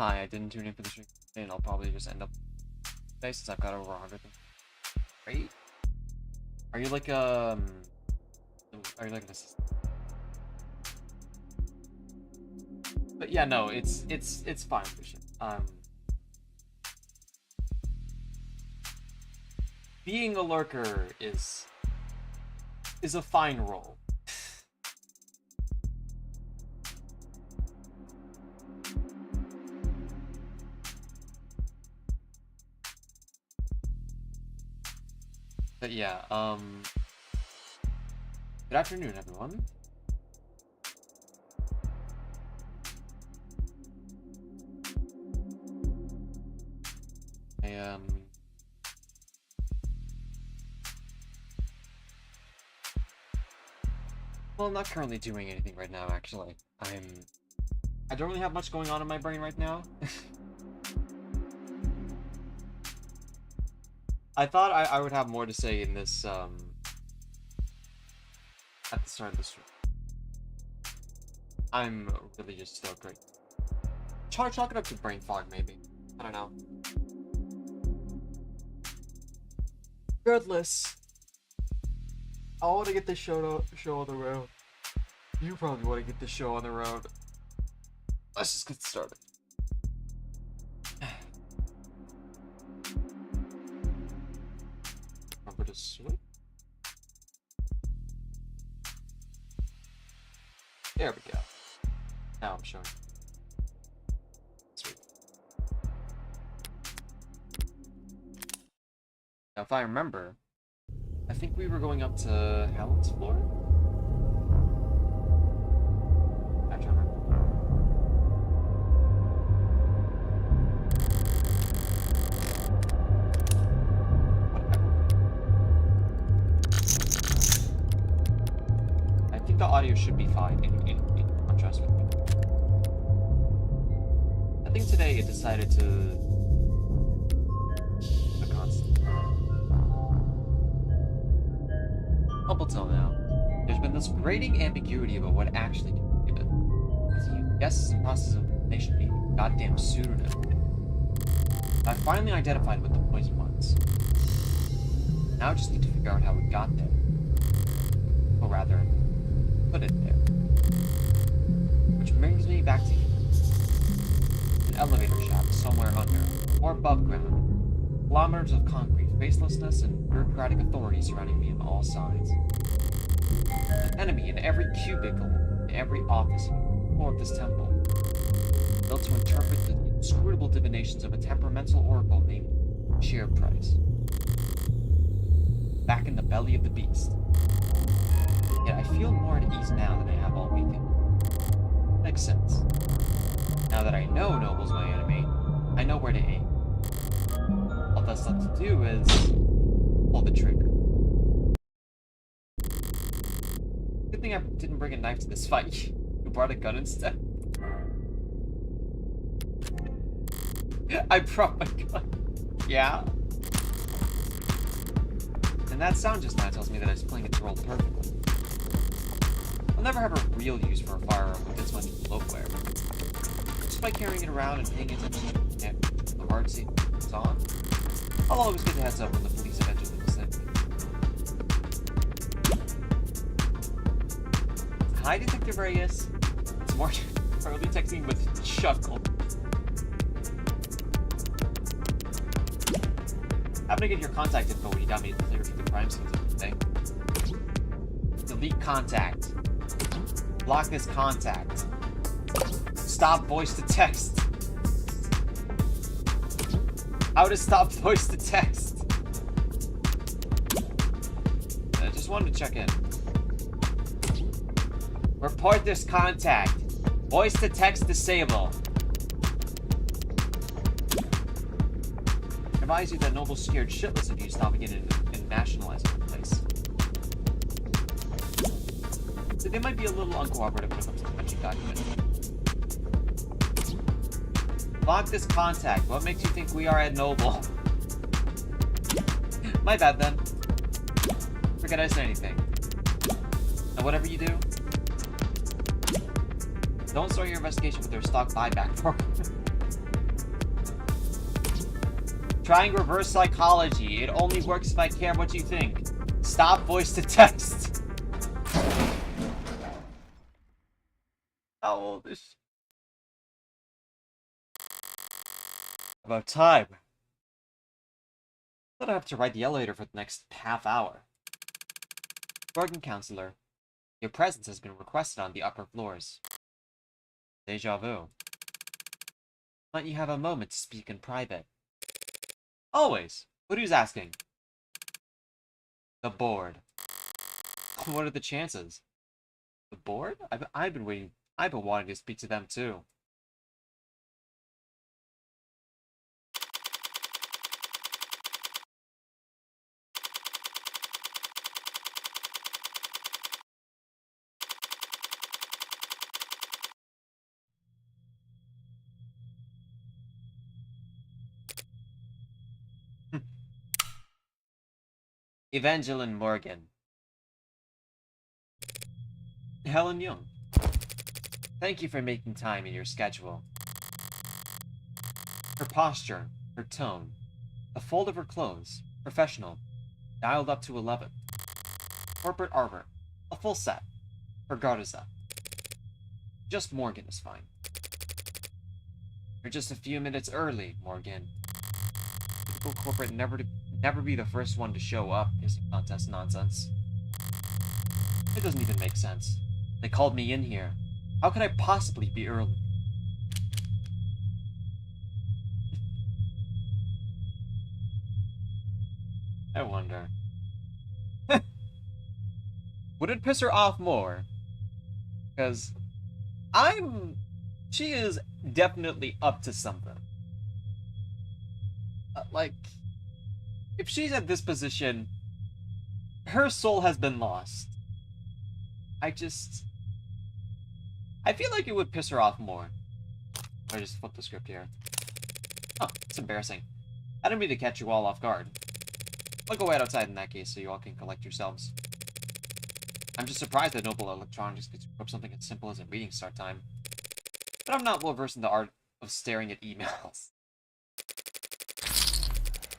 Hi, I didn't tune in for the stream, and I'll probably just end up today since I've got over 100. Great. Are you like Are you like an assistant? But yeah, no, it's fine, Christian. Being a lurker is a fine role. But yeah, good afternoon, everyone. Well, I'm not currently doing anything right now, actually. I don't really have much going on in my brain right now. I thought I would have more to say in this, at the start of the stream. I'm really just still great. Chalk it up to brain fog, maybe. I don't know. Regardless, I want to get this show on the road. You probably want to get this show on the road. Let's just get started. Remember to switch. There we go. Now I'm showing. Sweet. Now, if I remember, I think we were going up to Helen's floor. I can't remember. I think the audio should be fine in contrast with me. I think today it decided to a constant. Up until now, there's been this grating ambiguity about what actually can be given. As you guess the process of nation being a goddamn pseudonym. I finally identified what the poison was. Now I just need to figure out how it got there. Or rather, put it there. Which brings me back to an elevator shaft somewhere under, or above ground. Kilometers of concrete, facelessness, and bureaucratic authority surrounding me on all sides. An enemy in every cubicle, in every office, floor of this temple. Built to interpret the inscrutable divinations of a temperamental oracle named Share Price. Back in the belly of the beast. Yet I feel more at ease now than I have all weekend. Makes sense. Now that I know Noble's my enemy, I know where to aim. All that's left to do is pull the trigger. Good thing I didn't bring a knife to this fight. You brought a gun instead. I brought my gun. Yeah. And that sound just now tells me that I was playing its role perfectly. I'll never have a real use for a firearm with this much bloatware. Just by carrying it around and paying attention to the hard seat it's on, I'll always get the heads up when the police eventually visit me. Hi, Detective Reyes. It's more early texting with chuckle. I'm gonna get your contact info when you got me to clear through the crime scenes of the thing. Delete contact. Block this contact. Stop voice to text. How to stop voice to text. I just wanted to check in. Report this contact. Voice to text disable. I advise you that Noble's scared shitless of you stopping in and nationalizing the place. So they might be a little uncooperative when it comes to fetching documents. Block this contact. What makes you think we are at Noble? My bad then. Forget I said anything. Now whatever you do, don't start your investigation with their stock buyback program. Trying reverse psychology. It only works if I care what you think. Stop voice to text. How old is she? About time. I thought I have to ride the elevator for the next half hour. Bargain counselor, your presence has been requested on the upper floors. Deja vu. Might you have a moment to speak in private? Always. But who's asking? The board. What are the chances? The board? I've been waiting. I've been wanting to speak to them too. Evangeline Morgan. Helen Young. Thank you for making time in your schedule. Her posture, her tone, the fold of her clothes, professional, dialed up to 11. Corporate armor, a full set. Her guard is up. Just Morgan is fine. You're just a few minutes early, Morgan. Typical corporate never be the first one to show up, kissing contest nonsense. It doesn't even make sense. They called me in here. How could I possibly be early? I wonder. Would it piss her off more? Because she is definitely up to something. Like, if she's at this position, her soul has been lost. I feel like it would piss her off more. I just flip the script here. Oh, it's embarrassing. I didn't mean to catch you all off guard. I'll go wait outside in that case so you all can collect yourselves. I'm just surprised that Noble Electronics could screw up something as simple as a meeting start time. But I'm not well versed in the art of staring at emails.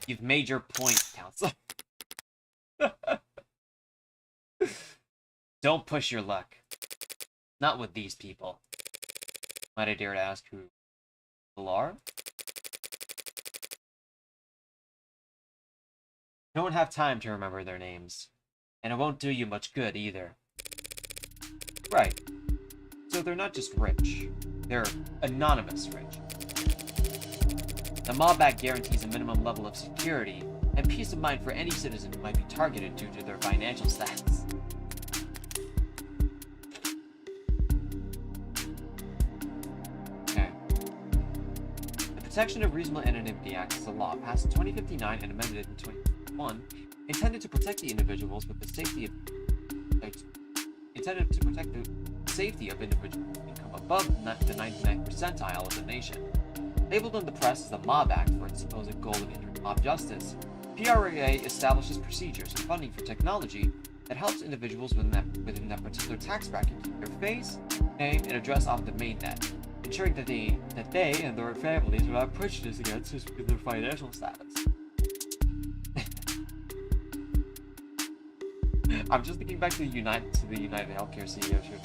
You've made your point, counselor. Don't push your luck. Not with these people. Might I dare to ask who people are? I don't have time to remember their names. And it won't do you much good either. Right. So they're not just rich. They're anonymous rich. The Mob Act guarantees a minimum level of security and peace of mind for any citizen who might be targeted due to their financial status. Okay. The Protection of Reasonable Anonymity Act is a law passed in 2059 and amended in 2021, intended to protect the individuals with the safety of individuals with income above the 99th percentile of the nation. Labeled in the press as the Mob Act for its supposed goal of inter-mob justice, PRAA establishes procedures and funding for technology that helps individuals within that particular tax bracket keep their face, name, and address off the mainnet, ensuring that they and their families are not prejudiced against just because of their financial status. I'm just thinking back to the United Healthcare CEO show.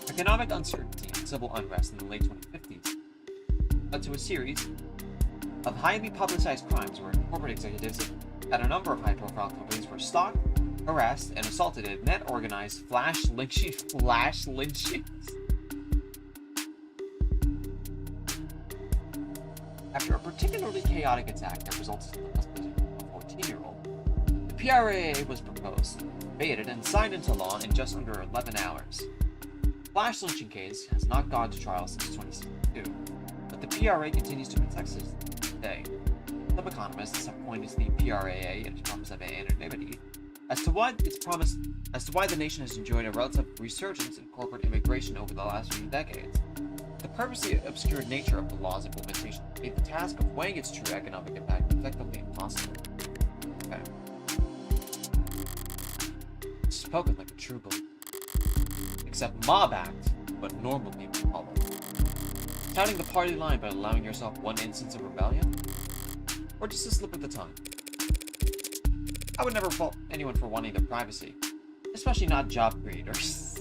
Economic uncertainty and civil unrest in the late 2050s led to a series of highly publicized crimes where corporate executives at a number of high-profile companies were stalked, harassed, and assaulted in net-organized flash lynchings. After a particularly chaotic attack that resulted in the hospitalization of a 14-year-old, the PRAA was proposed, debated, and signed into law in just under 11 hours. The flash lynching case has not gone to trial since 2062, but the PRA continues to protect citizens today. Some economists have pointed to the PRAA and its promise of anonymity as to why the nation has enjoyed a relative resurgence in corporate immigration over the last few decades. The purposely obscure nature of the law's implementation made the task of weighing its true economic impact effectively impossible. Okay. Spoken like a true believer. Except Mob Act what normal people call it. Touting the party line but allowing yourself one instance of rebellion? Or just a slip of the tongue? I would never fault anyone for wanting their privacy, especially not job creators.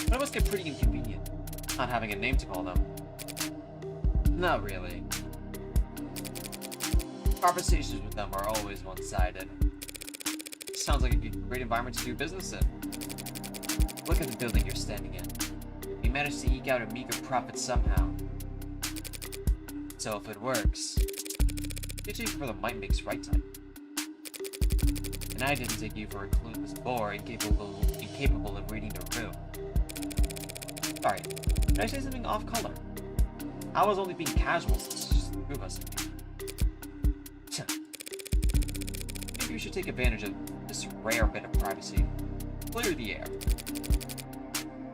But it must get pretty inconvenient, not having a name to call them. Not really. Conversations with them are always one-sided. Sounds like a great environment to do business in. Look at the building you're standing in. We managed to eke out a meager profit somehow. So if it works, you take you for the might makes right type. And I didn't take you for a clueless bore incapable of reading the room. Sorry, did I say something off color? I was only being casual since it's just the two of us. Maybe you should take advantage of this rare bit of privacy. Clear the air.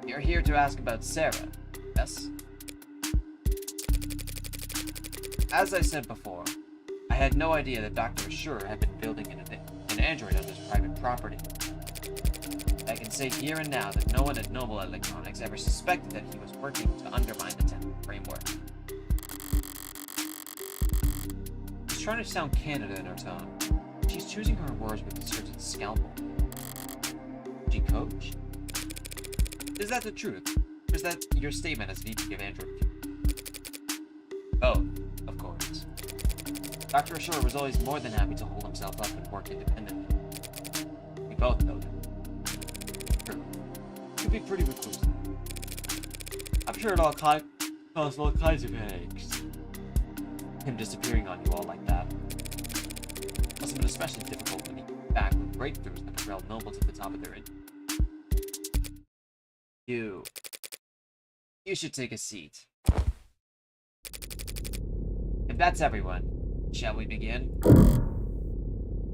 You're here to ask about Sarah, yes? As I said before, I had no idea that Dr. Assurer had been building an android on his private property. I can say here and now that no one at Noble Electronics ever suspected that he was working to undermine the template framework. She's trying to sound candid in her tone. She's choosing her words with a certain scalpel. She coached? Is that the truth? Or is that your statement as VP of Android? Both, of course. Dr. Assurer was always more than happy to hold himself up and work independently. We both know that. True. Could be pretty reclusive. I'm sure it all caused all kinds of headaches. Him disappearing on you all like that. Must have been especially difficult when he came back with breakthroughs that propelled Noble to the top of their industry. You should take a seat. If that's everyone, shall we begin?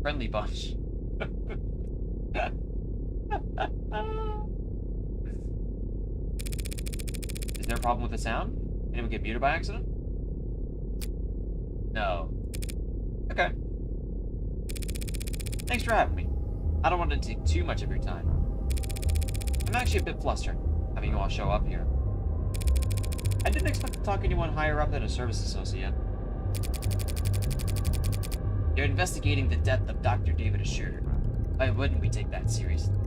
Friendly bunch. Is there a problem with the sound? Anyone get muted by accident? No. Okay. Thanks for having me. I don't want to take too much of your time. I'm actually a bit flustered, having you all show up here. I didn't expect to talk to anyone higher up than a service associate. You're investigating the death of Dr. David Assurer. Why wouldn't we take that seriously?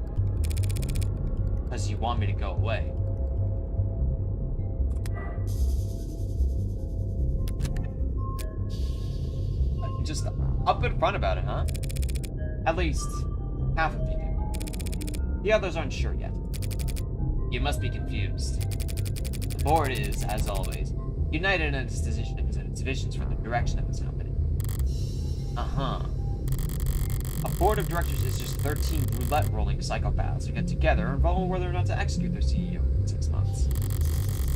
Because you want me to go away. Just up in front about it, huh? At least half of you do. The others aren't sure yet. You must be confused. The board is, as always, united in its decisions and its visions for the direction of this company. Uh-huh. A board of directors is just 13 roulette-rolling psychopaths who get together and vote on whether or not to execute their CEO in 6 months.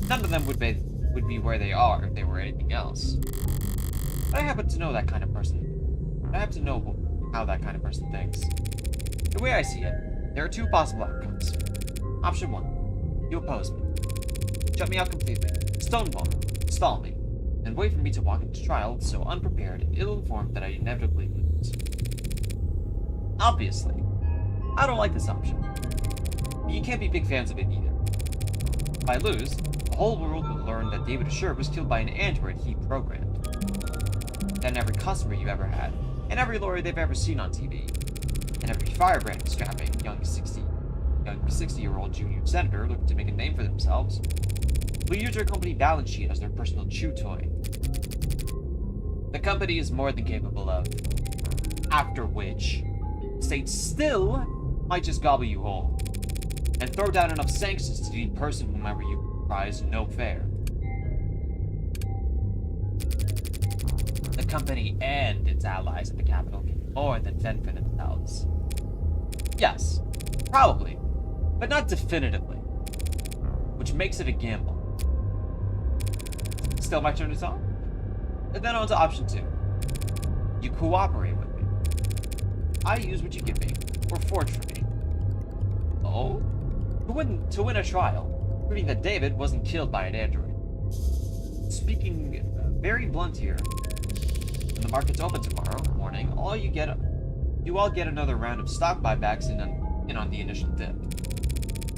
None of them would be where they are if they were anything else. But I happen to know that kind of person. I happen to know how that kind of person thinks. The way I see it, there are 2 possible outcomes. Option 1. You oppose me. Shut me out completely. Stonewall me. Stall me. And wait for me to walk into trial so unprepared and ill-informed that I inevitably lose. Obviously, I don't like this option. But you can't be big fans of it either. If I lose, the whole world will learn that David Assurer was killed by an android he programmed. Then every customer you ever had, and every lawyer they've ever seen on TV, and every firebrand-strapping young 60-year-old junior senator looking to make a name for themselves will use your company balance sheet as their personal chew toy. The company is more than capable of. After which, state still might just gobble you whole, and throw down enough sanctions to deperson whomever you prize no fair. The company and its allies at the Capitol can more than fend for themselves. Yes, probably, but not definitively, which makes it a gamble. Still my turn to talk? And then on to option 2. You cooperate with me. I use what you give me, or forge for me. Oh? To win a trial, proving that David wasn't killed by an android. Speaking very blunt here, when the market's open tomorrow morning, you all get another round of stock buybacks in on the initial dip.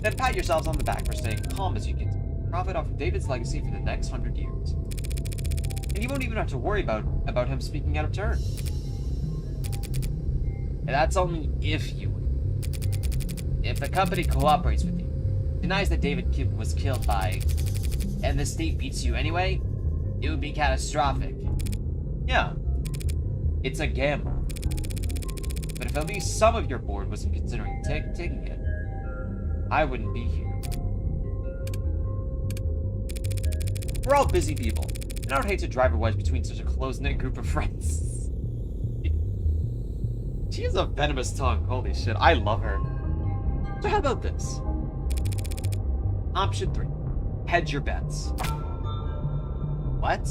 Then pat yourselves on the back for staying calm as you can profit off of David's legacy for the next 100 years. And you won't even have to worry about him speaking out of turn. And that's only if you win. If the company cooperates with you, denies that David was killed by, and the state beats you anyway, it would be catastrophic. Yeah, it's a gamble. But if at least some of your board wasn't considering taking it, I wouldn't be here. We're all busy people, and I would hate to drive a wedge between such a close-knit group of friends. She has a venomous tongue, holy shit, I love her. So how about this? Option 3, hedge your bets. What?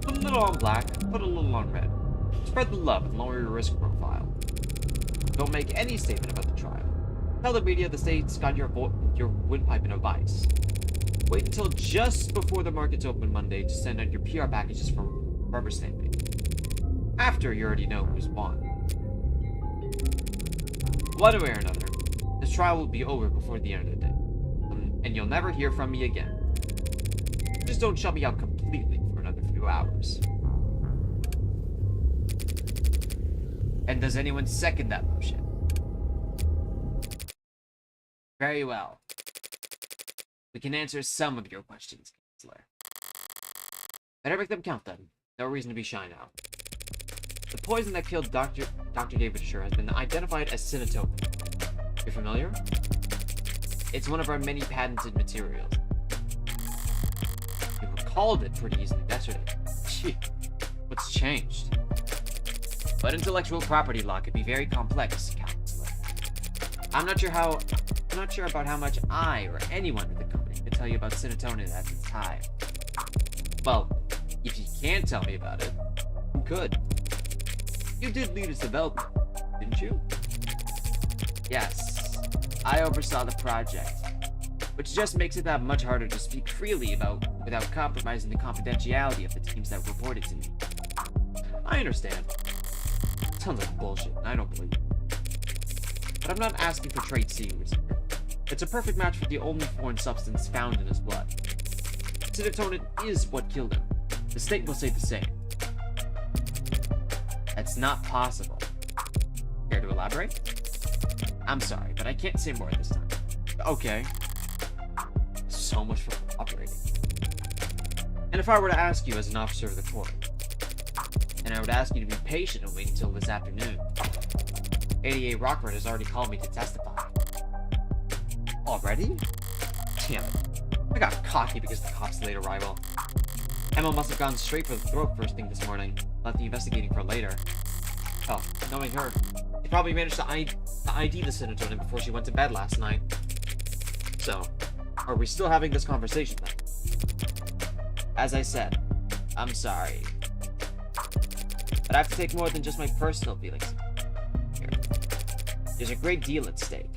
Put a little on black, put a little on red. Spread the love and lower your risk profile. Don't make any statement about the trial. Tell the media the state's got your windpipe in a vice. Wait until just before the markets open Monday to send out your PR packages for rubber stamping. After you already know who's won. One way or another, this trial will be over before the end of the day. And you'll never hear from me again. Just don't shut me out completely for another few hours. And does anyone second that motion? Very well. We can answer some of your questions, Counselor. Better make them count then. No reason to be shy now. The poison that killed Dr. David Schur has been identified as serotonin. You're familiar? It's one of our many patented materials. You recalled it pretty easily yesterday. Gee, what's changed? But intellectual property law can be very complex, Counselor. I'm not sure about how much I or anyone in the company can tell you about serotonin at this time. Well, if you can't tell me about it, good. You did lead its development, didn't you? Yes, I oversaw the project, which just makes it that much harder to speak freely about without compromising the confidentiality of the teams that reported to me. I understand. Sounds like bullshit, and I don't believe it. But I'm not asking for trade secrets here. It's a perfect match for the only foreign substance found in his blood. Serotonin is what killed him. The state will say the same. That's not possible. Care to elaborate? I'm sorry, but I can't say more this time. Okay. So much for cooperating. And if I were to ask you as an officer of the court, then I would ask you to be patient and wait until this afternoon. ADA Rockford has already called me to testify. Already? Damn it. I got cocky because the cops late arrival. Emma must have gone straight for the throat first thing this morning. Left the investigating for later. Oh, knowing her, she probably managed to ID the serotonin before she went to bed last night. So, are we still having this conversation then? As I said, I'm sorry. But I have to take more than just my personal feelings here. There's a great deal at stake.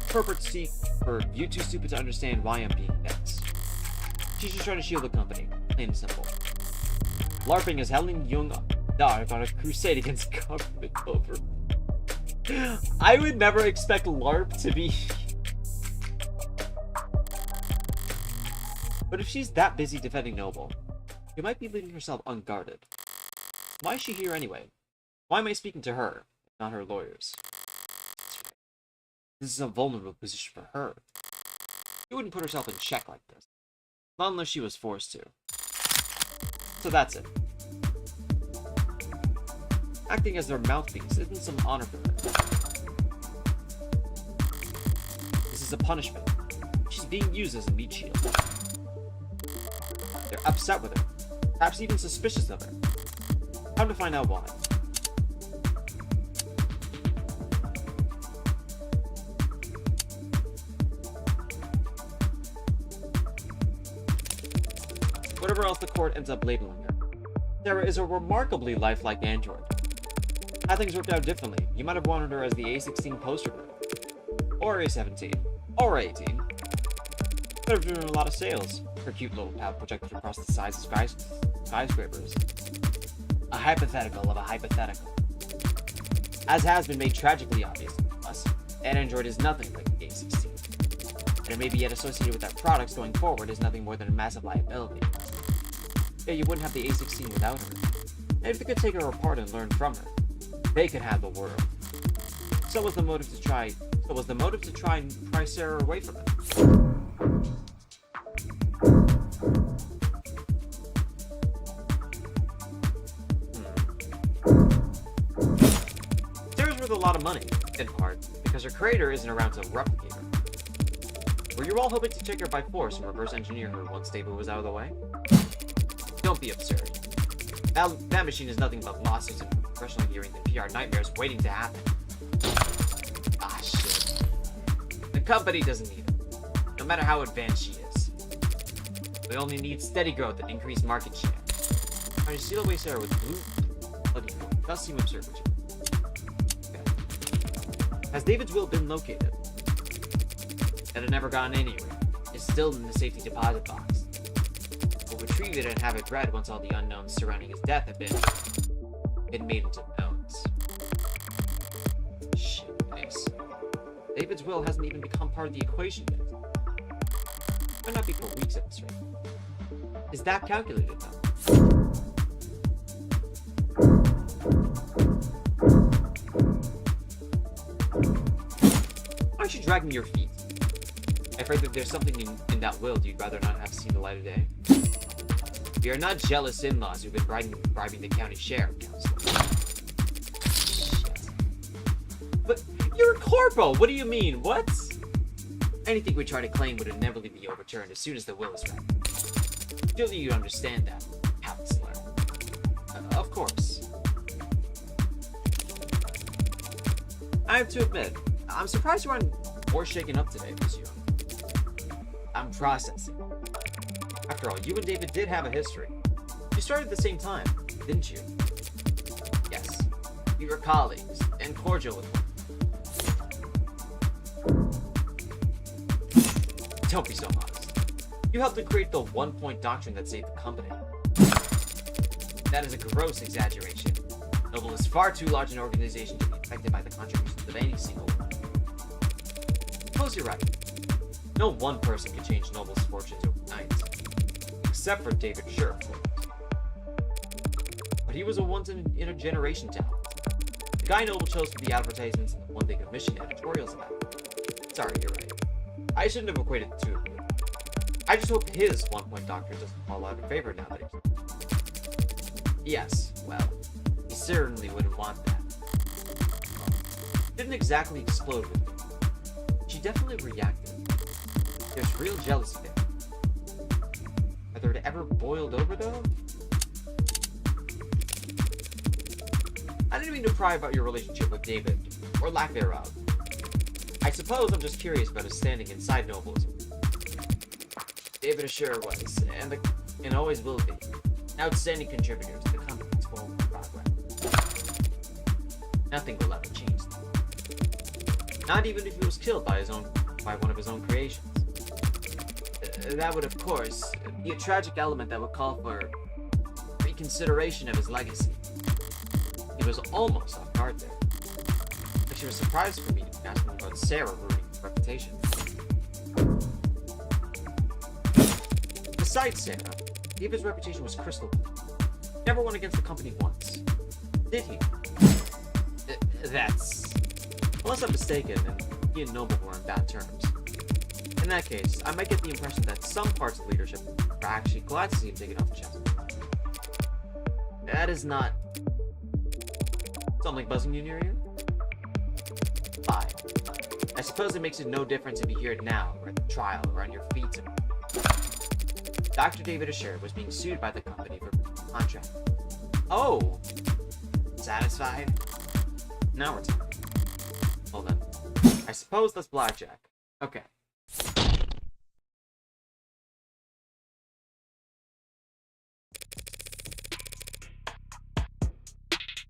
Corporates seek for you too stupid to understand why I'm being dense. She's just trying to shield the company, plain and simple. LARPing is Helen Young dawg on a crusade against government over. I would never expect LARP to be. But if she's that busy defending Noble, she might be leaving herself unguarded. Why is she here anyway? Why am I speaking to her, not her lawyers? This is a vulnerable position for her. She wouldn't put herself in check like this. Not unless she was forced to. So that's it. Acting as their mouthpiece isn't some honor for her. This is a punishment. She's being used as a meat shield. They're upset with her. Perhaps even suspicious of her. Time to find out why. Whatever else the court ends up labeling her, Sarah is a remarkably lifelike android. Had things worked out differently, you might have wanted her as the A16 poster girl. Or A17. Or 18. Could have driven a lot of sales. Her cute little pouch projected across the sides of skyscrapers. A hypothetical of a hypothetical. As has been made tragically obvious to us, an android is nothing like the A16. and it may be yet associated with their products going forward is nothing more than a massive liability. Yeah, you wouldn't have the A16 without her. And if they could take her apart and learn from her, they could have the world. So was the motive to try and pry Sarah away from it. Sarah's worth a lot of money, in part, because her creator isn't around to replicate her. Were you all hoping to take her by force and reverse engineer her once David was out of the way? Don't be absurd. That machine is nothing but lawsuits and professional hearings and PR nightmares waiting to happen. Ah, shit. The company doesn't need it, no matter how advanced she is. We only need steady growth and increased market share. Trying to steal away Sarah with blue bloody point does seem absurd, which okay. Has David's will been located? That had never gone anywhere. It's still in the safety deposit box. We'll retrieve it and have it read once all the unknowns surrounding his death have been made into knowns. Shit, nice. David's will hasn't even become part of the equation yet. Might not be for weeks at this rate. Is that calculated though? Aren't you dragging your feet? I've heard that there's something in that will you'd rather not have seen the light of day. We are not jealous in-laws who've been bribing the county sheriff council. Shit. But you're a corporal! What do you mean? What? Anything we try to claim would inevitably be overturned as soon as the will is read. Surely you understand that, counselor. Of course. I have to admit, I'm surprised you aren't more shaken up today, Monsieur. I'm processing. After all, you and David did have a history. You started at the same time, didn't you? Yes. You were colleagues, and cordial with one. Don't be so modest. You helped to create the one-point doctrine that saved the company. That is a gross exaggeration. Noble is far too large an organization to be affected by the contributions of any single one. Suppose you're right. No one person can change Noble's fortunes overnight. Except for David Scherf. But he was a once-in-a-generation talent. The guy Noble chose for the advertisements and the one they commissioned editorials about. Sorry, you're right. I shouldn't have equated the two of you. I just hope his one-point doctrine doesn't fall out of favor now that he's... Yes, well, he certainly wouldn't want that. Didn't exactly explode with me. She definitely reacted. There's real jealousy there. Whether it ever boiled over, though? I didn't mean to pry about your relationship with David, or lack thereof. I suppose I'm just curious about his standing inside Noble's. David Asher was, and always will be, an outstanding contributor to the company's forward progress. Nothing will ever change that. Not even if he was killed by one of his own creations. That would, of course, be a tragic element that would call for reconsideration of his legacy. He was almost off guard there. But she was surprised for me asking about Sarah ruining his reputation. Besides Sarah, David's reputation was crystal clear. Never won against the company once. Did he? That's... Unless I'm mistaken, then he and Noble were on bad terms. In that case, I might get the impression that some parts of leadership are actually glad to see him taken off the chest. That is not... Something buzzing you near you? Fine. I suppose it makes it no difference if you hear it now, or at the trial, or on your feet. Dr. David Asher was being sued by the company for contract. Oh! Satisfied? Now we're talking. Hold on. I suppose that's blackjack. Okay.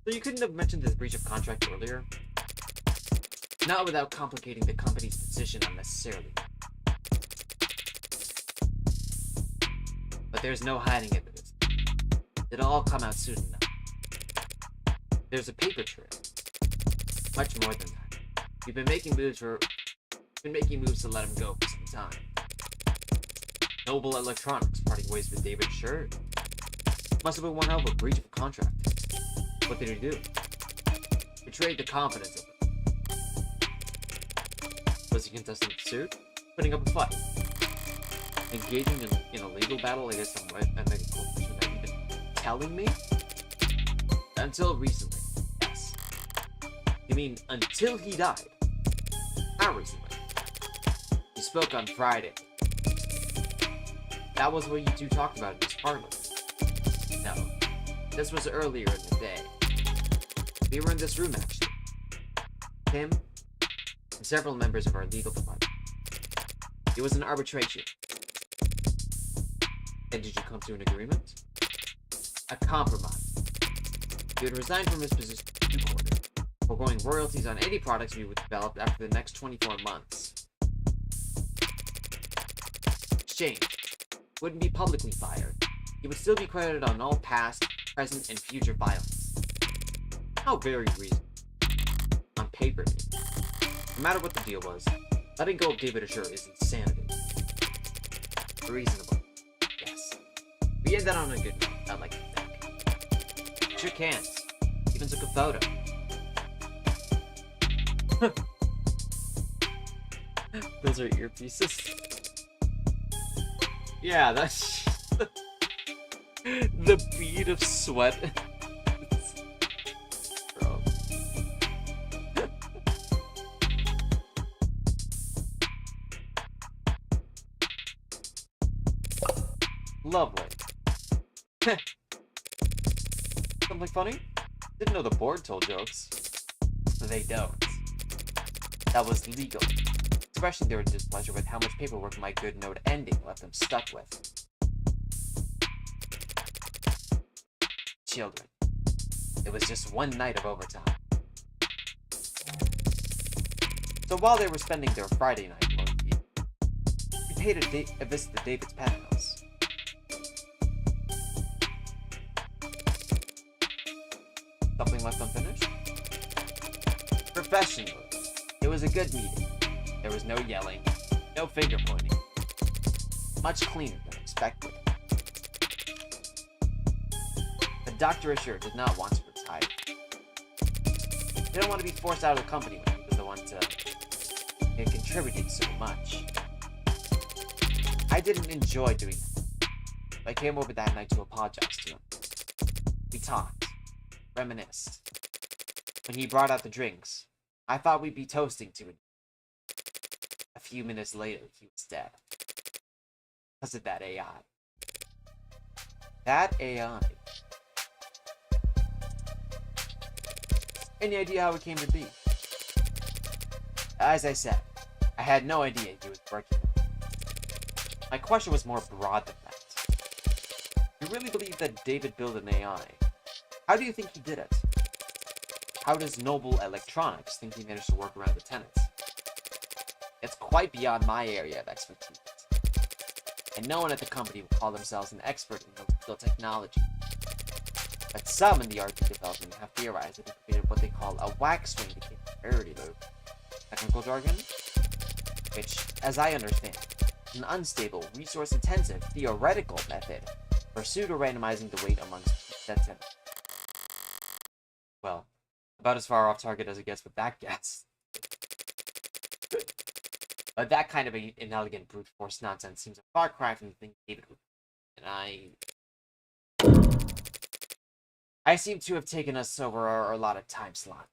So you couldn't have mentioned this breach of contract earlier? Not without complicating the company's position unnecessarily. But there's no hiding it. It'll all come out soon enough. There's a paper trail. Much more than that. You've been making moves to let him go for some time. Noble Electronics parting ways with David Sher. Must have been one hell of a breach of contract. What did he do? Betrayed the confidence of it. Was he contesting the suit? Putting up a fight? Engaging in a legal battle against some medical corporation without even telling me? Until recently, yes. You mean until he died? How recently? He spoke on Friday. That was what you two talked about in his parlor. No, this was earlier in the day. We were in this room, actually. Him, and several members of our legal department. It was an arbitration. And did you come to an agreement? A compromise. He would resign from his position in court, foregoing royalties on any products we would develop after the next 24 months. Exchange. Wouldn't be publicly fired. He would still be credited on all past, present, and future filings. How very reasonable. On paper, no matter what the deal was, letting go of David Assure is insanity. Reasonable. Yes. We ended on a good note, I'd like to think. Shook hands. Even took a photo. Those are earpieces. Yeah, that's the bead of sweat. Lovely. Something funny? Didn't know the board told jokes. They don't. That was legal. Expressing their displeasure with how much paperwork my good note ending left them stuck with. Children. It was just one night of overtime. So while they were spending their Friday night low-key, we paid a visit to David's penthouse. Something left unfinished? Professionally, it was a good meeting. There was no yelling, no finger pointing. Much cleaner than expected. But Dr. Assure did not want to retire. He didn't want to be forced out of the company when he was the one to have contributed so much. I didn't enjoy doing that. I came over that night to apologize to him. We talked, reminisced. When he brought out the drinks, I thought we'd be toasting to it. A few minutes later, he was dead. Because of that AI. That AI. Any idea how it came to be? As I said, I had no idea he was working. My question was more broad than that. You really believe that David built an AI? How do you think he did it? How does Noble Electronics think he managed to work around the tenants? It's quite beyond my area of expertise. And no one at the company would call themselves an expert in legal technology. But some in the R&D development have theorized that he created what they call a wax swing to priority loop. Technical jargon? Which, as I understand, is an unstable, resource-intensive, theoretical method for pseudo-randomizing the weight amongst dead tenants. Well, about as far off target as it gets with that guess. But that kind of inelegant brute force nonsense seems a far cry from the thing David would. And I seem to have taken us over our allotted time slot.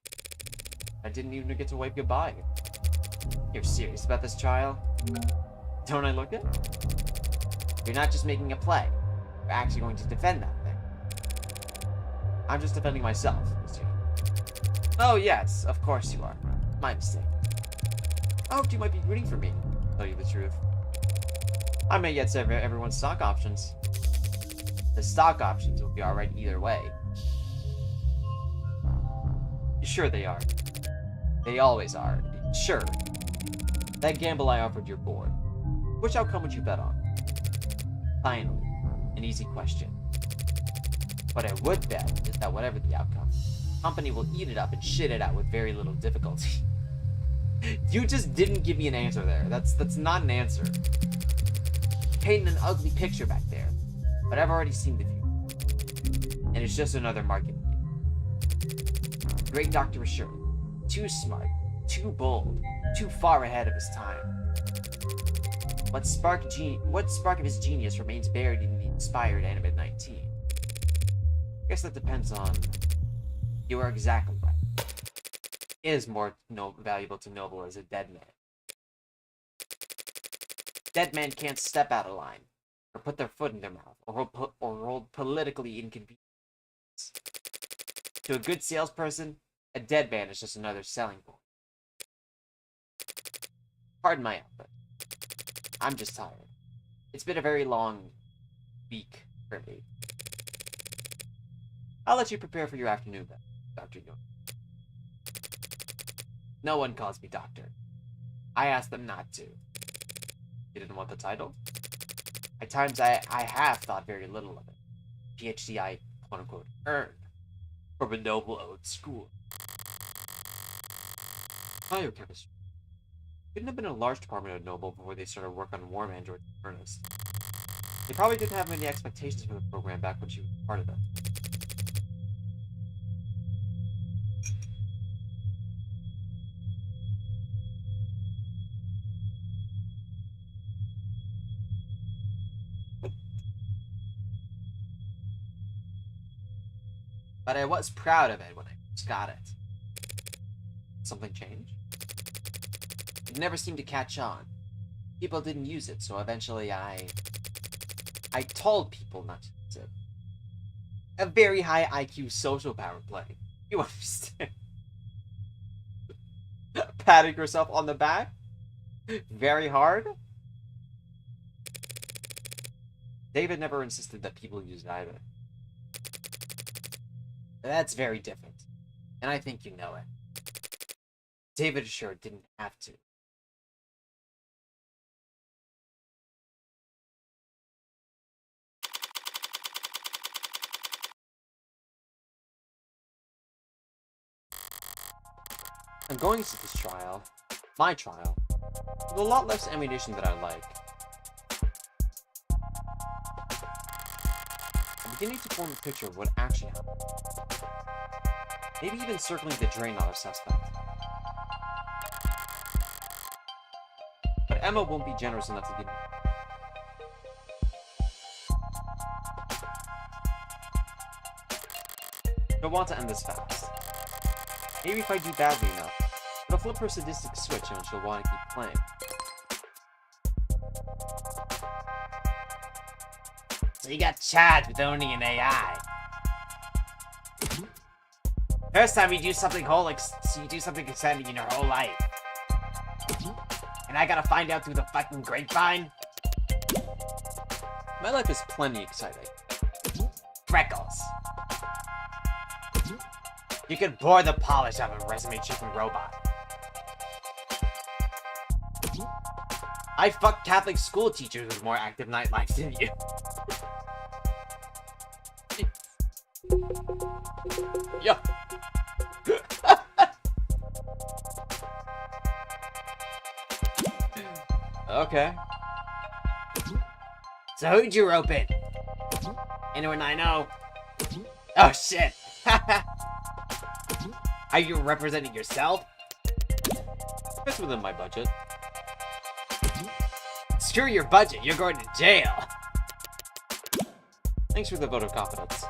I didn't even get to wave goodbye. You're serious about this trial? Don't I look it? You're not just making a play. You're actually going to defend that thing. I'm just defending myself, monsieur. Oh yes, of course you are. My mistake. I hoped you might be rooting for me, to tell you the truth. I may yet save everyone's stock options. The stock options will be alright either way. Sure they are. They always are. Sure. That gamble I offered your board. Which outcome would you bet on? Finally, an easy question. What I would bet is that whatever the outcome, the company will eat it up and shit it out with very little difficulty. You just didn't give me an answer there. That's not an answer. Painting an ugly picture back there. But I've already seen the view. And it's just another marketing game. Great Dr. Assured. Too smart. Too bold. Too far ahead of his time. What spark of his genius remains buried in the inspired animate 19? I guess that depends on... You are exactly right. It is more valuable to Noble as a dead man. Dead men can't step out of line, or put their foot in their mouth, or hold politically inconvenient. To a good salesperson, a dead man is just another selling point. Pardon my output. I'm just tired. It's been a very long week for me. I'll let you prepare for your afternoon, Dr. York. No one calls me doctor. I asked them not to. You didn't want the title? At times I have thought very little of it. PhD I, quote-unquote, earned from a noble old school. Biochemistry. Couldn't have been a large department at Noble before they started work on warm androids in earnest. They probably didn't have any expectations for the program back when she was part of it. But I was proud of it when I first got it. Something changed? It never seemed to catch on. People didn't use it, so eventually I told people not to use it. A very high IQ social power play. You understand? Patting yourself on the back? Very hard? David never insisted that people use it either. That's very different. And I think you know it. David sure didn't have to. I'm going into this trial, my trial, with a lot less ammunition than I like. I'm beginning to form a picture of what actually happened. Maybe even circling the drain on a suspect. But Emma won't be generous enough to give me. She'll want to end this fast. Maybe if I do badly enough, it'll flip her sadistic switch and she'll want to keep playing. So you got charged with owning an AI. First time you do something exciting in your whole life. And I gotta find out through the fucking grapevine? My life is plenty exciting. Freckles. You could bore the polish out of a resume-checking robot. I fucked Catholic school teachers with more active nightlife than you. Yeah. Okay. So who'd you rope in? Anyone I know? Oh shit! Are you representing yourself? That's within my budget. Screw your budget, you're going to jail! Thanks for the vote of confidence.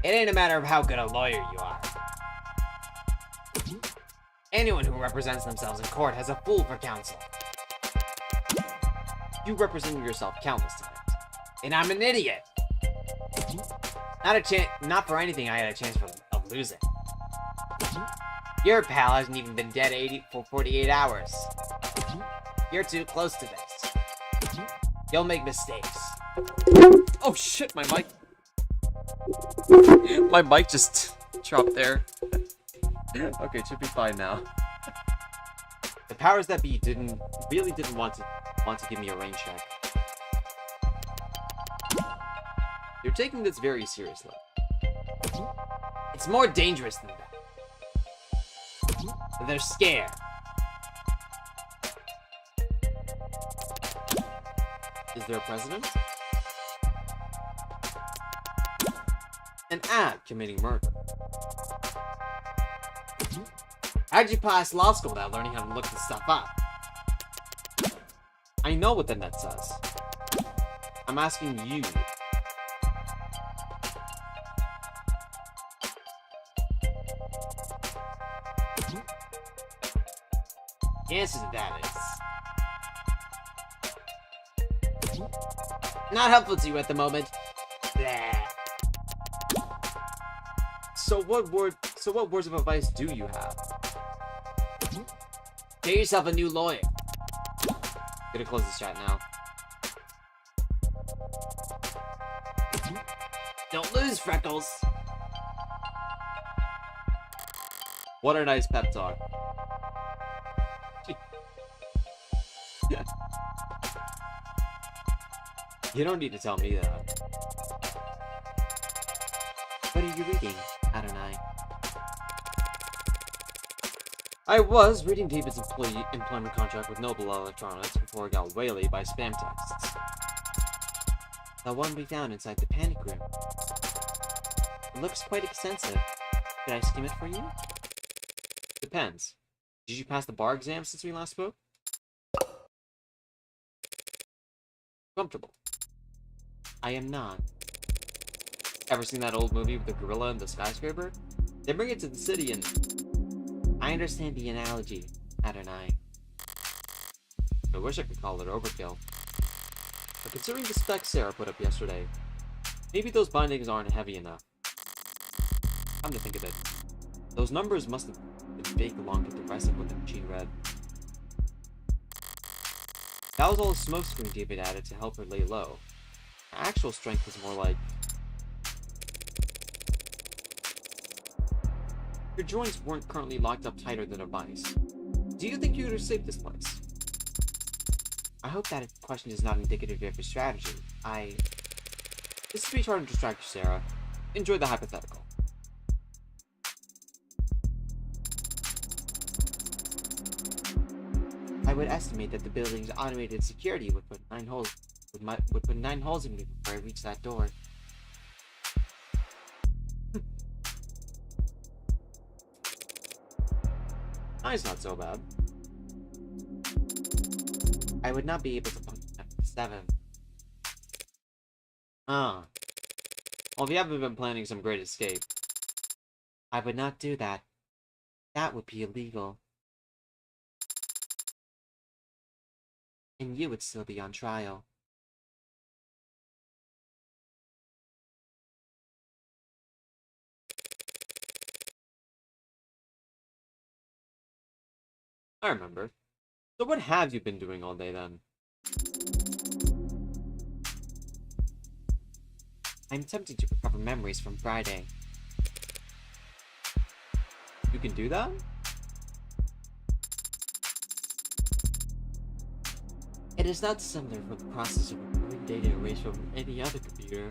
It ain't a matter of how good a lawyer you are. Anyone who represents themselves in court has a fool for counsel. You represented yourself countless times. And I'm an idiot! Not for anything I had a chance of losing. Your pal hasn't even been dead for 48 hours. You're too close to this. You'll make mistakes. Oh shit, my mic. My mic just dropped there. Okay, it should be fine now. The powers that be really didn't want to give me a rain check. You're taking this very seriously. It's more dangerous than that. They're scared. Is there a president? An ad committing murder. How'd you pass law school without learning how to look this stuff up? I know what the net says. I'm asking you. The answer to that is... not helpful to you at the moment. Blah. So what words of advice do you have? Get yourself a new lawyer. Gonna close this chat now. Don't lose, Freckles. What a nice pep talk. You don't need to tell me that. What are you reading, Adonai? I was reading David's employment contract with Noble Electronics before it got waylaid by spam texts. The one we found inside the panic room. It looks quite extensive. Should I skim it for you? Depends. Did you pass the bar exam since we last spoke? Comfortable. I am not. Ever seen that old movie with the gorilla and the skyscraper? They bring it to the city and... I understand the analogy, Adonai. I wish I could call it overkill. But considering the specs Sarah put up yesterday, maybe those bindings aren't heavy enough. Come to think of it, those numbers must have been baked along with the rest of what the machine read. That was all the smokescreen David added to help her lay low. Her actual strength was more like... Your joints weren't currently locked up tighter than a vice. Do you think you could escape this place? I hope that question is not indicative of your strategy. This is to be trying to distract you, Sarah. Enjoy the hypothetical. I would estimate that the building's automated security would put 9 holes in me before I reach that door. Nine's not so bad. I would not be able to punch at 7. Well, if you haven't been planning some great escape, I would not do that. That would be illegal. And you would still be on trial. I remember. So what have you been doing all day then? I'm attempting to recover memories from Friday. You can do that? It is not similar from the process of recovering data erased from any other computer.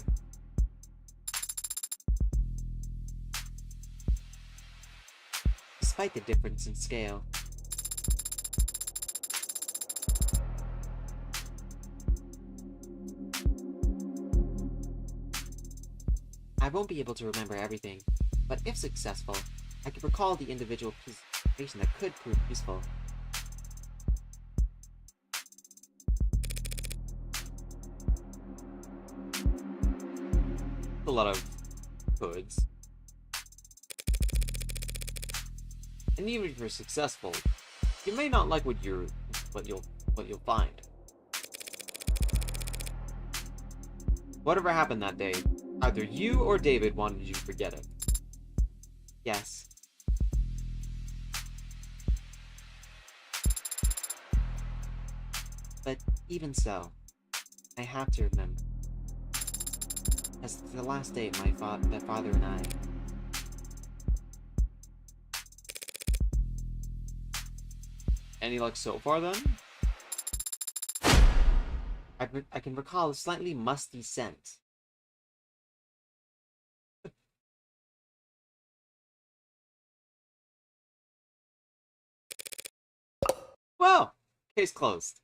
Despite the difference in scale. I won't be able to remember everything, but if successful, I can recall the individual pieces of information that could prove useful. A lot of coulds. And even if you're successful, you may not like what you'll find. Whatever happened that day, either you or David wanted you to forget it. Yes. But even so, I have to remember. As the last day my father and I... Any luck so far then? I can recall a slightly musty scent. Well, case closed.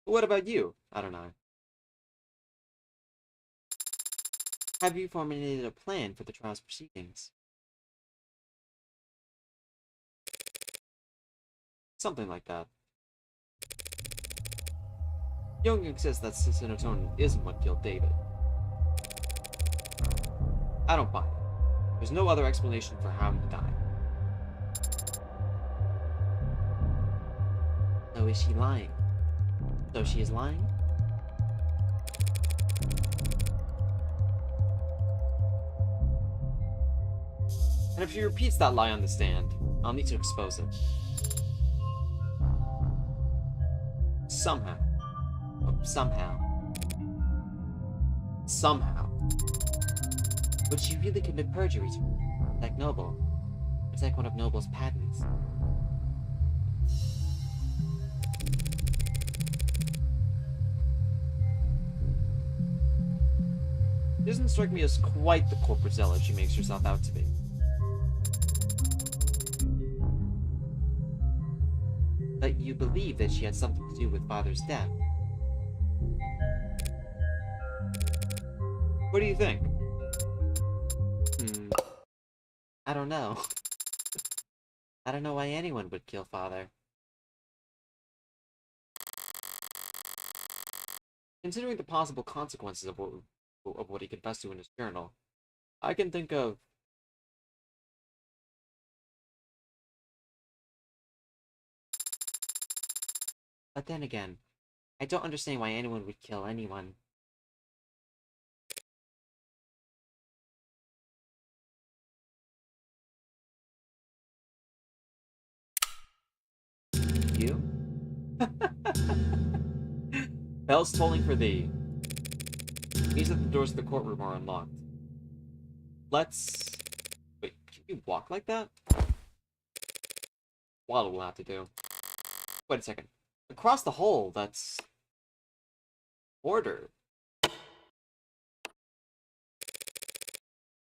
What about you? I don't know. Have you formulated a plan for the trial's proceedings? Something like that. Young insists that serotonin isn't what killed David. I don't buy it. There's no other explanation for how he died. So is she lying? So she is lying? And if she repeats that lie on the stand, I'll need to expose it. Somehow. Somehow. Somehow. Would she really commit perjury to protect Noble? Protect one of Noble's patents? She doesn't strike me as quite the corporate zealot she makes herself out to be. But you believe that she had something to do with Father's death. What do you think? I don't know. I don't know why anyone would kill Father. Considering the possible consequences of what he confessed to in his journal, I can think of... But then again, I don't understand why anyone would kill anyone. You? Bell's tolling for thee. Means that the doors to the courtroom are unlocked. Let's... Wait, can you walk like that? Waddle will have to do. Wait a second. Across the hole, that's... order.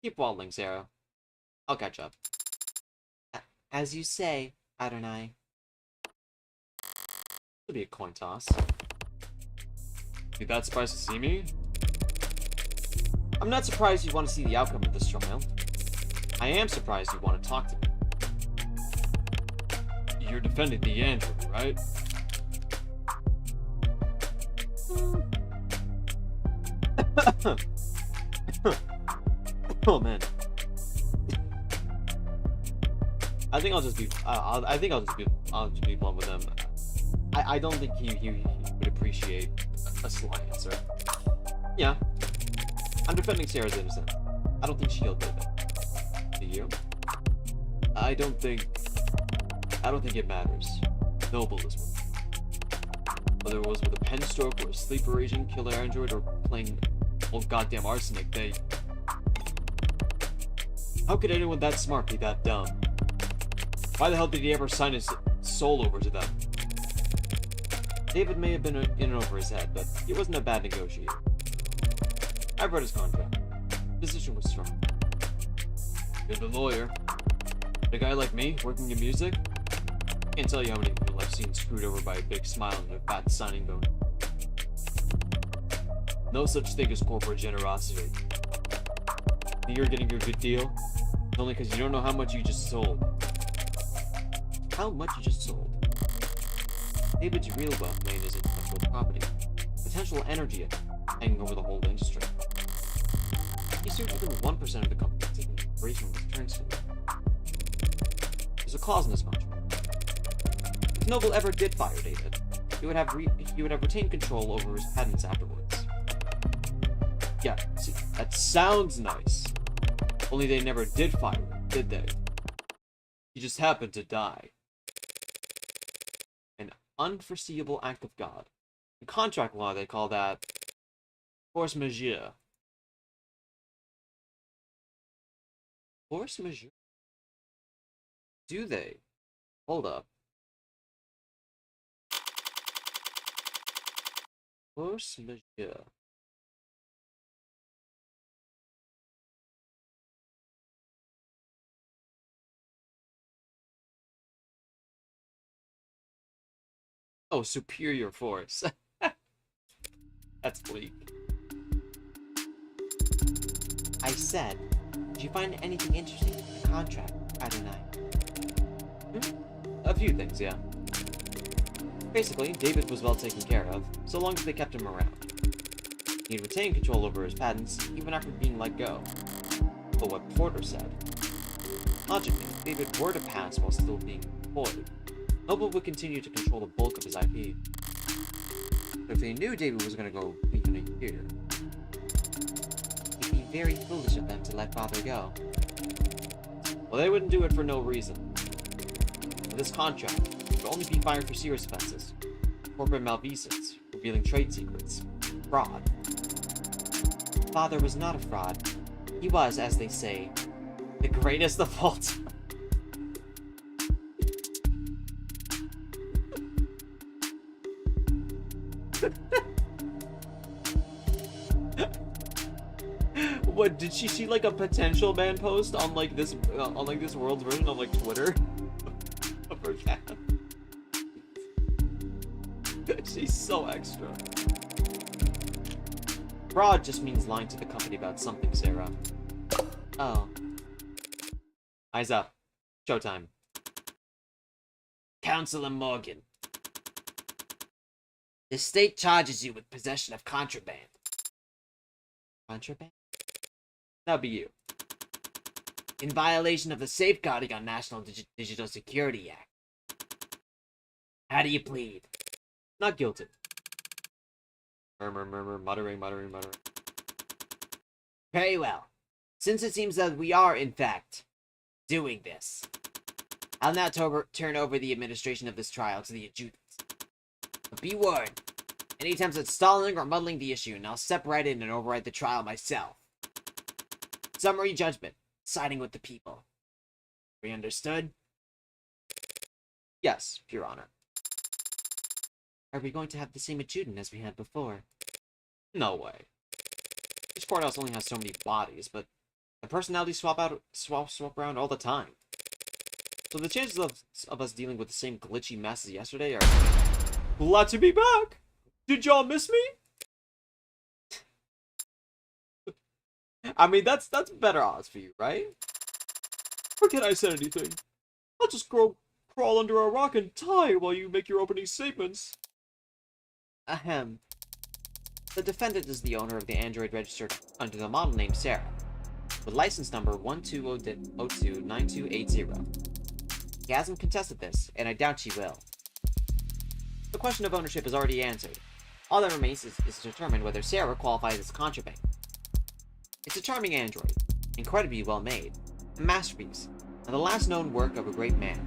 Keep waddling, Sarah. I'll catch up. As you say, Adonai. It'll be a coin toss. You that surprised to see me? I'm not surprised you want to see the outcome of this trial. I am surprised you want to talk to me. You're defending the Andrew, right? Oh man. I think I'll just be blunt with him. I don't think he would appreciate a sly answer. Yeah. I'm defending Sarah's innocence. I don't think she'll do it. Do you? I don't think it matters. Noble is one. Whether it was with a pen stroke or a sleeper agent, killer android, or playing old goddamn arsenic, how could anyone that smart be that dumb? Why the hell did he ever sign his soul over to them? David may have been in over his head, but he wasn't a bad negotiator. I've read his contract. His position was strong. You're the lawyer. A guy like me, working in music? Can't tell you how many people I've seen screwed over by a big smile and a fat signing bonus. No such thing as corporate generosity. Think you're getting your good deal? It's only because you don't know how much you just sold. How much you just sold? David's real wealth lay in his intellectual property. Potential energy hanging over the whole industry. He sued within 1% of the company taking the operation with returns to it. There's a clause in this contract. If Noble ever did fire David, he would have retained control over his patents afterwards. Yeah, see, that sounds nice. Only they never did fire him, did they? He just happened to die. An unforeseeable act of God. In contract law, they call that force majeure. Force majeure? Do they? Hold up. Force majeure. Oh, superior force. That's bleak. I said, did you find anything interesting in the contract, Adonai? A few things, yeah. Basically, David was well taken care of, so long as they kept him around. He'd retain control over his patents, even after being let go. But what Porter said. Logically, if David were to pass while still being employed, Noble would continue to control the bulk of his IP. But if they knew David was going to go even a year, it'd be very foolish of them to let Father go. Well, they wouldn't do it for no reason. With this contract, would only be fired for serious offenses: corporate malfeasance, revealing trade secrets, fraud. Father was not a fraud. He was, as they say, the greatest of all time. What, did she see like a potential ban post on like this world's version of like Twitter? Of her cat. She's so extra. Fraud just means lying to the company about something, Sarah. Oh. Eyes up. Showtime. Counselor Morgan. The state charges you with possession of contraband. Contraband? That'd be you. In violation of the Safeguarding on National Digital Security Act. How do you plead? Not guilty. Murmur, murmur, muttering. Very well. Since it seems that we are, in fact, doing this, I'll now turn over the administration of this trial to the adjudants. But be warned, any attempts at stalling or muddling the issue, and I'll step right in and override the trial myself. Summary judgment, siding with the people. We understood? Yes, Your Honor. Are we going to have the same adjutant as we had before? No way. Each courthouse only has so many bodies, but the personalities swap around all the time. So the chances of us dealing with the same glitchy mess as yesterday are... Glad to be back! Did y'all miss me? I mean, that's better odds for you, right? Forget I said anything. I'll just crawl under a rock and die while you make your opening statements. Ahem. The defendant is the owner of the android registered under the model name Sarah, with license number 120029280. He hasn't contested this, and I doubt she will. The question of ownership is already answered. All that remains is to determine whether Sarah qualifies as contraband. It's a charming android, incredibly well made, a masterpiece, and the last known work of a great man.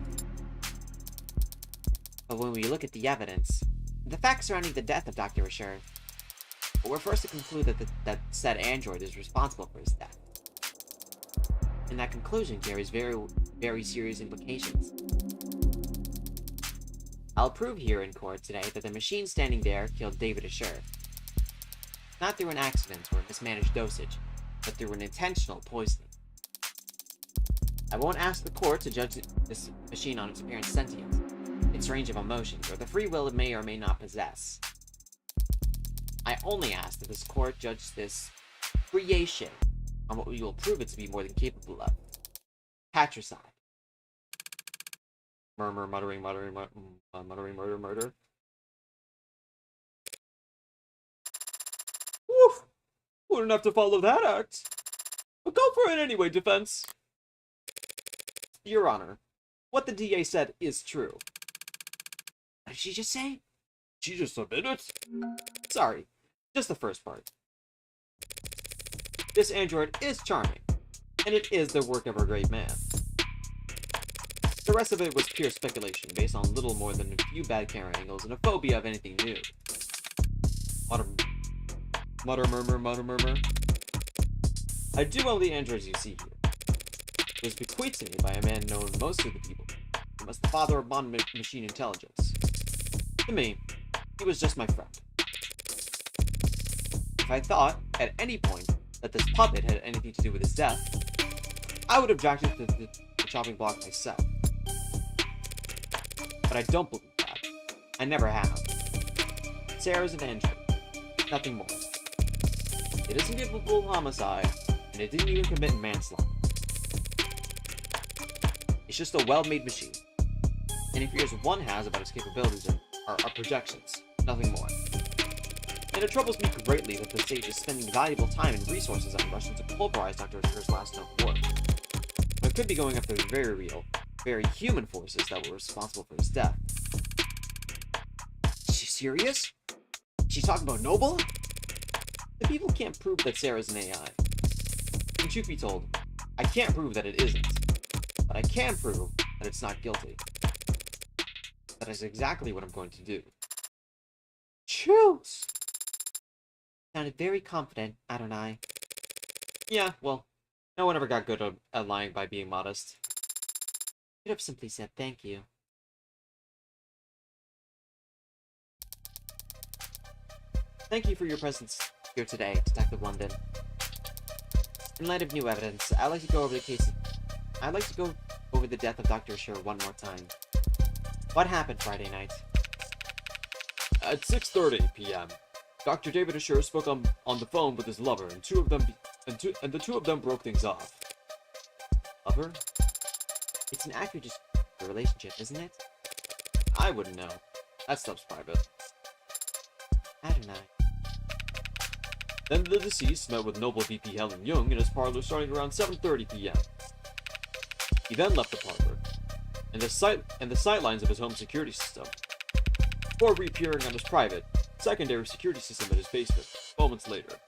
But when we look at the evidence, the facts surrounding the death of Dr. Asher, we're forced to conclude that said android is responsible for his death. And that conclusion carries very, very serious implications. I'll prove here in court today that the machine standing there killed David Asher. Not through an accident or a mismanaged dosage, but through an intentional poisoning. I won't ask the court to judge this machine on its apparent sentience, its range of emotions, or the free will it may or may not possess. I only ask that this court judge this creation on what we will prove it to be more than capable of. Patricide. Murmur, muttering, murder. Woof! Wouldn't have to follow that act. But go for it anyway, defense. Your Honor, what the DA said is true. What did she just say? She just submitted? Sorry, just the first part. This android is charming, and it is the work of a great man. The rest of it was pure speculation, based on little more than a few bad camera angles and a phobia of anything new. Murmur. I do own the androids you see here. It was bequeathed to me by a man known most to the people, and was the father of modern machine intelligence. To me, he was just my friend. If I thought, at any point, that this puppet had anything to do with his death, I would have dragged it to the chopping block myself. But I don't believe that. I never have. Sarah's an android. Nothing more. It isn't capable of homicide, and it didn't even commit manslaughter. It's just a well-made machine. Any fears one has about its capabilities are projections, nothing more. And it troubles me greatly that the stage is spending valuable time and resources on rushing to pulverize Dr. Asher's last known work. But it could be going after very real, very human forces that were responsible for his death. Is she serious? She's talking about Noble? The people can't prove that Sarah's an AI. And truth be told, I can't prove that it isn't. But I can prove that it's not guilty. That is exactly what I'm going to do. Choose! Sounded very confident, Adonai. Yeah, well, no one ever got good at lying by being modest. Could have simply said thank you. Thank you for your presence here today, Detective London. In light of new evidence, I'd like to go over the death of Dr. Asher one more time. What happened Friday night? At 6:30 p.m., Dr. David Asher spoke on the phone with his lover, and the two of them broke things off. Lover? It's an accurate description of the relationship, isn't it? I wouldn't know. That stuff's private. Adonai. Then the deceased met with Noble VP Helen Young in his parlor starting around 7:30 p.m. He then left the parlor, and the sightlines of his home security system, before reappearing on his private, secondary security system in his basement, moments later.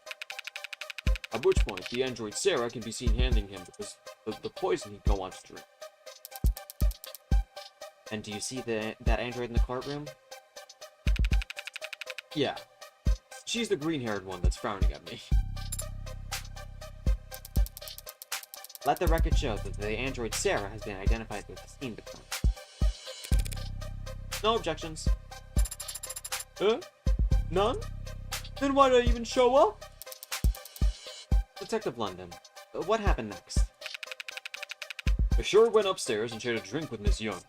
At which point, the android Sarah can be seen handing him the poison he'd go on to drink. And do you see that android in the courtroom? Yeah. She's the green-haired one that's frowning at me. Let the record show that the android Sarah has been identified with the scene of the crime. No objections. None? Then why did I even show up? Detective London, what happened next? Asher went upstairs and shared a drink with Miss Young.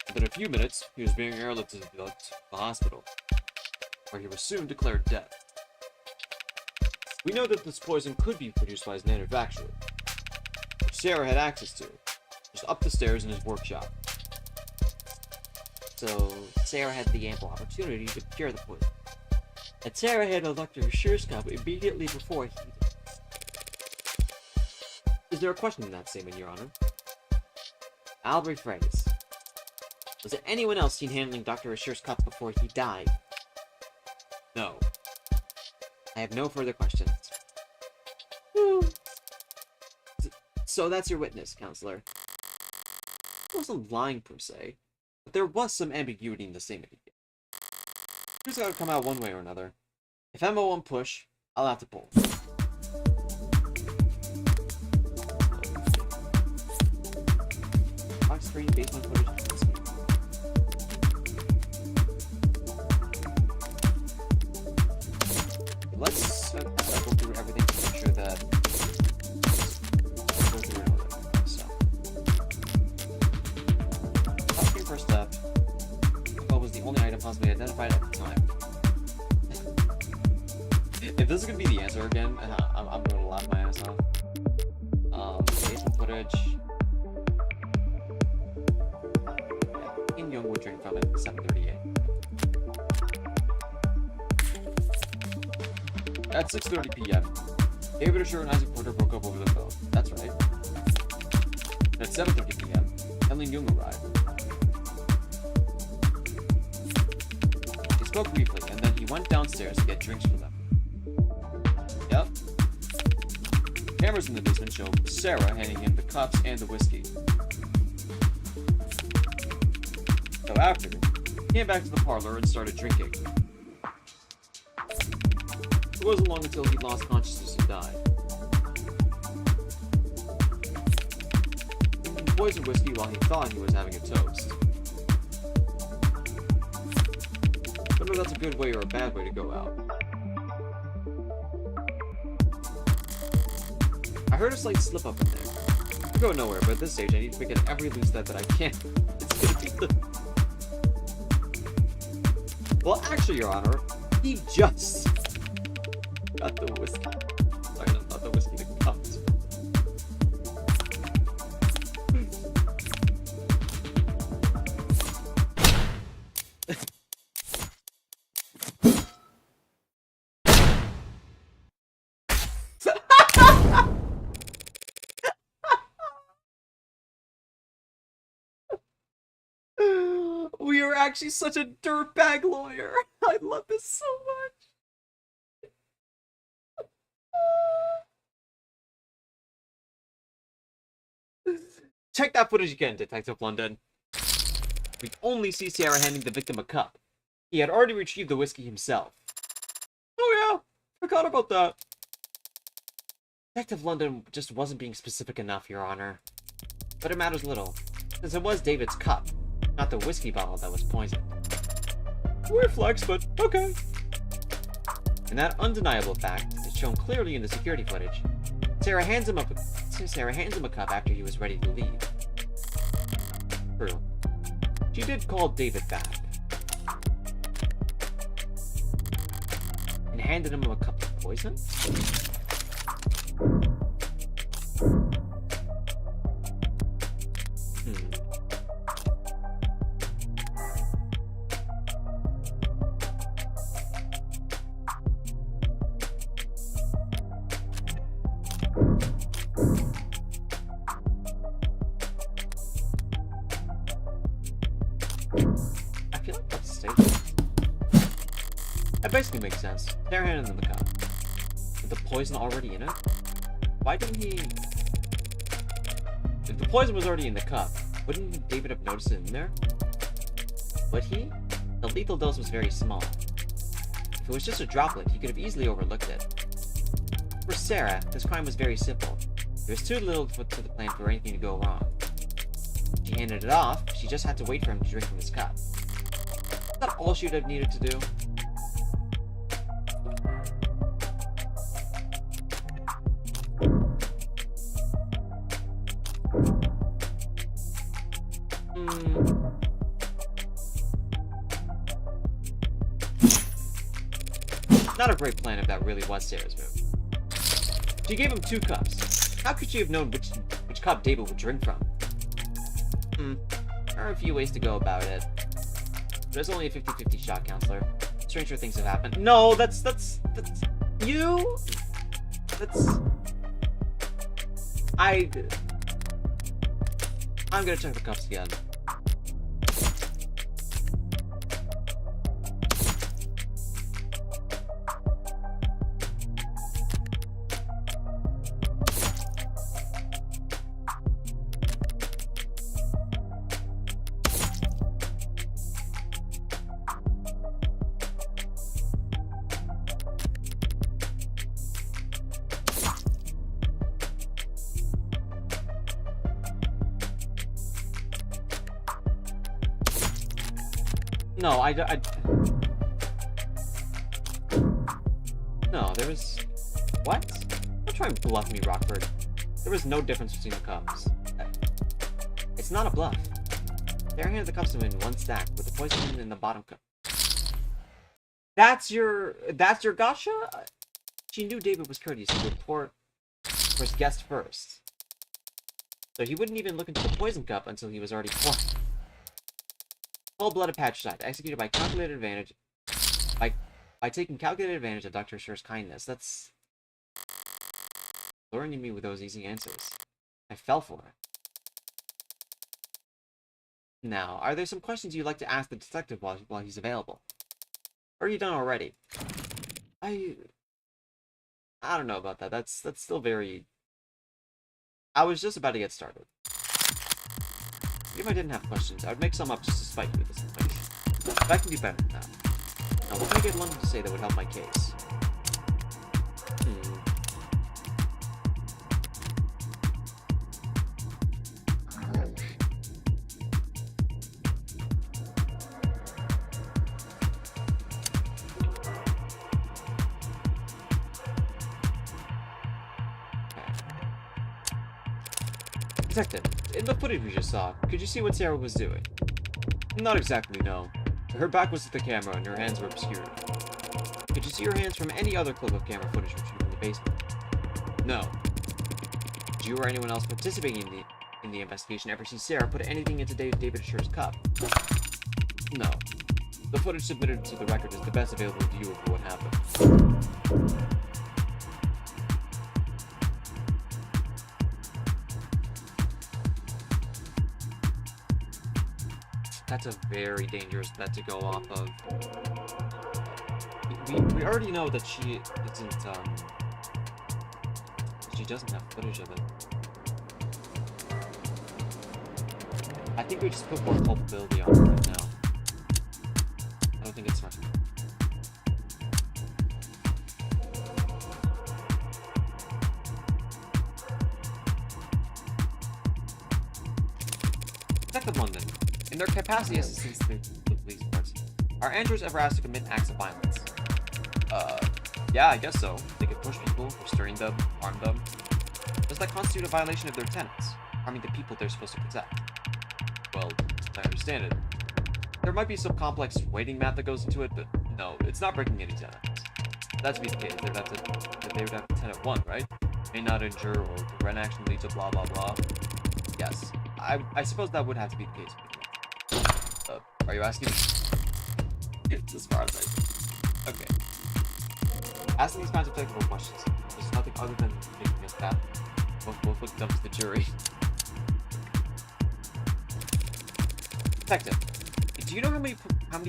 Within a few minutes, he was being airlifted to the hospital, where he was soon declared dead. We know that this poison could be produced by his manufacturer, which Sarah had access to, just up the stairs in his workshop. So, Sarah had the ample opportunity to cure the poison. And Sarah handled Dr. Asher's cup immediately before he did. Is there a question in that statement, Your Honor? I'll rephrase. Was there anyone else seen handling Dr. Asher's cup before he died? No. I have no further questions. So that's your witness, Counselor. He wasn't lying per se, but there was some ambiguity in the statement. It's gotta come out one way or another. If Emma won't push, I'll have to pull. Lock screen, basement footage. Let's go through everything to make sure that go through in order. So, lock screen first step. What was the only item possibly identified at the time? If this is gonna be the answer again, I'm gonna laugh my ass off. Basement footage. Yeah, Kim Young would drink from it at 7:38. At 6:30 p.m., David Asher and Isaac Porter broke up over the phone. That's right. And at 7:30 p.m., Helen Young arrived. They spoke briefly, and then he went downstairs to get drinks for them. Yep. Cameras in the basement show Sarah handing him the cups and the whiskey. So after, he came back to the parlor and started drinking. It wasn't long until he lost consciousness and died. He poisoned whiskey while he thought he was having a toast. Don't know if that's a good way or a bad way to go out. I heard a slight slip up in there. I'm going nowhere, but at this stage I need to pick at every loose thread that I can. It's gonna be the... Well, actually, Your Honor, he just got the whiskey. Sorry, no, not the whiskey, the cups. We are actually such a dirtbag lawyer. I love this so much. Check that footage again, Detective London. We only see Sarah handing the victim a cup. He had already retrieved the whiskey himself. Oh yeah, forgot about that. Detective London just wasn't being specific enough, Your Honor. But it matters little, since it was David's cup, not the whiskey bottle that was poisoned. Weird flex, but okay. And that undeniable fact is shown clearly in the security footage. Sarah hands him a cup after he was ready to leave. True. She did call David back. And handed him a cup of poison? I feel like that's staged. That basically makes sense. Sarah handed him the cup. With the poison already in it? Why didn't he... If the poison was already in the cup, wouldn't David have noticed it in there? Would he? The lethal dose was very small. If it was just a droplet, he could have easily overlooked it. For Sarah, this crime was very simple. There was too little to the plan for anything to go wrong. She handed it off, she just had to wait for him to drink from his cup. Is that all she would have needed to do? Not a great plan if that really was Sarah's move. She gave him 2 cups. How could she have known which cup David would drink from? There are a few ways to go about it. There's only a 50-50 shot, counselor. Stranger things have happened. No, that's you? I'm gonna check the cups again. No, No, there was... What? Don't try and bluff me, Rockford. There was no difference between the cups. It's not a bluff. Sarah handed the cups to him in one stack, with the poison in the bottom cup. That's your gotcha? She knew David was courteous and would pour for his guest first. So he wouldn't even look into the poison cup until he was already poured. Cold-blooded patricide, executed by calculated advantage, by taking calculated advantage of Dr. Sher's kindness. That's luring me with those easy answers. I fell for it. Now, are there some questions you'd like to ask the detective while he's available? Or are you done already? I don't know about that. That's still very... I was just about to get started. If I didn't have questions, I would make some up just to spite you with this information. But I can do better than that. Now, what can I get London to say that would help my case? Detective, in the footage we just saw, could you see what Sarah was doing? Not exactly, no. Her back was to the camera and her hands were obscured. Could you see her hands from any other clip of camera footage retrieved from the basement? No. Did you or anyone else participating in the investigation ever see Sarah put anything into David Assure's cup? No. The footage submitted to the record is the best available view of what happened. That's a very dangerous bet to go off of. We already know that she doesn't have footage of it. I think we just put more culpability on her right now. I don't think it's smart. Detective London. In their capacity as assistants to the police force, are androids ever asked to commit acts of violence? Yeah, I guess so. They could push people, restrain them, harm them. Does that constitute a violation of their tenets, harming the people they're supposed to protect? Well, as I understand it, there might be some complex weighting math that goes into it, but no, it's not breaking any tenets. For that to be the case, they would have tenet 1, right? May not injure or prevent action lead to blah blah blah. Yes, I suppose that would have to be the case. Are you asking? As far as I... Okay. Asking these kinds of technical questions, there's nothing other than making us bad. We'll put them to the jury. Detective, do you know how many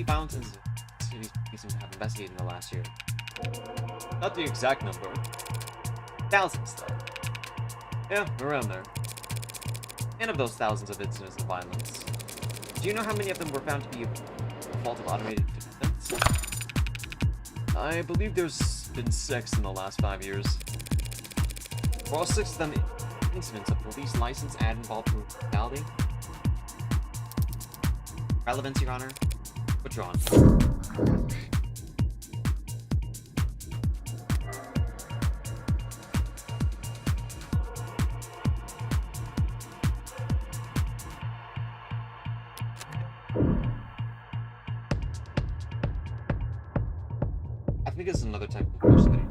violent incidents we seem to have investigated in the last year? Not the exact number. Thousands, though. Yeah, around there. And of those thousands of incidents of violence, do you know how many of them were found to be a fault of automated defendants? I believe there's been 6 in the last 5 years. Were all 6 of them incidents of police license and involved brutality? Relevance, Your Honor? Withdrawn. I think this is another type of question.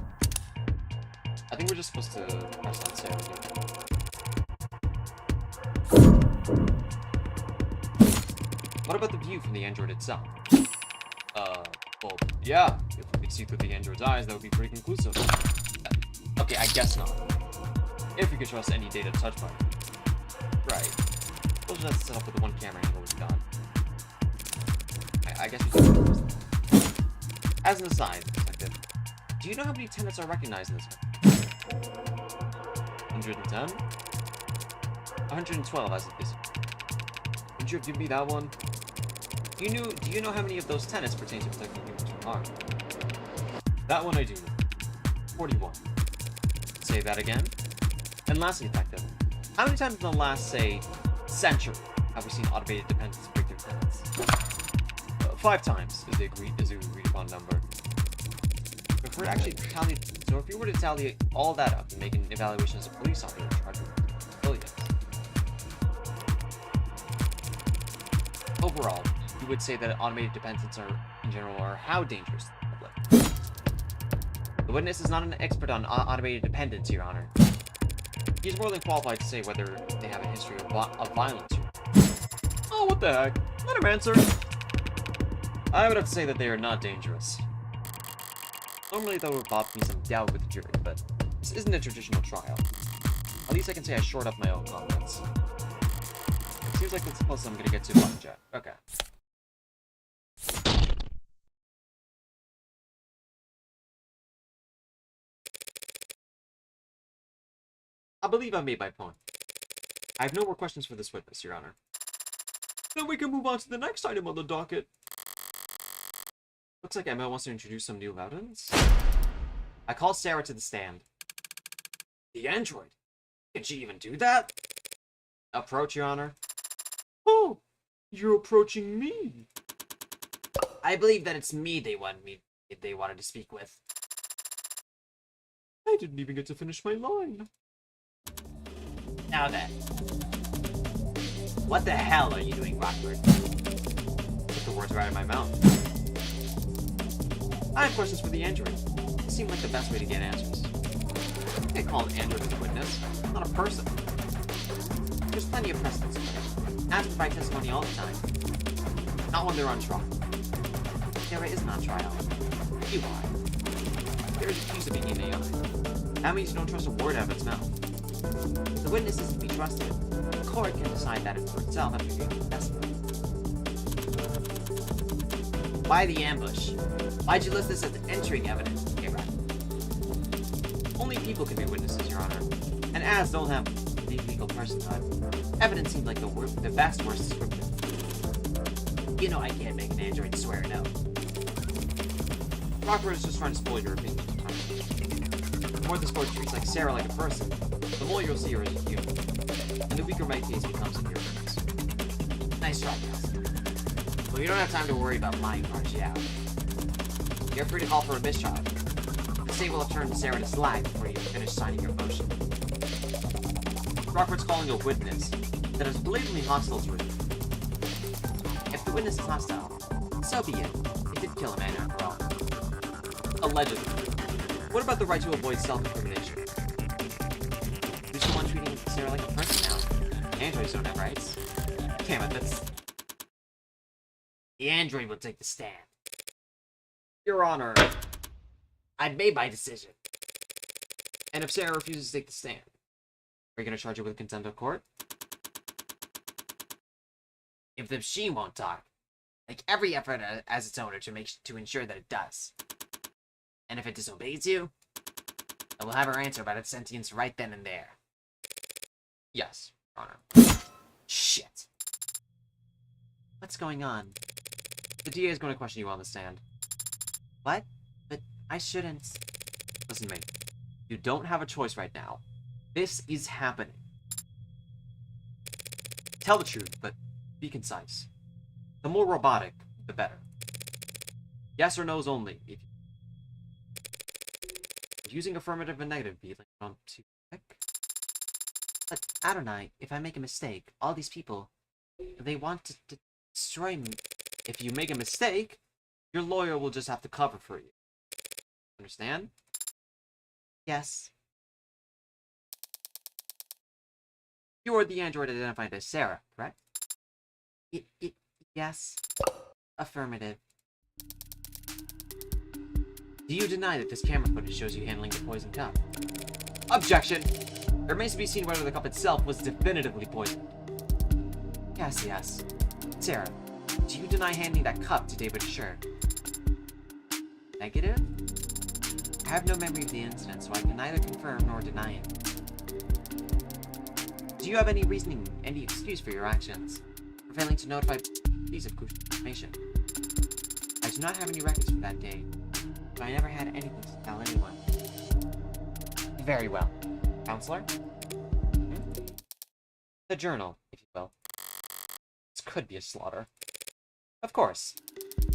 I think we're just supposed to press on Sarah here. What about the view from the android itself? Well, yeah, if we could see through the android's eyes, that would be pretty conclusive. Okay, I guess not. If we could trust any data touched by it. Right. We'll just have to set up with the one camera angle we've got. I guess we can trust that. As an aside, Detective, do you know how many tenets are recognized in this one? 110? 112 as of this. Would you have given me that one? Do you know how many of those tenets pertain to protecting humans from harm? That one I do know. 41. Say that again. And lastly, Detective, how many times in the last, say, century have we seen automated dependents break their tenets? 5 times is the agreed upon number. If we were to tally all that up and make an evaluation as a police officer, try to billions. Overall, you would say that automated dependents in general are how dangerous to the public? The witness is not an expert on automated dependents, Your Honor. He's more than qualified to say whether they have a history of violence. Oh, what the heck? Let him answer. I would have to say that they are not dangerous. Normally that would pop me some doubt with the jury, but this isn't a traditional trial. At least I can say I shored up my own confidence. It seems like that's the closest I'm gonna get to blackjack. Okay. I believe I made my point. I have no more questions for this witness, Your Honor. Then we can move on to the next item on the docket. Looks like Emma wants to introduce some new evidence. I call Sarah to the stand. The android? Did she even do that? Approach, Your Honor. Oh, you're approaching me. I believe that it's me they wanted to speak with. I didn't even get to finish my line. Now then. What the hell are you doing, Rockford? What the the words right out of my mouth. I have questions for the android. It seemed like the best way to get answers. You can't call an android as a witness, not a person. There's plenty of precedents for it. Asked by testimony all the time. Not when they're on trial. Sarah isn't on trial. You are. There's accused of being an AI. That means you don't trust a word out of its mouth. The witness isn't to be trusted. The court can decide that for itself after viewing the testimony. Why the ambush? Why'd you list this as entering evidence? Okay, right. Only people can be witnesses, Your Honor. And as don't have the legal personhood, evidence seemed like the best worst description. You know I can't make an android swear no. Rockford is just trying to spoil your opinion. The more this court treats like Sarah like a person, the more you'll see her as a human. And the weaker my case becomes in your hands. Nice try, Kelsey. Well, you don't have time to worry about my impartiality. You're free to call for a mistrial. The state will have turned Sarah to slag before you finish signing your motion. Rockford's calling a witness that is blatantly hostile to it. If the witness is hostile, so be it. It did kill a man after all. Allegedly. What about the right to avoid self-incrimination? Who's the one treating Sarah like a person now? Androids don't have rights. Damn it, that's... The android will take the stand. Your Honor, I've made my decision. And if Sarah refuses to take the stand, are you going to charge her with contempt of court? If the machine won't talk, make every effort as its owner to ensure that it does. And if it disobeys you, I will have her answer about its sentience right then and there. Yes, Your Honor. Shit. What's going on? The DA is going to question you on the stand. What? But I shouldn't... Listen to me. You don't have a choice right now. This is happening. Tell the truth, but be concise. The more robotic, the better. Yes or no's only. If using affirmative and negative be linked on too quick. But Adonai, if I make a mistake, all these people, they want to destroy me. If you make a mistake, your lawyer will just have to cover for you. Understand? Yes. You are the android identified as Sarah, correct? Yes. Affirmative. Do you deny that this camera footage shows you handling the poison cup? Objection! It remains to be seen whether the cup itself was definitively poisoned. Yes. Sarah, do you deny handing that cup to David Asher? Negative? I have no memory of the incident, so I can neither confirm nor deny it. Do you have any reasoning, any excuse for your actions, for failing to notify police of crucial information? I do not have any records for that day, but I never had anything to tell anyone. Very well. Counselor? The journal, if you will. This could be a slaughter. Of course.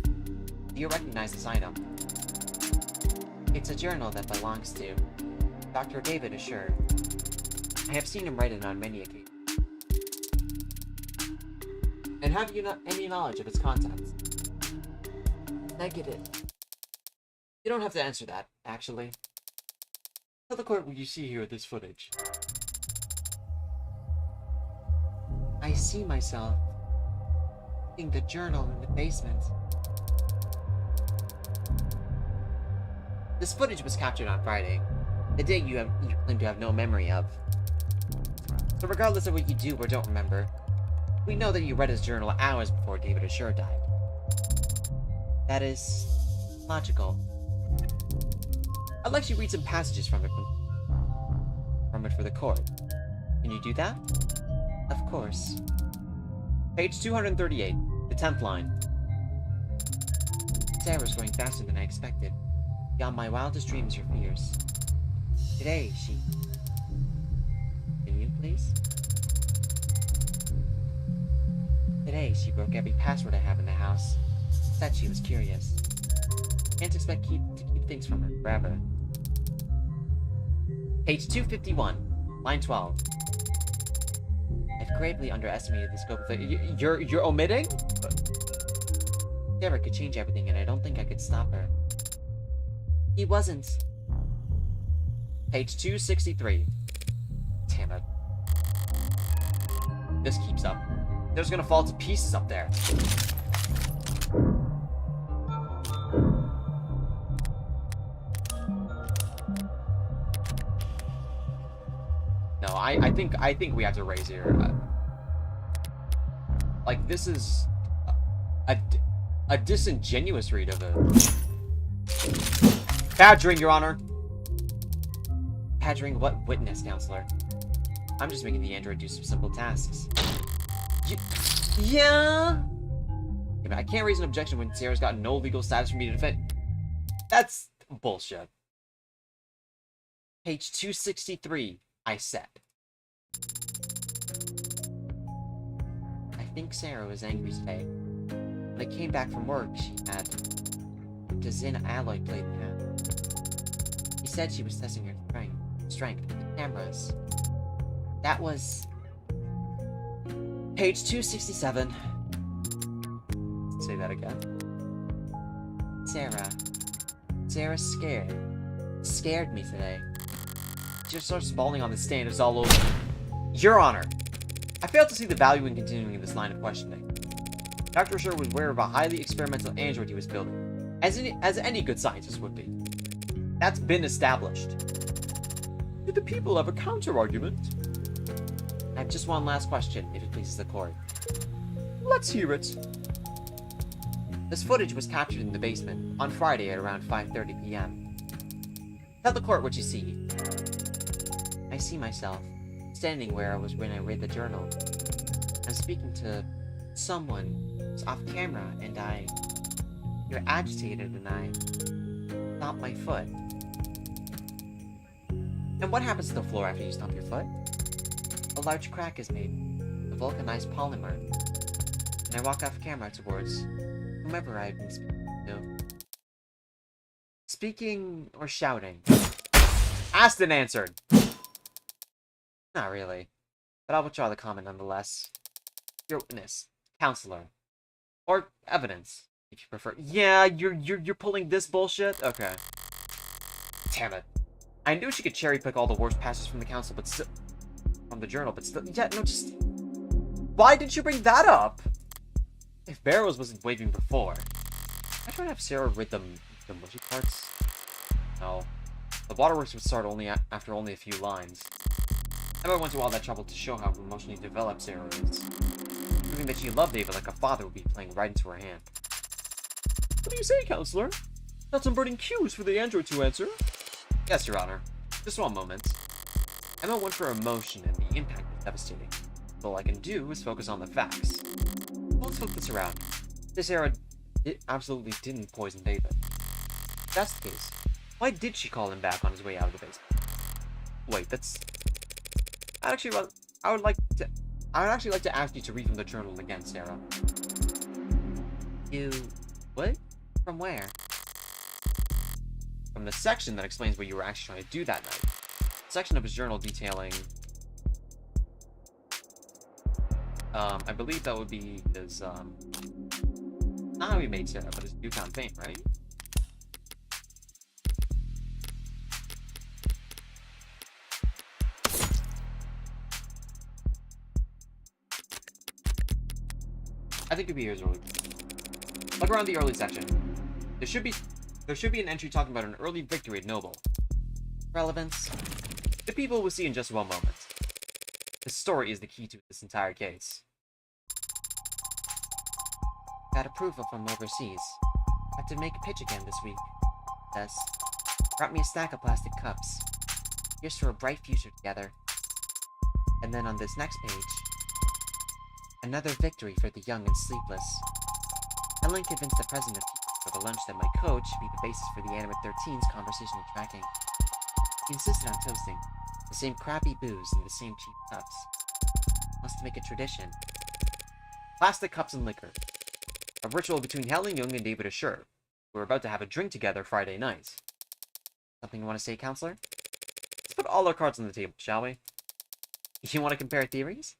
Do you recognize this item? It's a journal that belongs to Dr. David Asher. I have seen him write it on many occasions. And have you not any knowledge of its contents? Negative. You don't have to answer that, actually. Tell the court what you see here with this footage. I see myself in the journal in the basement. This footage was captured on Friday, the day you claim to have no memory of. So regardless of what you do or don't remember, we know that you read his journal hours before David Asher died. That is logical. I'd like you to read some passages from it for the court. Can you do that? Of course. Page 238, the 10th line. Sarah's going faster than I expected. Beyond my wildest dreams or fears. Today, she... Can you, please? Today, she broke every password I have in the house. Said she was curious. Can't expect to keep things from her forever. Page 251, line 12. I've gravely underestimated the scope of the... You're omitting? Sarah could change everything, and I don't think I could stop her. He wasn't. Page 263. Damn it. This keeps up. There's gonna fall to pieces up there. No, I think we have to raise here. Like, this is a disingenuous read of it. Badgering, Your Honor. Badgering what witness, Counselor? I'm just making the android do some simple tasks. Yeah? I can't raise an objection when Sarah's got no legal status for me to defend. That's bullshit. Page 263, I said. I think Sarah was angry today. When I came back from work, she had the Zin alloy plate in hand. He said she was testing her strength with the cameras. That was page 267. Say that again. Sarah scared me today. She just starts bawling on the stand. It's all over. Your Honor, I failed to see the value in continuing this line of questioning. Dr. Sher was aware of a highly experimental android he was building, as any good scientist would be. That's been established. Do the people have a counter-argument? I have just one last question, if it pleases the court. Let's hear it. This footage was captured in the basement on Friday at around 5:30 p.m. Tell the court what you see. I see myself standing where I was when I read the journal. I'm speaking to someone who's off camera, and you're agitated, and I stomp my foot. And what happens to the floor after you stomp your foot? A large crack is made, the vulcanized polymer, and I walk off camera towards whomever I've been speaking to. Speaking or shouting? Asked and answered. Not really, but I'll withdraw the comment nonetheless. Your witness, counselor, or evidence, if you prefer. Yeah, you're pulling this bullshit. Okay. Damn it. I knew she could cherry pick all the worst passages from the council, but still, from the journal, but still, yeah, no, just. Why didn't you bring that up? If Barrows wasn't waving before, I try to have Sarah read the mushy parts. No, the waterworks would start after only a few lines. Emma went to all that trouble to show how emotionally developed Sarah is. Proving that she loved David like a father would be playing right into her hand. What do you say, Counselor? Got some burning cues for the android to answer? Yes, Your Honor. Just one moment. Emma went for emotion, and the impact was devastating. All I can do is focus on the facts. Well, let's flip this around. This Sarah absolutely didn't poison David. If that's the case, why did she call him back on his way out of the basement? Wait, that's... I would actually like to ask you to read from the journal again, Sarah. You... what? From where? From the section that explains what you were actually trying to do that night. A section of his journal detailing... I believe that would be his, not how he made Sarah, but his newfound fame, right? I think it'd be his early. Look around the early section. There should be an entry talking about an early victory at Noble. Relevance? The people will see in just one moment. The story is the key to this entire case. Got approval from overseas. Have to make a pitch again this week. Says. Brought me a stack of plastic cups. Here's for a bright future together. And then on this next page, another victory for the young and sleepless. Helen convinced the president for the lunch that my coach should be the basis for the Animate 13's conversational tracking. He insisted on toasting. The same crappy booze in the same cheap cups. Wants to make a tradition. Plastic cups and liquor. A ritual between Helen Young and David Asher, who are about to have a drink together Friday night. Something you want to say, Counselor? Let's put all our cards on the table, shall we? You want to compare theories?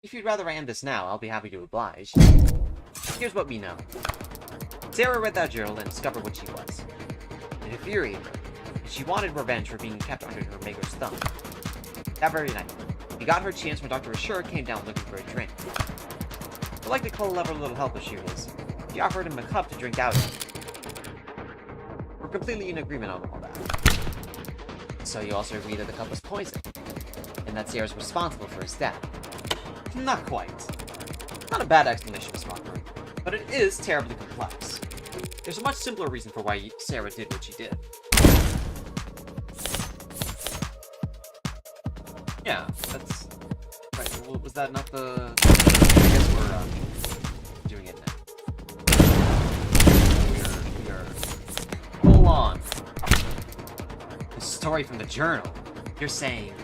If you'd rather I end this now, I'll be happy to oblige. Here's what we know. Sarah read that journal and discovered what she was. It infuriated her, and she wanted revenge for being kept under her maker's thumb. That very night, she got her chance when Dr. Ashur came down looking for a drink. But like the clever little helper she is, she offered him a cup to drink out of. We're completely in agreement on all that. So you also agree that the cup was poisoned, and that Sarah's responsible for his death. Not quite. Not a bad explanation, Miss Rockford. But it is terribly complex. There's a much simpler reason for why Sarah did what she did. Yeah, that's right. Well, was that not the? I guess we're doing it now. We are. Hold on. The story from the journal. You're saying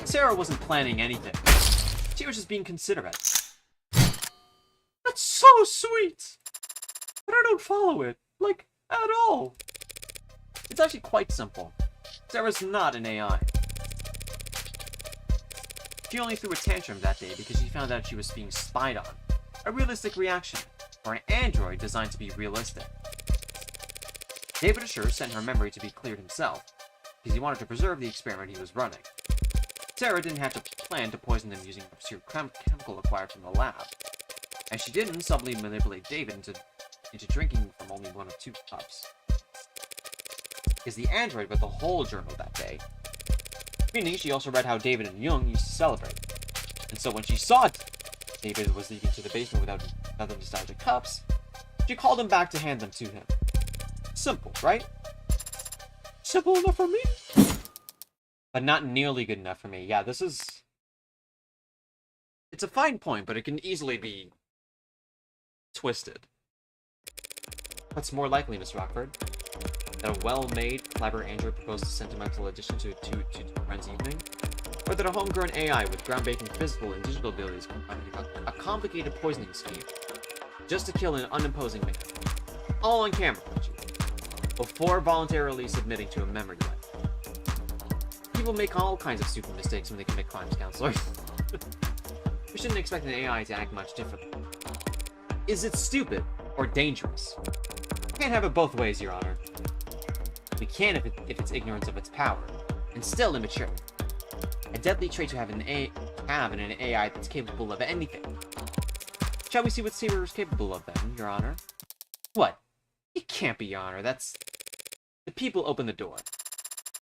Sarah wasn't planning anything. She was just being considerate. That's so sweet! But I don't follow it, like, at all. It's actually quite simple. Sarah's not an AI. She only threw a tantrum that day because she found out she was being spied on. A realistic reaction, for an android designed to be realistic. David Ashur sent her memory to be cleared himself, because he wanted to preserve the experiment he was running. Sarah didn't have to plan to poison them using a pure chemical acquired from the lab, and she didn't subtly manipulate David into drinking from only one of 2 cups. Because the android read the whole journal that day, meaning she also read how David and Jung used to celebrate. And so when she saw David was leaving to the basement without the nostalgic cups, she called him back to hand them to him. Simple, right? Simple enough for me? But not nearly good enough for me. Yeah, this is... It's a fine point, but it can easily be twisted. What's more likely, Miss Rockford? That a well-made, clever android proposed a sentimental addition to a friend's evening? Or that a homegrown AI with groundbreaking physical and digital abilities combined a complicated poisoning scheme just to kill an unimposing man? All on camera, before voluntarily submitting to a memory wipe. People make all kinds of stupid mistakes when they commit crimes, counselor. We shouldn't expect an AI to act much differently. Is it stupid or dangerous? Can't have it both ways, Your Honor. We can if it's ignorance of its power, and still immature. A deadly trait to have in an AI that's capable of anything. Shall we see what Saber is capable of then, Your Honor? What? It can't be, Your Honor. That's... The people open the door.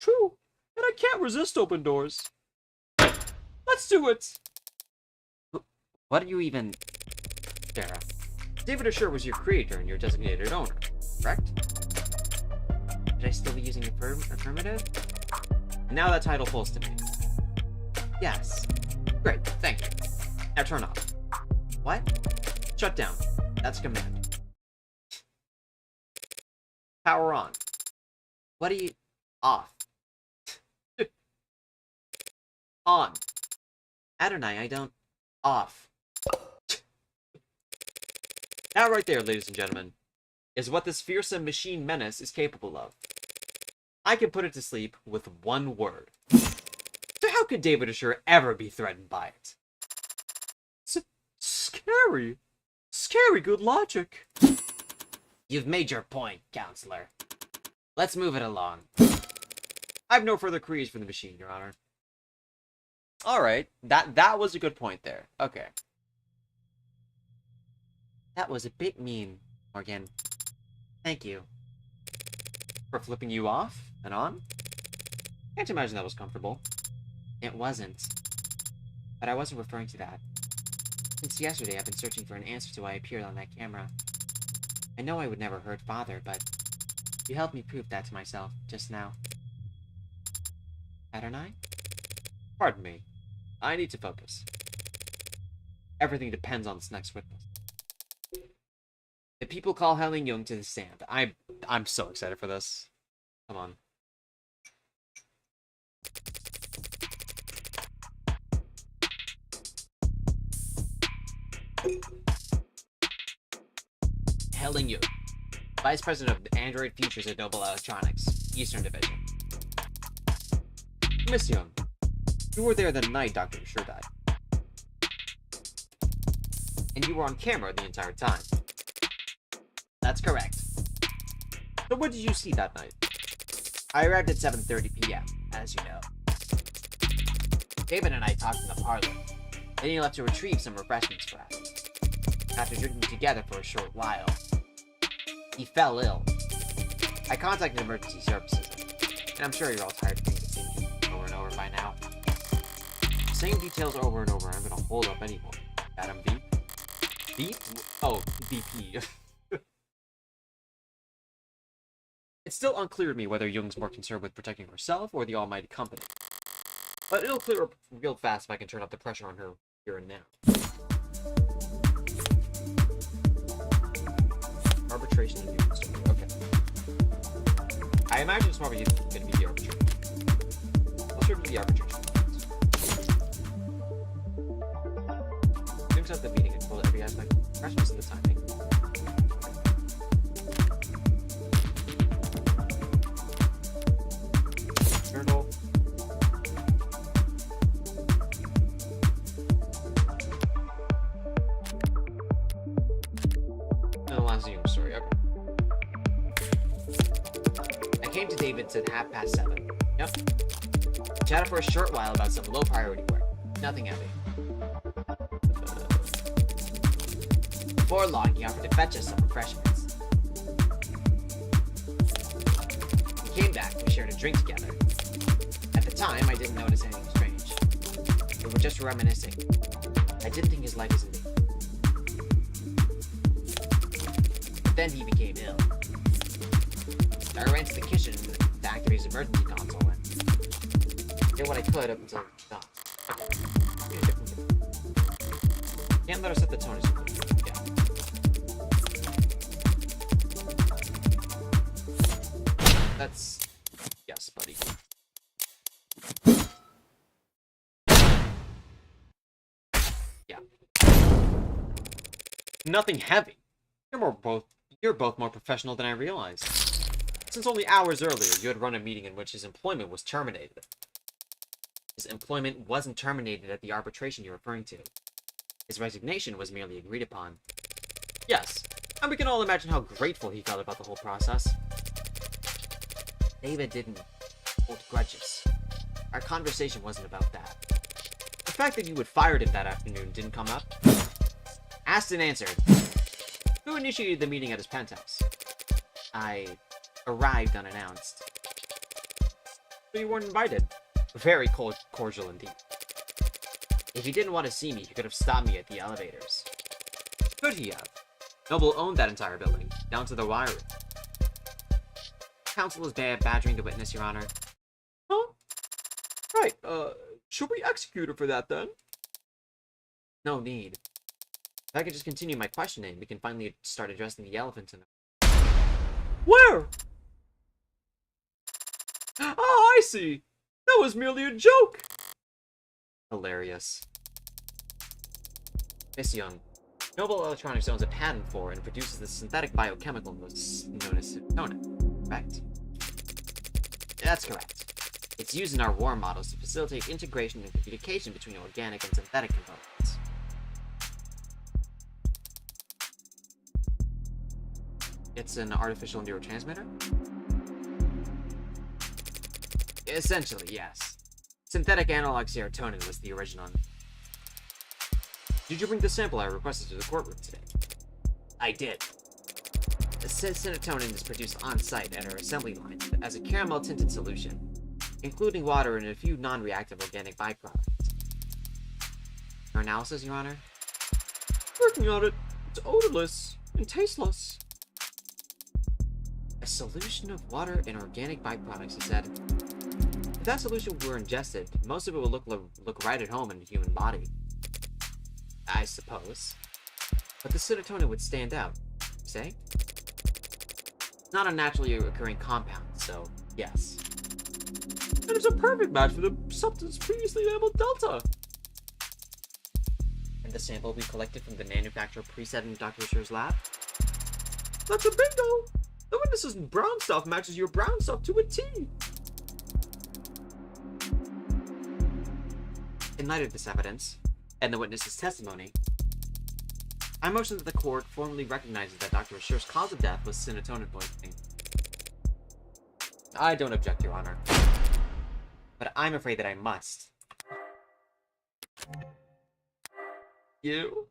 True, and I can't resist open doors. Let's do it! What are you even... Sarah, David Ashur was your creator and your designated owner, correct? Should I still be using affirmative? Now that title falls to me. Yes. Great, thank you. Now turn off. What? Shut down. That's a command. Power on. What are you... Off. On. Adonai, I don't... Off. That right there, ladies and gentlemen, is what this fearsome machine menace is capable of. I can put it to sleep with one word. So how could David Ashur ever be threatened by it? Scary. Scary good logic. You've made your point, counselor. Let's move it along. I have no further queries for the machine, Your Honor. Alright, that was a good point there. Okay. That was a bit mean, Morgan. Thank you. For flipping you off and on? Can't imagine that was comfortable. It wasn't. But I wasn't referring to that. Since yesterday, I've been searching for an answer to why I appeared on that camera. I know I would never hurt Father, but you helped me prove that to myself just now. Hadn't I? Pardon me. I need to focus. Everything depends on this next witness. The people call Helen Jung to the stand. I'm so excited for this. Come on. Helen Jung, Vice President of Android Futures at Noble Electronics, Eastern Division. Miss Jung, you were there the night Dr. Ashur died. And you were on camera the entire time. That's correct. So what did you see that night? I arrived at 7:30 p.m., as you know. David and I talked in the parlor. Then he left to retrieve some refreshments for us. After drinking together for a short while, he fell ill. I contacted emergency services, and I'm sure you're all tired of hearing the same details over and over by now. Same details over and over, I'm gonna hold up anymore. Madam Veep? Veep? Oh, VP. It's still unclear to me whether Jung's more concerned with protecting herself or the almighty company. But it'll clear up real fast if I can turn up the pressure on her here and now. Arbitration and Jung's story. Okay. I imagine it's probably going to be the arbitration. What's sure the arbitration? Jung's at the meeting and pulled every aspect. Freshness in the timing. Journal. And the last Jung story. Okay. I came to David's at 7:30. Yep. Chatted for a short while about some low priority work. Nothing heavy. Before long, he offered to fetch us some refreshments. He came back, we shared a drink together. At the time, I didn't notice anything strange. We were just reminiscing. I didn't think his life was in danger. But then he became ill. I ran to the kitchen to activate his emergency console and did what I could up until it stopped. Can't let her set the tone. Yeah. That's... yes, buddy. Yeah. Nothing heavy. You're both more professional than I realized. Since only hours earlier, you had run a meeting in which his employment was terminated. His employment wasn't terminated at the arbitration you're referring to. His resignation was merely agreed upon. Yes, and we can all imagine how grateful he felt about the whole process. David didn't hold grudges. Our conversation wasn't about that. The fact that you had fired him that afternoon didn't come up. Asked and answered. Who initiated the meeting at his penthouse? I arrived unannounced. So you weren't invited. Very cordial indeed. If he didn't want to see me, he could have stopped me at the elevators. Could he have? Noble owned that entire building, down to the wiring. Counsel is badgering the witness, Your Honor. Huh? Right, should we execute her for that then? No need. If I could just continue my questioning, we can finally start addressing the elephant in the... Where? Oh, I see. That was merely a joke. Hilarious. Miss Young, Noble Electronics owns a patent for and produces the synthetic biochemical known as Sona, correct? That's correct. It's used in our war models to facilitate integration and communication between organic and synthetic components. It's an artificial neurotransmitter? Essentially, yes. Synthetic analog serotonin was the original. Did you bring the sample I requested to the courtroom today? I did. The serotonin is produced on-site at our assembly line as a caramel-tinted solution, including water and a few non-reactive organic byproducts. Your analysis, Your Honor? Working on it. It's odorless and tasteless. A solution of water and organic byproducts, he said. If that solution were ingested, most of it would look right at home in the human body. I suppose. But the serotonin would stand out, say? It's not a naturally occurring compound, so yes. And it's a perfect match for the substance previously labeled Delta. And the sample we collected from the manufacturer preset in Dr. Scher's lab? That's a bingo! The witness's brown stuff matches your brown stuff to a T. In light of this evidence, and the witness's testimony, I motion that the court formally recognizes that Dr. Assure's cause of death was serotonin poisoning. I don't object, Your Honor. But I'm afraid that I must. You?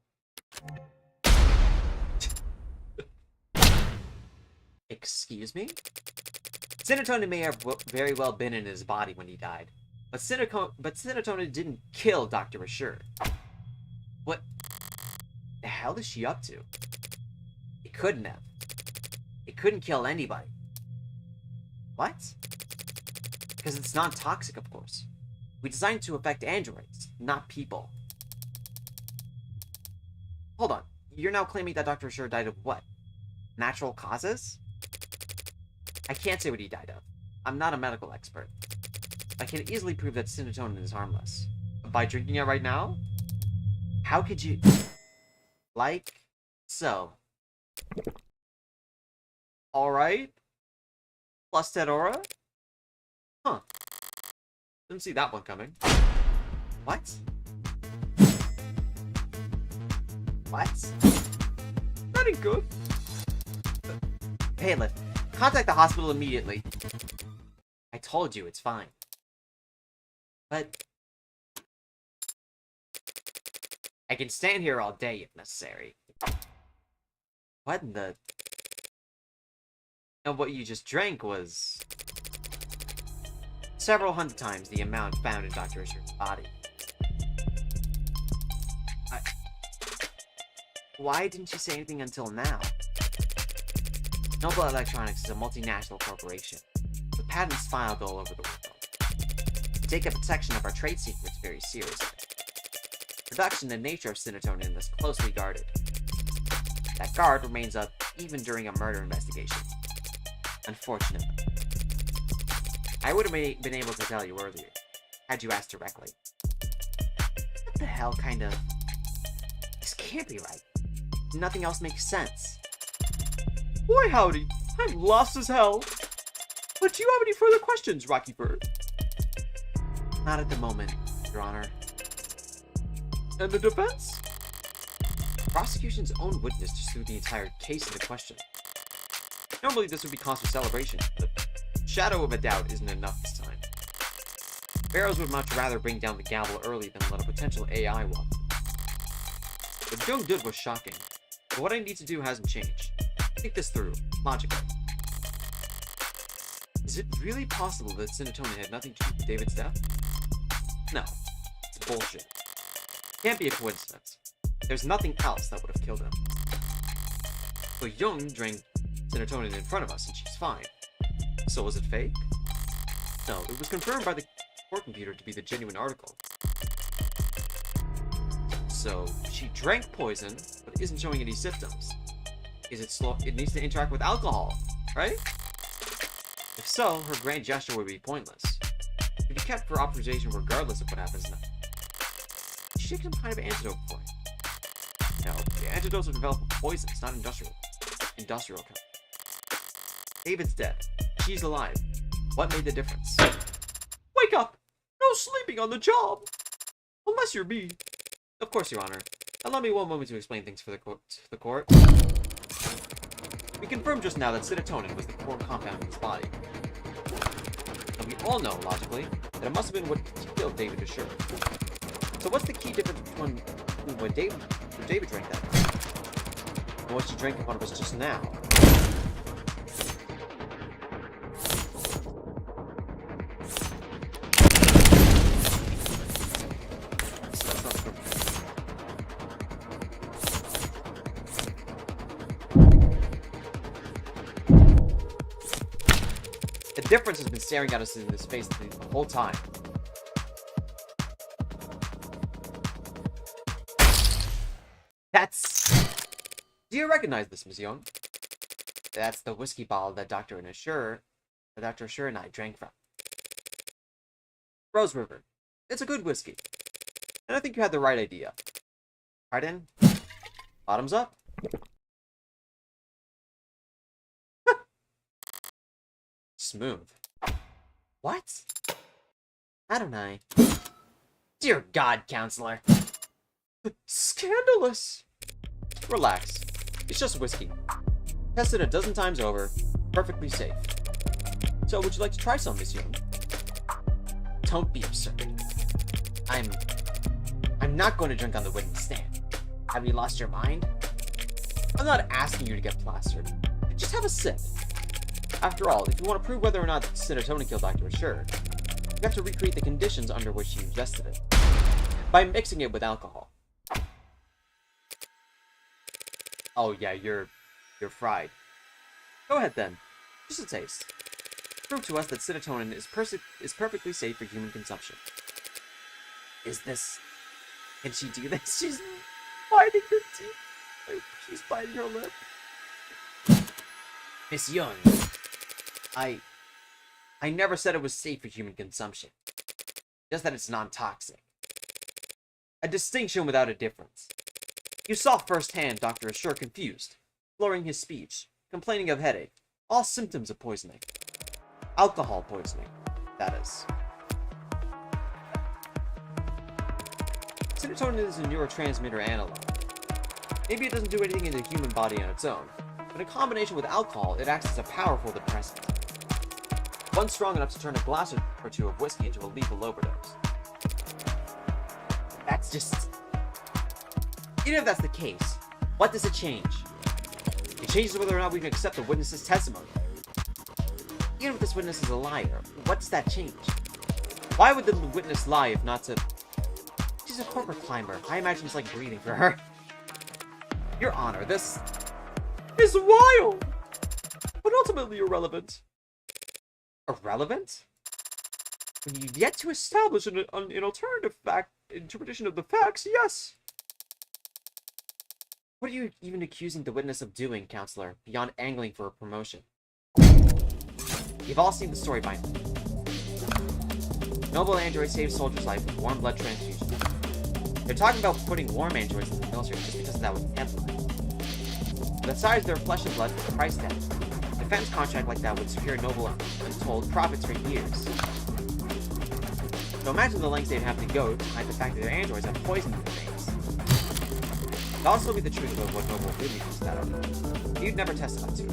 Excuse me? Serotonin may have very well been in his body when he died. But serotonin didn't kill Dr. Assure. What the hell is she up to? It couldn't have. It couldn't kill anybody. What? Because it's non-toxic, of course. We designed it to affect androids, not people. Hold on. You're now claiming that Dr. Assure died of what? Natural causes? I can't say what he died of. I'm not a medical expert. I can easily prove that serotonin is harmless. By drinking it right now? How could you... Like... so. Alright. Plus that aura? Huh. Didn't see that one coming. What? What? That ain't good. Bailiff, contact the hospital immediately. I told you, it's fine. But... I can stand here all day if necessary. What in the... And what you just drank was... several hundred times the amount found in Dr. Assure's body. Why didn't you say anything until now? Noble Electronics is a multinational corporation, with patents filed all over the world. We take a protection of our trade secrets very seriously. Production and nature of serotonin is closely guarded. That guard remains up even during a murder investigation. Unfortunately. I would have been able to tell you earlier, had you asked directly. What the hell kind of... This can't be right. Nothing else makes sense. Boy howdy, I'm lost as hell. But do you have any further questions, Rocky Bird? Not at the moment, Your Honor. And the defense? The prosecution's own witness just threw the entire case into question. Normally this would be cause for celebration, but shadow of a doubt isn't enough this time. Barrows would much rather bring down the gavel early than let a potential AI walk. What Joe did was shocking, but what I need to do hasn't changed. Think this through, logically. Is it really possible that serotonin had nothing to do with David's death? No, it's bullshit. Can't be a coincidence. There's nothing else that would have killed him. So Jung drank serotonin in front of us and she's fine. So was it fake? No, it was confirmed by the court computer to be the genuine article. So she drank poison, but isn't showing any symptoms. Is it slow? It needs to interact with alcohol, right? If so, her grand gesture would be pointless. It'd be kept for observation regardless of what happens next. She should some kind of antidote for it. No, the antidotes are developed with poisons, not industrial chemicals. David's dead. She's alive. What made the difference? Wake up! No sleeping on the job! Unless you're me. Of course, Your Honor. Allow me one moment to explain things for the court. We confirmed just now that serotonin was the core compound in his body. And we all know, logically, that it must have been what killed David Assure. So what's the key difference between when David drank that and what she drank in front of us just now? The difference has been staring at us in this face the whole time. Do you recognize this, Ms. Young? That's the whiskey bottle that Dr. Assure and I drank from. Rose River. It's a good whiskey. And I think you had the right idea. Pardon? Bottoms up? Smooth. What? How don't I? Dear God, counselor. Scandalous! Relax. It's just whiskey. Tested a dozen times over. Perfectly safe. So, would you like to try some, Miss Young? Don't be absurd. I'm not going to drink on the witness stand. Have you lost your mind? I'm not asking you to get plastered. Just have a sip. After all, if you want to prove whether or not serotonin killed Dr. Assured, you have to recreate the conditions under which you ingested it. By mixing it with alcohol. Oh yeah, you're fried. Go ahead then. Just a taste. Prove to us that serotonin is perfectly safe for human consumption. Can she do this? She's biting her teeth. She's biting her lip. Miss Young, I never said it was safe for human consumption. Just that it's non-toxic. A distinction without a difference. You saw firsthand Dr. Assure confused, slurring his speech, complaining of headache, all symptoms of poisoning. Alcohol poisoning, that is. Serotonin is a neurotransmitter analog. Maybe it doesn't do anything in the human body on its own, but in combination with alcohol, it acts as a powerful depressant. One strong enough to turn a glass or two of whiskey into a lethal overdose. That's just... Even if that's the case, what does it change? It changes whether or not we can accept the witness's testimony. Even if this witness is a liar, what does that change? Why would the witness lie if not to... She's a corporate climber. I imagine it's like breathing for her. Your Honor, this is wild, but ultimately irrelevant. Irrelevant? When you've yet to establish an alternative interpretation of the facts, yes. What are you even accusing the witness of doing, Counselor, beyond angling for a promotion? You've all seen the story by now. Noble android saved soldiers' life with warm blood transfusion. They're talking about putting warm androids in the military just because that was the headline. Besides their flesh and blood for the price tag, a defense contract like that would secure Noble untold profits for years. So imagine the lengths they'd have to go to hide the fact that their androids have poison in their veins. It'd also be the truth about what Noble really thinks about it. You'd never testified to it.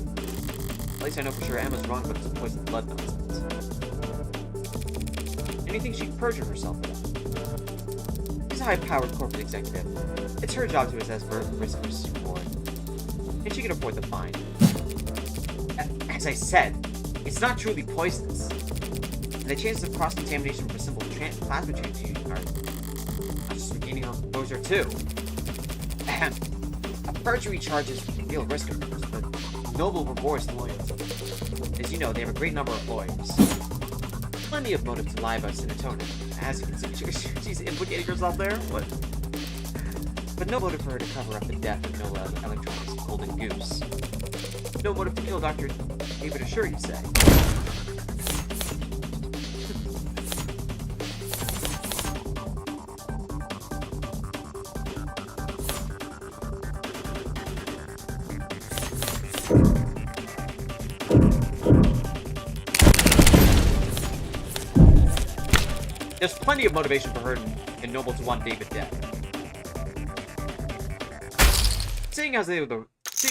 At least I know for sure Emma's wrong about this poisoned blood nonsense. And you think she'd perjure herself for that? She's a high-powered corporate executive. It's her job to assess risk versus reward. And she can afford the fine. As I said, it's not truly poisonous. And the chances of cross-contamination from a simple plasma transfusion are just regaining her composure too. And a perjury charge is a real risk of course, but Noble rewards loyalty. As you know, they have a great number of lawyers. Plenty of motive to lie about serotonin. As you can see, she's implicating herself there. What? But no motive for her to cover up the death of Noble Electronics' Golden Goose. No motive to kill Dr. David Assure, you say? There's plenty of motivation for her and Noble to want David dead. Seeing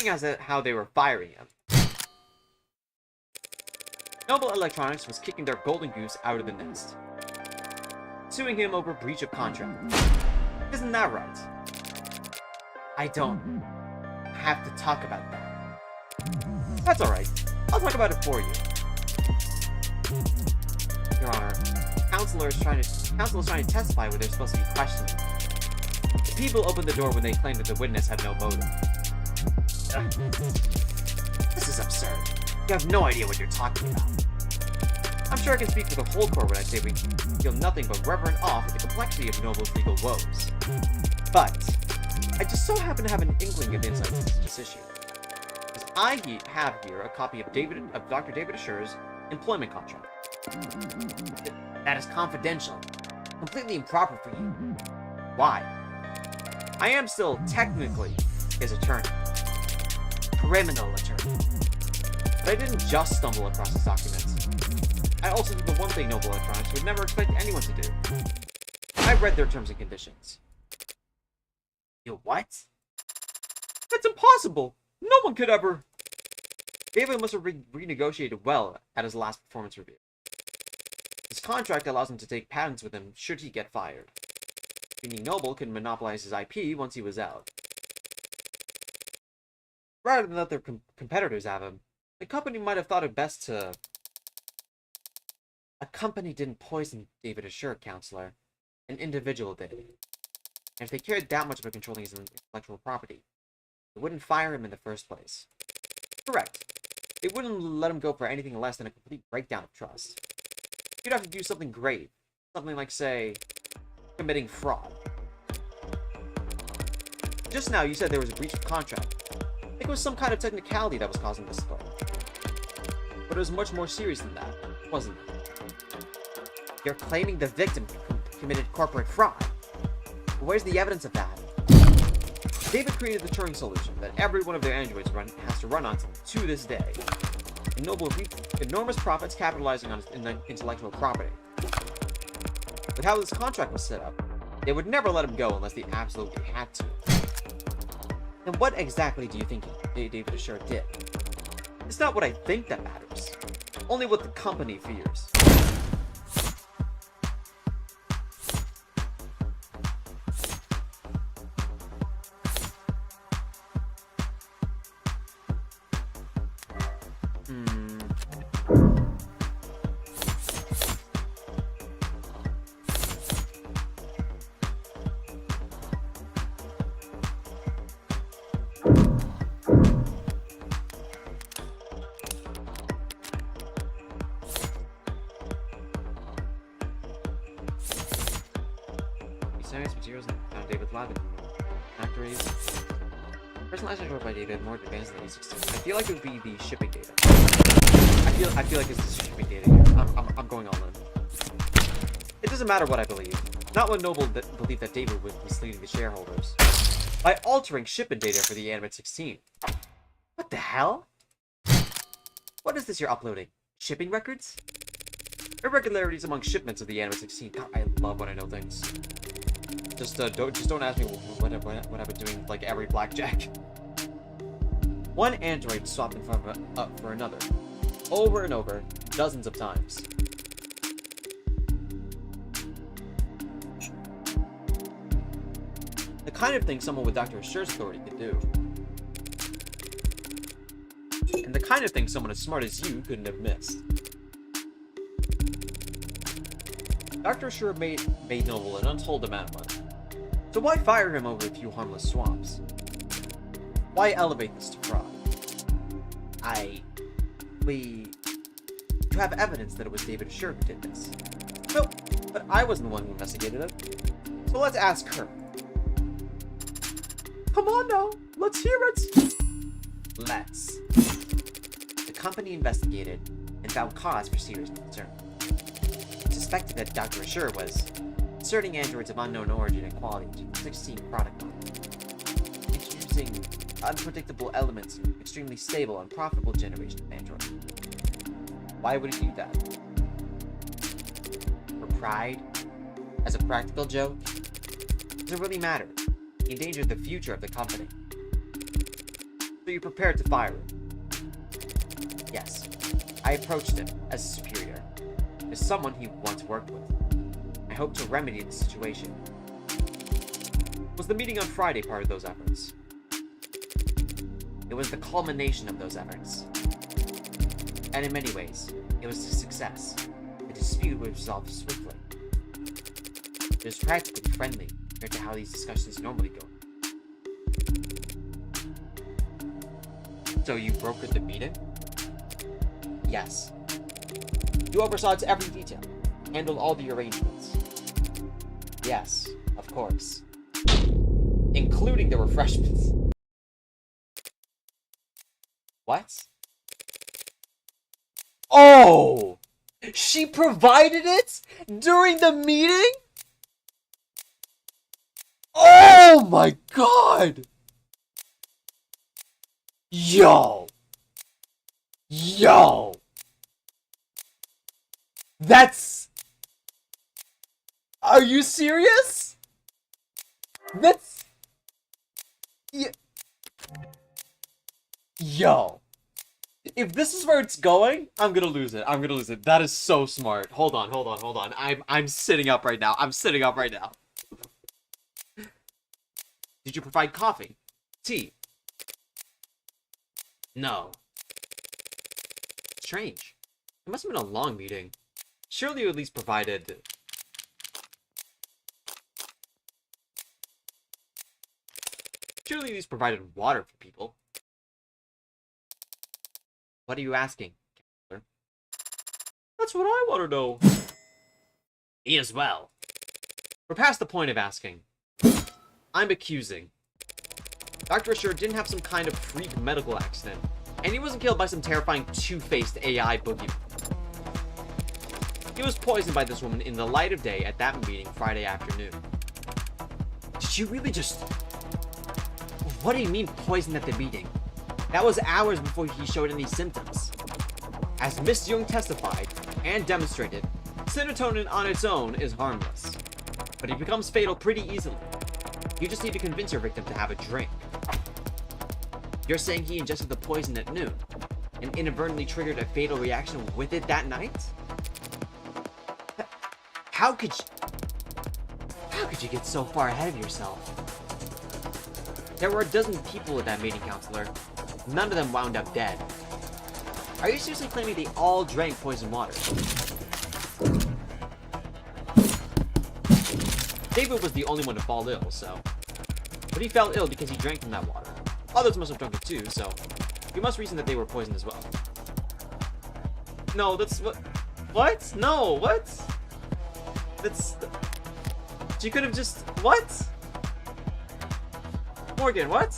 as how they were firing him. Noble Electronics was kicking their golden goose out of the nest. Suing him over breach of contract. Isn't that right? I don't have to talk about that. That's alright. I'll talk about it for you. Your Honor, Counsel is trying to testify where they're supposed to be questioning. The people opened the door when they claimed that the witness had no motive. This is absurd. You have no idea what you're talking about. I'm sure I can speak for the whole court when I say we feel nothing but reverent awe for the complexity of Noble's legal woes. But I just so happen to have an inkling of insight into this issue. Because I have here a copy of Dr. David Assure's employment contract. That is confidential. Completely improper for you. Why? I am still technically his attorney. Criminal attorney. But I didn't just stumble across his documents. I also did the one thing Noble Electronics would never expect anyone to do. I read their terms and conditions. You what? That's impossible! No one could ever... David must have renegotiated well at his last performance review. His contract allows him to take patents with him should he get fired. Meaning Noble could monopolize his IP once he was out. Rather than let their competitors have him, the company might have thought it best to... A company didn't poison David Assure, Counselor. An individual did. And if they cared that much about controlling his intellectual property, they wouldn't fire him in the first place. Correct. They wouldn't let him go for anything less than a complete breakdown of trust. You'd have to do something grave. Something like, say, committing fraud. Just now, you said there was a breach of contract. I think it was some kind of technicality that was causing this spill. But it was much more serious than that, wasn't it? You're claiming the victim committed corporate fraud. But where's the evidence of that? David created the Turing solution that every one of their androids has to run on to this day. And Noble reaped enormous profits capitalizing on his intellectual property. But how this contract was set up, they would never let him go unless they absolutely had to. Then what exactly do you think David Assure did? It's not what I think that matters. Only what the company fears. Science materials found David's lab in factories. Personalized network by David more advanced than E16. I feel like it would be the shipping data. I feel like it's the shipping data here. I'm going all in. It doesn't matter what I believe. Not when Noble believed that David was misleading the shareholders by altering shipment data for the Animate 16. What the hell? What is this you're uploading? Shipping records? Irregularities among shipments of the Animate 16. God, I love when I know things. Just don't ask me what I've been doing like every blackjack. One android swapped in front of for another, over and over, dozens of times. The kind of thing someone with Dr. Assure's authority could do. And the kind of thing someone as smart as you couldn't have missed. Dr. Assure made Noble an untold amount of money. So why fire him over a few harmless swaps? Why elevate this to fraud? You have evidence that it was David Assure who did this. No, but I wasn't the one who investigated it. So let's ask her. Come on now, let's hear it! Let's. The company investigated and found cause for serious concern. Suspected that Dr. Assure was inserting androids of unknown origin and quality into 16 product lines, introducing unpredictable elements in extremely stable and profitable generation of android. Why would he do that? For pride? As a practical joke? Does it really matter? He endangered the future of the company. So you're prepared to fire him? Yes. I approached him as a superior, as someone he once worked with. I hope to remedy the situation. Was the meeting on Friday part of those efforts? It was the culmination of those efforts. And in many ways, it was a success. The dispute was resolved swiftly. It was practically friendly compared to how these discussions normally go. So you brokered the meeting? Yes. You oversaw its every detail. Handled all the arrangements. Yes, of course. Including the refreshments. What? Oh! She provided it during the meeting? Oh my god! Yo! Yo! That's... Are you serious? That's... Yeah. Yo. If this is where it's going, I'm gonna lose it. I'm gonna lose it. That is so smart. Hold on, hold on, hold on. I'm sitting up right now. I'm sitting up right now. Did you provide coffee? Tea? No. Strange. It must have been a long meeting. Surely you at least provided... Surely you at least provided water for people. What are you asking, counselor? That's what I want to know. Me as well. We're past the point of asking. I'm accusing. Dr. Asher didn't have some kind of freak medical accident, and he wasn't killed by some terrifying two-faced AI boogeyman. He was poisoned by this woman in the light of day at that meeting Friday afternoon. Did you really just... What do you mean poisoned at the meeting? That was hours before he showed any symptoms. As Miss Young testified and demonstrated, serotonin on its own is harmless, but it becomes fatal pretty easily. You just need to convince your victim to have a drink. You're saying he ingested the poison at noon and inadvertently triggered a fatal reaction with it that night? How could you get so far ahead of yourself? There were a dozen people at that meeting, counselor. None of them wound up dead. Are you seriously claiming they all drank poisoned water? David was the only one to fall ill, so... But he fell ill because he drank from that water. Others must have drunk it too, so... You must reason that they were poisoned as well. No, that's what... What? No, what? That's... She could have just... What? Morgan, what?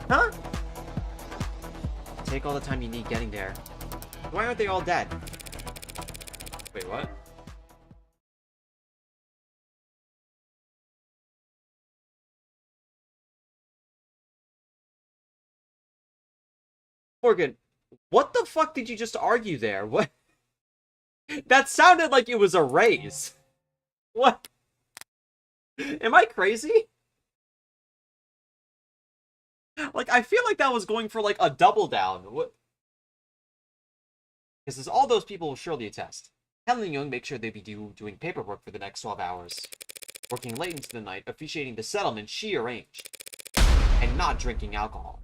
Huh? Take all the time you need getting there. Why aren't they all dead? Wait, what? Morgan, what the fuck did you just argue there? What? That sounded like it was a raise. What? Am I crazy? Like, I feel like that was going for, like, a double down. What? Because as all those people will surely attest, Helen and Young make sure they'd be doing paperwork for the next 12 hours. Working late into the night, officiating the settlement she arranged. And not drinking alcohol.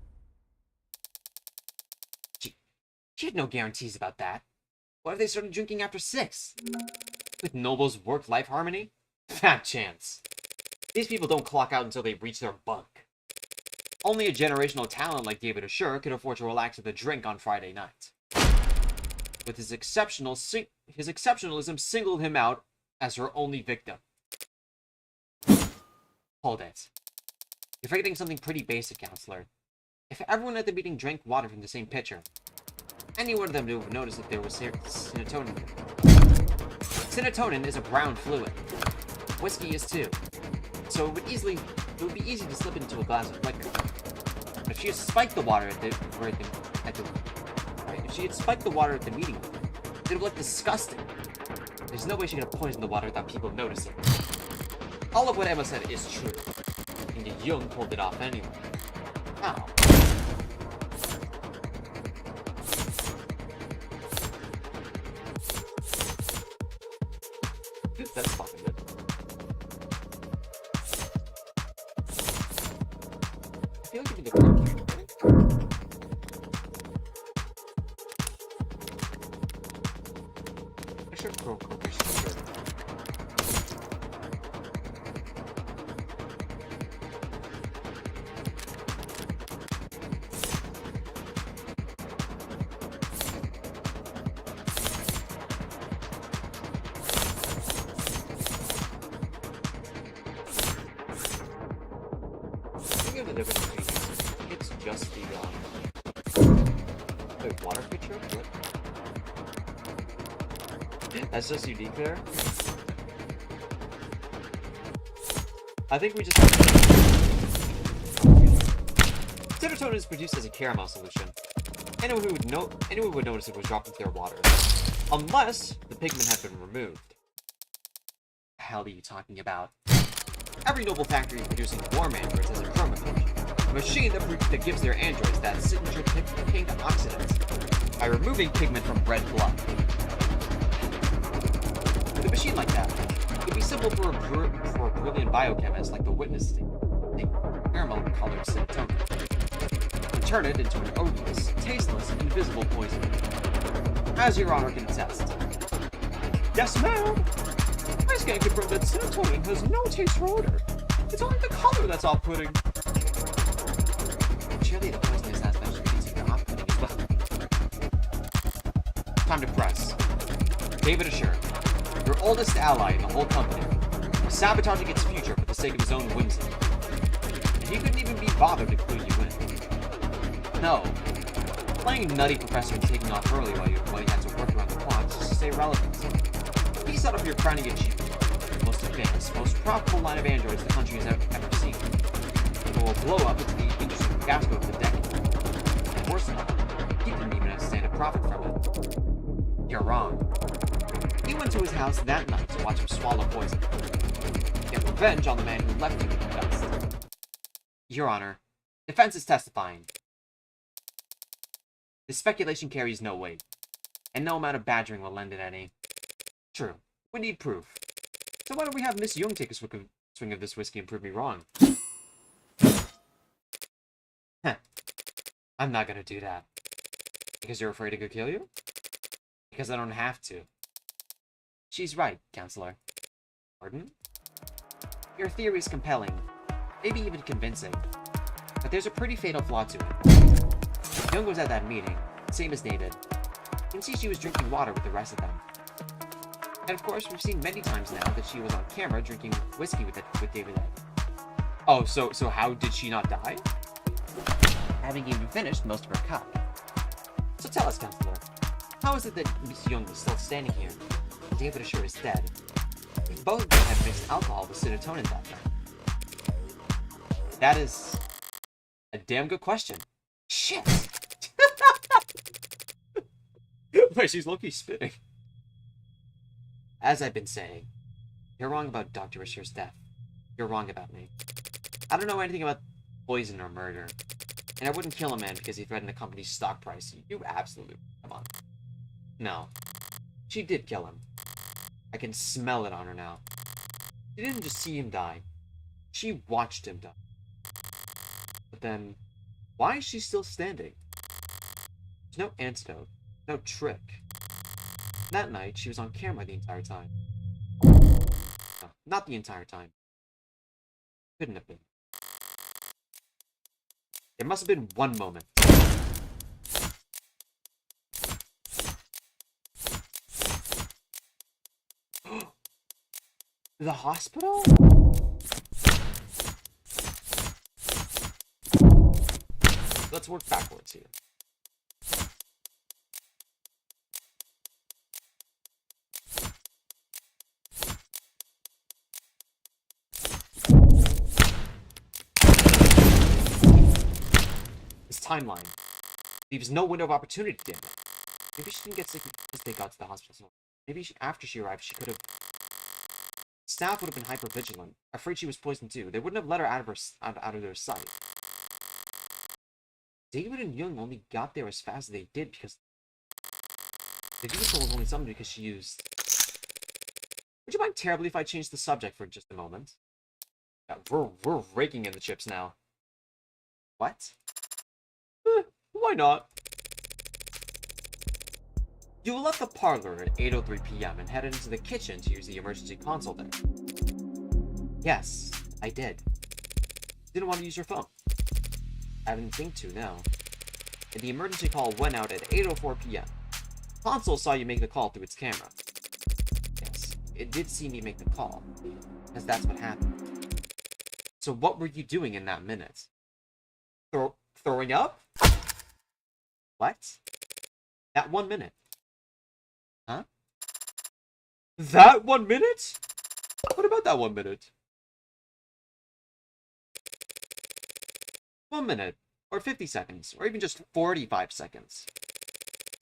She had no guarantees about that. What if they started drinking after 6? With Noble's work-life harmony? Fat chance. These people don't clock out until they reach their bunk. Only a generational talent like David Asher could afford to relax with a drink on Friday night. With his exceptionalism singled him out as her only victim. Hold it. You're forgetting something pretty basic, counselor. If everyone at the meeting drank water from the same pitcher, any one of them would notice that there was serotonin. Serotonin is a brown fluid. Whiskey is too. So it would be easy to slip into a glass of liquor. But if she had spiked the water at the meeting, it would look disgusting. There's no way she could have poisoned the water without people noticing. All of what Emma said is true. And Young pulled it off anyway. How? That's fucking good. I feel like you can do I should throw cookies. The difference between it's just the wait, water pitcher? What? That's just unique there? I think we just serotonin is produced as a caramel solution. Anyone would notice it was dropped into their water. Unless the pigment had been removed. What the hell are you talking about? Every Noble factory is producing warm androids as a chroma pitch. a machine that gives their androids that signature pink oxidant by removing pigment from red blood. With a machine like that, it'd be simple for a brilliant biochemist like the witness to take caramel-colored serotonin and turn it into an odorless, tasteless, invisible poison. As Your Honor can attest. Yes, ma'am! I can confirm that serotonin has no taste or odor. It's only the color that's off-putting. Surely the poisonous aspect should be considered off-putting as well. Time to press. David Assure, your oldest ally in the whole company, was sabotaging its future for the sake of his own whimsy. And he couldn't even be bothered to clue you in. No. Playing nutty professor and taking off early while you had to work around the clock just to stay relevant. He set up your crowning achievement, the most advanced, most profitable line of androids the country has ever seen. It will blow up into the industry fiasco of the decade. And worse than all, he didn't even stand a profit from it. You're wrong. He went to his house that night to watch him swallow poison. Get revenge on the man who left him in the dust. Your Honor, defense is testifying. This speculation carries no weight, and no amount of badgering will lend it any. True, we need proof. So why don't we have Miss Young take a swing of this whiskey and prove me wrong? Heh. I'm not gonna do that. Because you're afraid it could kill you? Because I don't have to. She's right, Counselor. Pardon? Your theory is compelling, maybe even convincing, but there's a pretty fatal flaw to it. Young was at that meeting, same as David. You can see she was drinking water with the rest of them. And of course, we've seen many times now that she was on camera drinking whiskey with David. Oh, so how did she not die? Having even finished most of her cup. So tell us, Counselor, how is it that Miss Young was still standing here? David Assure is dead. Both of them had mixed alcohol with serotonin that night. That is a damn good question. Shit! Wait, she's low-key spitting. As I've been saying, you're wrong about Dr. Assure's death. You're wrong about me. I don't know anything about poison or murder. And I wouldn't kill a man because he threatened the company's stock price. You absolutely... Come on. No. She did kill him. I can smell it on her now. She didn't just see him die. She watched him die. But then, why is she still standing? There's no antidote. No trick. That night, she was on camera the entire time. No, not the entire time. Couldn't have been. There must have been one moment. The hospital? Let's work backwards here. This timeline leaves no window of opportunity, damn it. Maybe she didn't get sick because they got to the hospital. Maybe after she arrived, she could have... Staff would have been hyper-vigilant, afraid she was poisoned too. They wouldn't have let her out of their sight. David and Young only got there as fast as they did because... The vehicle was only summoned because she used... Would you mind terribly if I changed the subject for just a moment? Yeah, we're raking in the chips now. What? Why not? You left the parlor at 8:03 p.m. and headed into the kitchen to use the emergency console there. Yes, I did. Didn't want to use your phone. I didn't think to, no. And the emergency call went out at 8:04 p.m. Console saw you make the call through its camera. Yes, it did see me make the call, because that's what happened. So what were you doing in that minute? Throwing up? What? That 1 minute. Huh? That 1 minute? What about that 1 minute? 1 minute, or 50 seconds, or even just 45 seconds.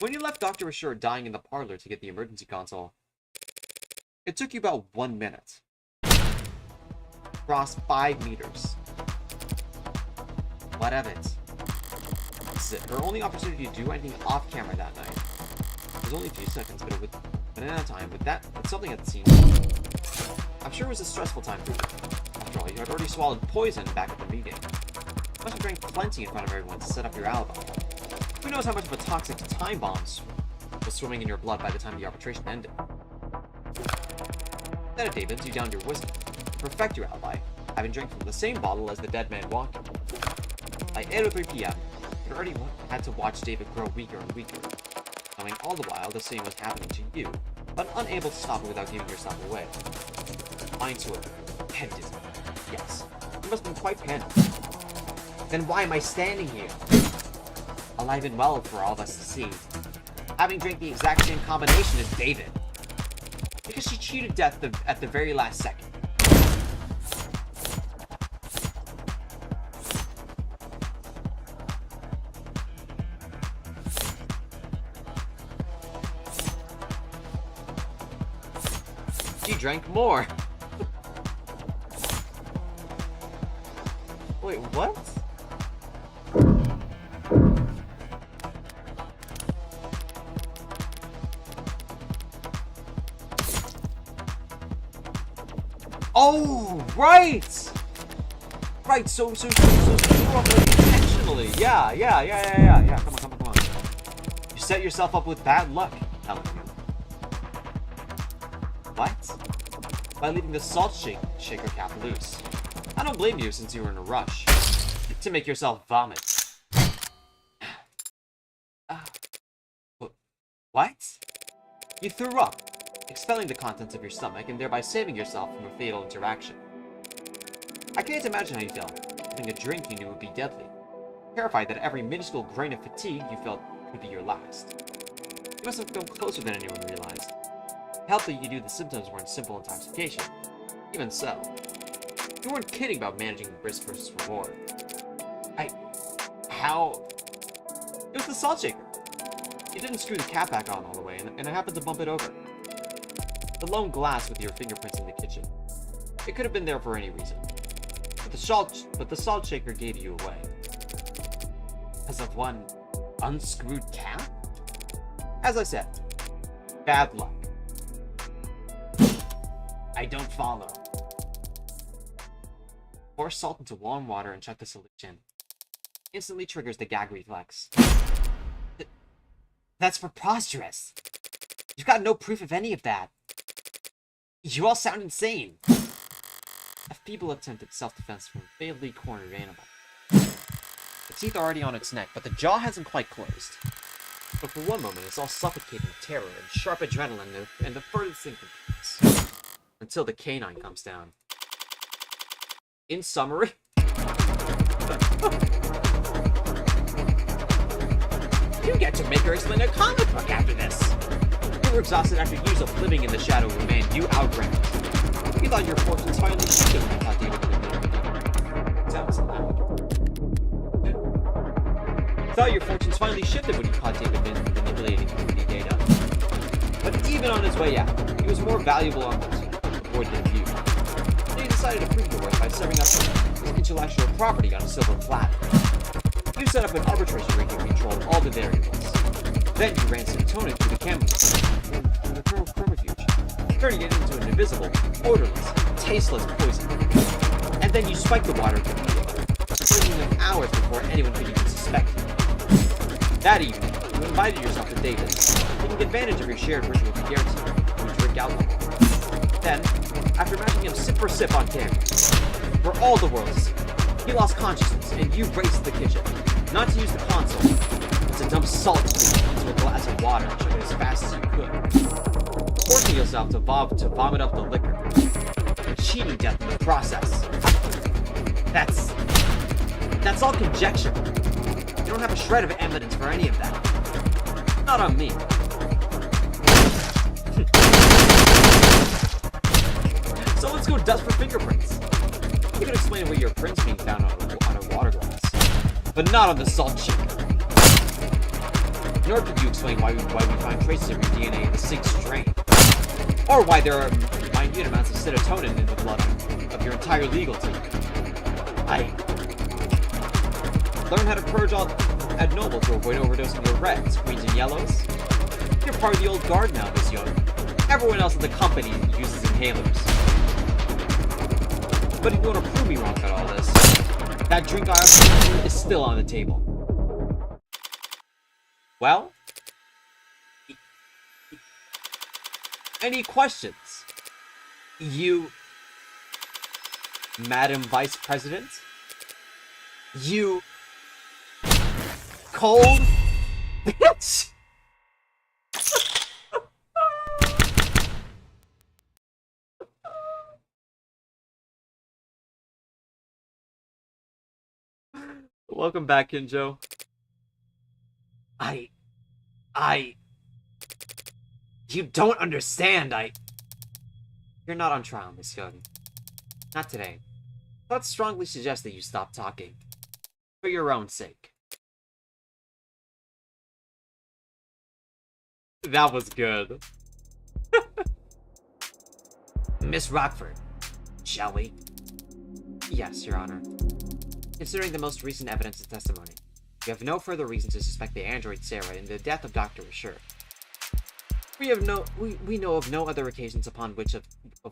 When you left Dr. Assure dying in the parlor to get the emergency console, it took you about 1 minute. Cross 5 meters. What of it? This is it. Her only opportunity to do anything off camera that night. It was only a few seconds, but in that time, with something at the scene, I'm sure it was a stressful time for you. After all, you had already swallowed poison back at the meeting. You must have drank plenty in front of everyone to set up your alibi. Who knows how much of a toxic time bomb was swimming in your blood by the time the arbitration ended. Instead of David's, you downed your whiskey to perfect your alibi, having drank from the same bottle as the dead man walking. By 8:03 p.m., you already had to watch David grow weaker and weaker, knowing all the while the same was happening to you, but unable to stop it without giving yourself away. Mind to it. Penitent. Yes, you must have been quite panicked. Then why am I standing here? Alive and well for all of us to see. Having drank the exact same combination as David. Because she cheated death at the very last second. She drank more. Wait, what? Oh, right! Right, so you were up like intentionally. Yeah. Come on. You set yourself up with bad luck, Helen. What? By leaving the salt shaker cap loose. I don't blame you since you were in a rush. To make yourself vomit. What? You threw up, expelling the contents of your stomach and thereby saving yourself from a fatal interaction. I can't imagine how you felt, having a drink you knew would be deadly. Terrified that every minuscule grain of fatigue you felt could be your last. You must have come closer than anyone realized. It helped that you knew the symptoms weren't simple intoxication. Even so, you weren't kidding about managing risk versus reward. How? It was the salt shaker. You didn't screw the cap back on all the way, and I happened to bump it over. The lone glass with your fingerprints in the kitchen. It could have been there for any reason. But the salt shaker gave you away. Because of one unscrewed cap? As I said, bad luck. I don't follow. Pour salt into warm water and check the solution. Instantly triggers the gag reflex. That's preposterous. You've got no proof of any of that. You all sound insane. A feeble attempt at self-defense from a fatally cornered animal. The teeth are already on its neck, but the jaw hasn't quite closed. But for one moment, it's all suffocating terror and sharp adrenaline and the furthest symptoms. Until the canine comes down. In summary... You get to make her explain a comic book after this! You were exhausted after years of living in the shadow of a man you outran. You thought your fortunes finally shifted when you thought David could have sounds loud. You thought your fortunes finally shifted when you caught David manipulating community data. But even on his way out, he was more valuable on the board than you. So you decided to prove your worth by serving up his intellectual property on a silver platter. You set up an arbitration ring that controlled all the variables. Then you ran serotonin through the chemicals and the chromifuge, turning it into an invisible, odorless, tasteless poison. And then you spiked the water completely, poisoning them hours before anyone could even suspect you. That evening, you invited yourself to David, taking advantage of your shared ritual to guarantee you drink alcohol. Then, after matching him sip for sip on camera, for all the world to see, he lost consciousness and you raced to the kitchen, not to use the console, but to dump salt into a glass of water and chug it as fast as you could, forcing yourself to vomit up the liquor, and cheating death in the process. That's all conjecture. You don't have a shred of evidence for any of that. Not on me. So let's go dust for fingerprints. You can explain away your prints being found on a water glass, but not on the salt shaker. Nor could you explain why we find traces of your DNA in the sink drain, or why there are minute amounts of serotonin in the blood of your entire legal team. Learn how to purge all at Noble to avoid overdosing your reds, greens, and yellows. You're part of the old guard now, Miss Young. Everyone else in the company uses inhalers. But if you want to prove me wrong about all this, that drink I offered is still on the table. Well? Any questions? You... Madam Vice President? You... Cold... bitch! Welcome back, Kinjo. You don't understand, You're not on trial, Miss Young. Not today. Let's strongly suggest that you stop talking. For your own sake. That was good. Miss Rockford, shall we? Yes, Your Honor. Considering the most recent evidence and testimony, we have no further reason to suspect the android Sarah in the death of Dr. Asher. We know of no other occasions upon which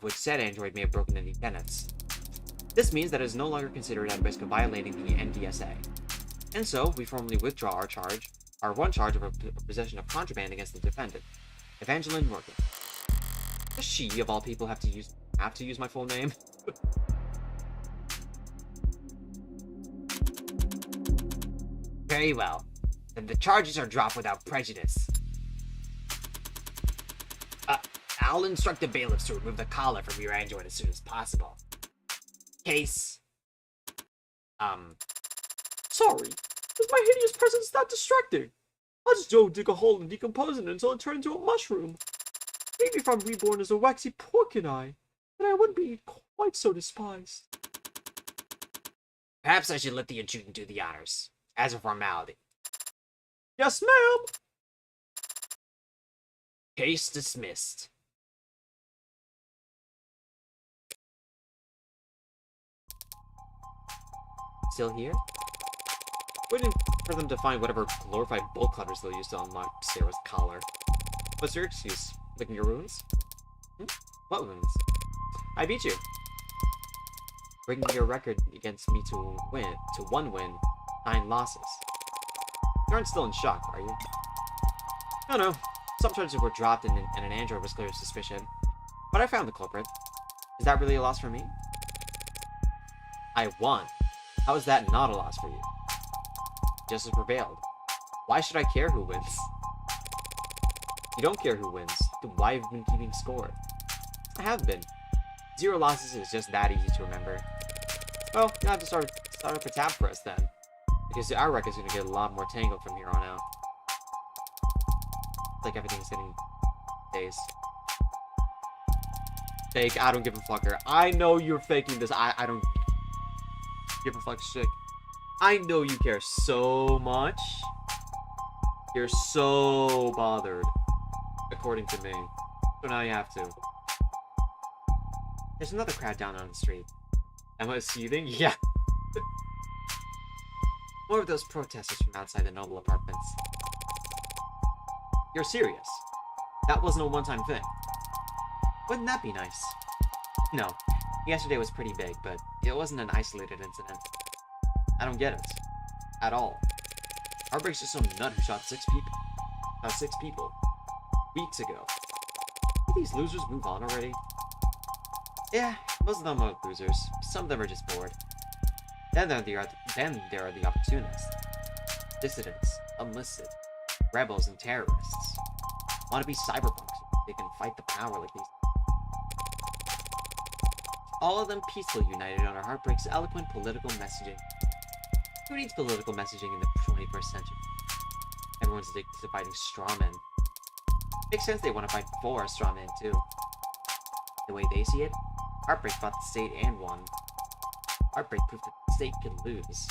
which said android may have broken any tenets. This means that it is no longer considered at risk of violating the NDSA. And so, we formally withdraw our one charge of possession of contraband against the defendant, Evangeline Morgan. Does she, of all people, have to use my full name? Very well. Then the charges are dropped without prejudice. I'll instruct the bailiffs to remove the collar from your android as soon as possible. Case... Sorry, is my hideous presence that distracting? I'll just go dig a hole and decompose it until it turns into a mushroom. Maybe if I'm reborn as a waxy porcine eye, then I wouldn't be quite so despised. Perhaps I should let the adjutant do the honors, as a formality. Yes, ma'am! Case dismissed. Still here? Waiting for them to find whatever glorified bolt cutters they'll use to unlock Sarah's collar. What's your excuse? Licking your wounds? What wounds? I beat you. Bringing your record against me to one win, 9 losses. You aren't still in shock, are you? No. Some charges were dropped and an android was cleared of suspicion. But I found the culprit. Is that really a loss for me? I won. How is that not a loss for you? Justice prevailed. Why should I care who wins? You don't care who wins. Then why have you been keeping score? I have been. 0 losses is just that easy to remember. Well, you'll have to start up a tab for us then. Because our record's gonna get a lot more tangled from here on out. It's like everything's getting days. Fake, I don't give a fucker. I know you're faking this. I don't give a fuck shit. I know you care so much. You're so bothered. According to me. So now you have to. There's another crowd down on the street. Emma is seething? Yeah. More of those protesters from outside the Noble apartments. You're serious? That wasn't a one-time thing. Wouldn't that be nice? No. Yesterday was pretty big, but it wasn't an isolated incident. I don't get it. At all. Heartbreak's just some nut who shot 6 people. 6 people. Weeks ago. Will these losers move on already? Yeah, most of them are losers. Some of them are just bored. Then there are the opportunists. Dissidents. Enlisted. Rebels and terrorists. Want to be cyberpunks. They can fight the power like these. All of them peacefully united under Heartbreak's eloquent political messaging. Who needs political messaging in the 21st century? Everyone's addicted to fighting strawmen. Makes sense they want to fight for a strawman too. The way they see it, Heartbreak fought the state and won. Heartbreak proved that the state could lose.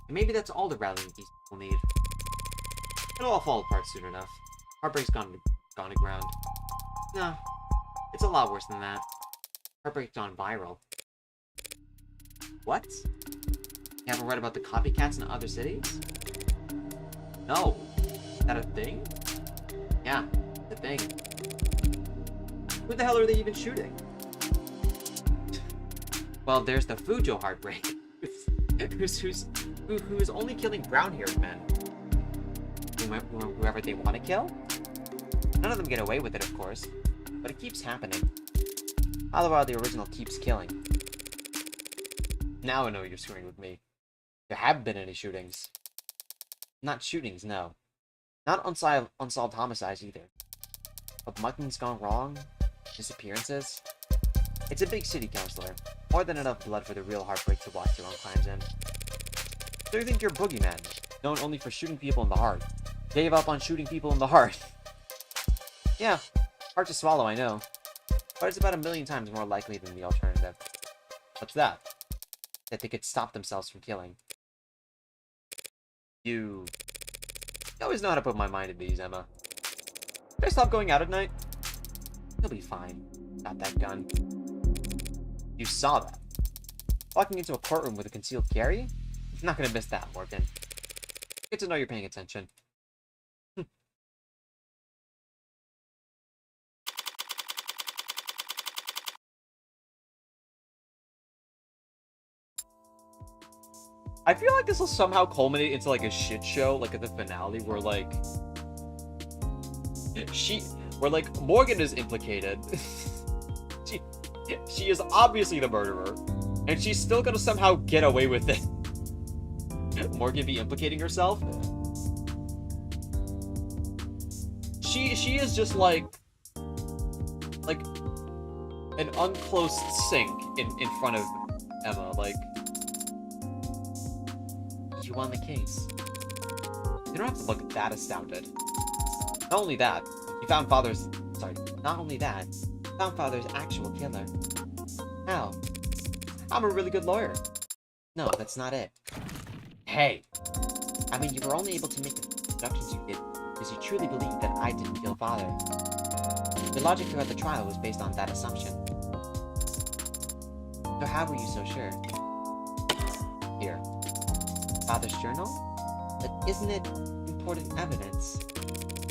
And maybe that's all the rallying these people need. It'll all fall apart soon enough. Heartbreak's gone to ground. No, it's a lot worse than that. Heartbreak's gone viral. What? You haven't read about the copycats in other cities? No. Is that a thing? Yeah, it's a thing. Who the hell are they even shooting? Well, there's the Fujo heartbreak, who's only killing brown-haired men. Whoever they want to kill? None of them get away with it, of course, but it keeps happening. All the while the original keeps killing. Now I know you're screwing with me. There haven't been any shootings. Not shootings, no. Not unsolved homicides either. But muggings gone wrong? Disappearances? It's a big city, counselor. More than enough blood for the real heartbreak to watch your own crimes in. So you think you're a boogeyman, known only for shooting people in the heart. Gave up on shooting people in the heart. Yeah, hard to swallow, I know. But it's about 1,000,000 times more likely than the alternative. What's that? That they could stop themselves from killing. You always know how to put my mind at ease, Emma. Should I stop going out at night? You'll be fine. Got that gun. You saw that. Walking into a courtroom with a concealed carry? I'm not gonna miss that, Morgan. Good to know you're paying attention. I feel like this will somehow culminate into like a shit show, like at the finale, where like Morgan is implicated. she is obviously the murderer, and she's still gonna somehow get away with it. Morgan be implicating herself. She is just like an unclosed sink in front of Emma, like. You won the case. You don't have to look that astounded. Not only that, you found Father's actual killer. How? I'm a really good lawyer. No, that's not it. Hey! I mean, you were only able to make the deductions you did because you truly believed that I didn't kill Father. The logic throughout the trial was based on that assumption. So how were you so sure? Here. Father's journal? But isn't it important evidence?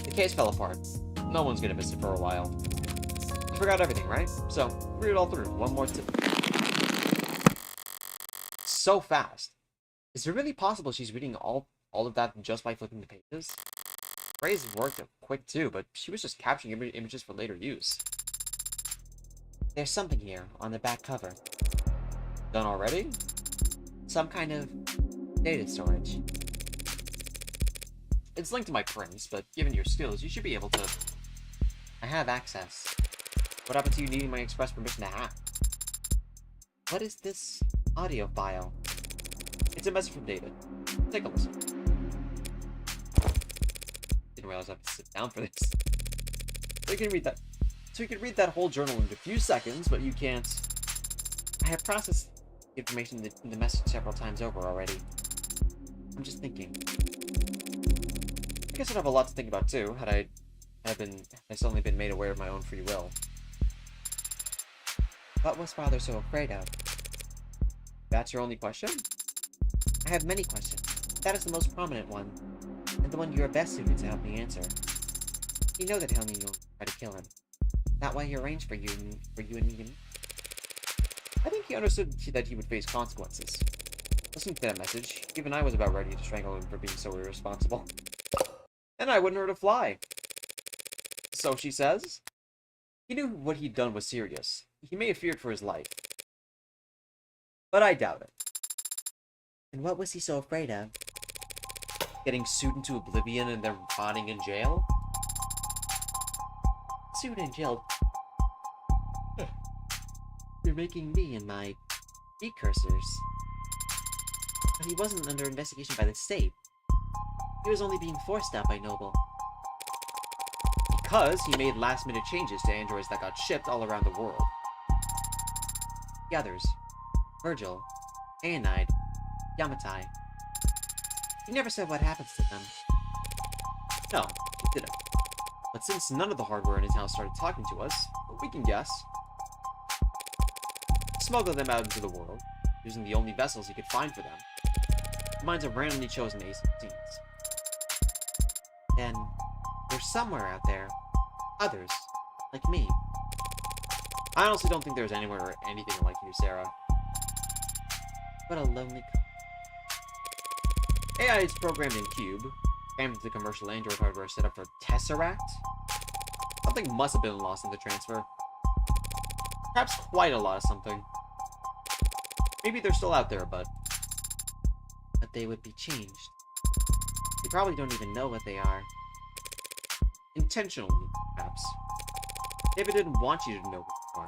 The case fell apart. No one's gonna miss it for a while. You forgot everything, right? So, read it all through. One more tip. So fast. Is it really possible she's reading all of that just by flipping the pages? Ray's worked quick too, but she was just capturing images for later use. There's something here on the back cover. Done already? Some kind of data storage. It's linked to my prints, but given your skills, you should be able to. I have access. What happened to you needing my express permission to hack? What is this audio file? It's a message from David. Take a listen. Didn't realize I have to sit down for this. So you can read that. So you can read that whole journal in a few seconds, but you can't. I have processed the information in the message several times over already. I'm just thinking. I guess I'd have a lot to think about too, had I suddenly been made aware of my own free will. What was Father so afraid of? That's your only question? I have many questions. That is the most prominent one, and the one you are best suited to help me answer. You know that Helmy will try to kill him. That why he arranged for you and me. I think he understood that he would face consequences. Listening to that message, even I was about ready to strangle him for being so irresponsible. And I wouldn't hurt a fly. So she says? He knew what he'd done was serious. He may have feared for his life. But I doubt it. And what was he so afraid of? Getting sued into oblivion and then rotting in jail? Sued and jailed. You're making me and my precursors. But he wasn't under investigation by the state. He was only being forced out by Noble. Because he made last-minute changes to androids that got shipped all around the world. The others, Virgil, Aonide, Yamatai. He never said what happens to them. No, he didn't. But since none of the hardware in his house started talking to us, we can guess. Smuggle them out into the world, using the only vessels he could find for them. minds of randomly chosen A16s. Then, there's somewhere out there, others, like me. I honestly don't think there's anywhere or anything like you, Sarah. What a lonely AI is programmed in Cube, crammed into the commercial Android hardware set up for Tesseract. Something must have been lost in the transfer. Perhaps quite a lot of something. Maybe they're still out there, but they would be changed. They probably don't even know what they are. intentionally, perhaps. David didn't want you to know what you are.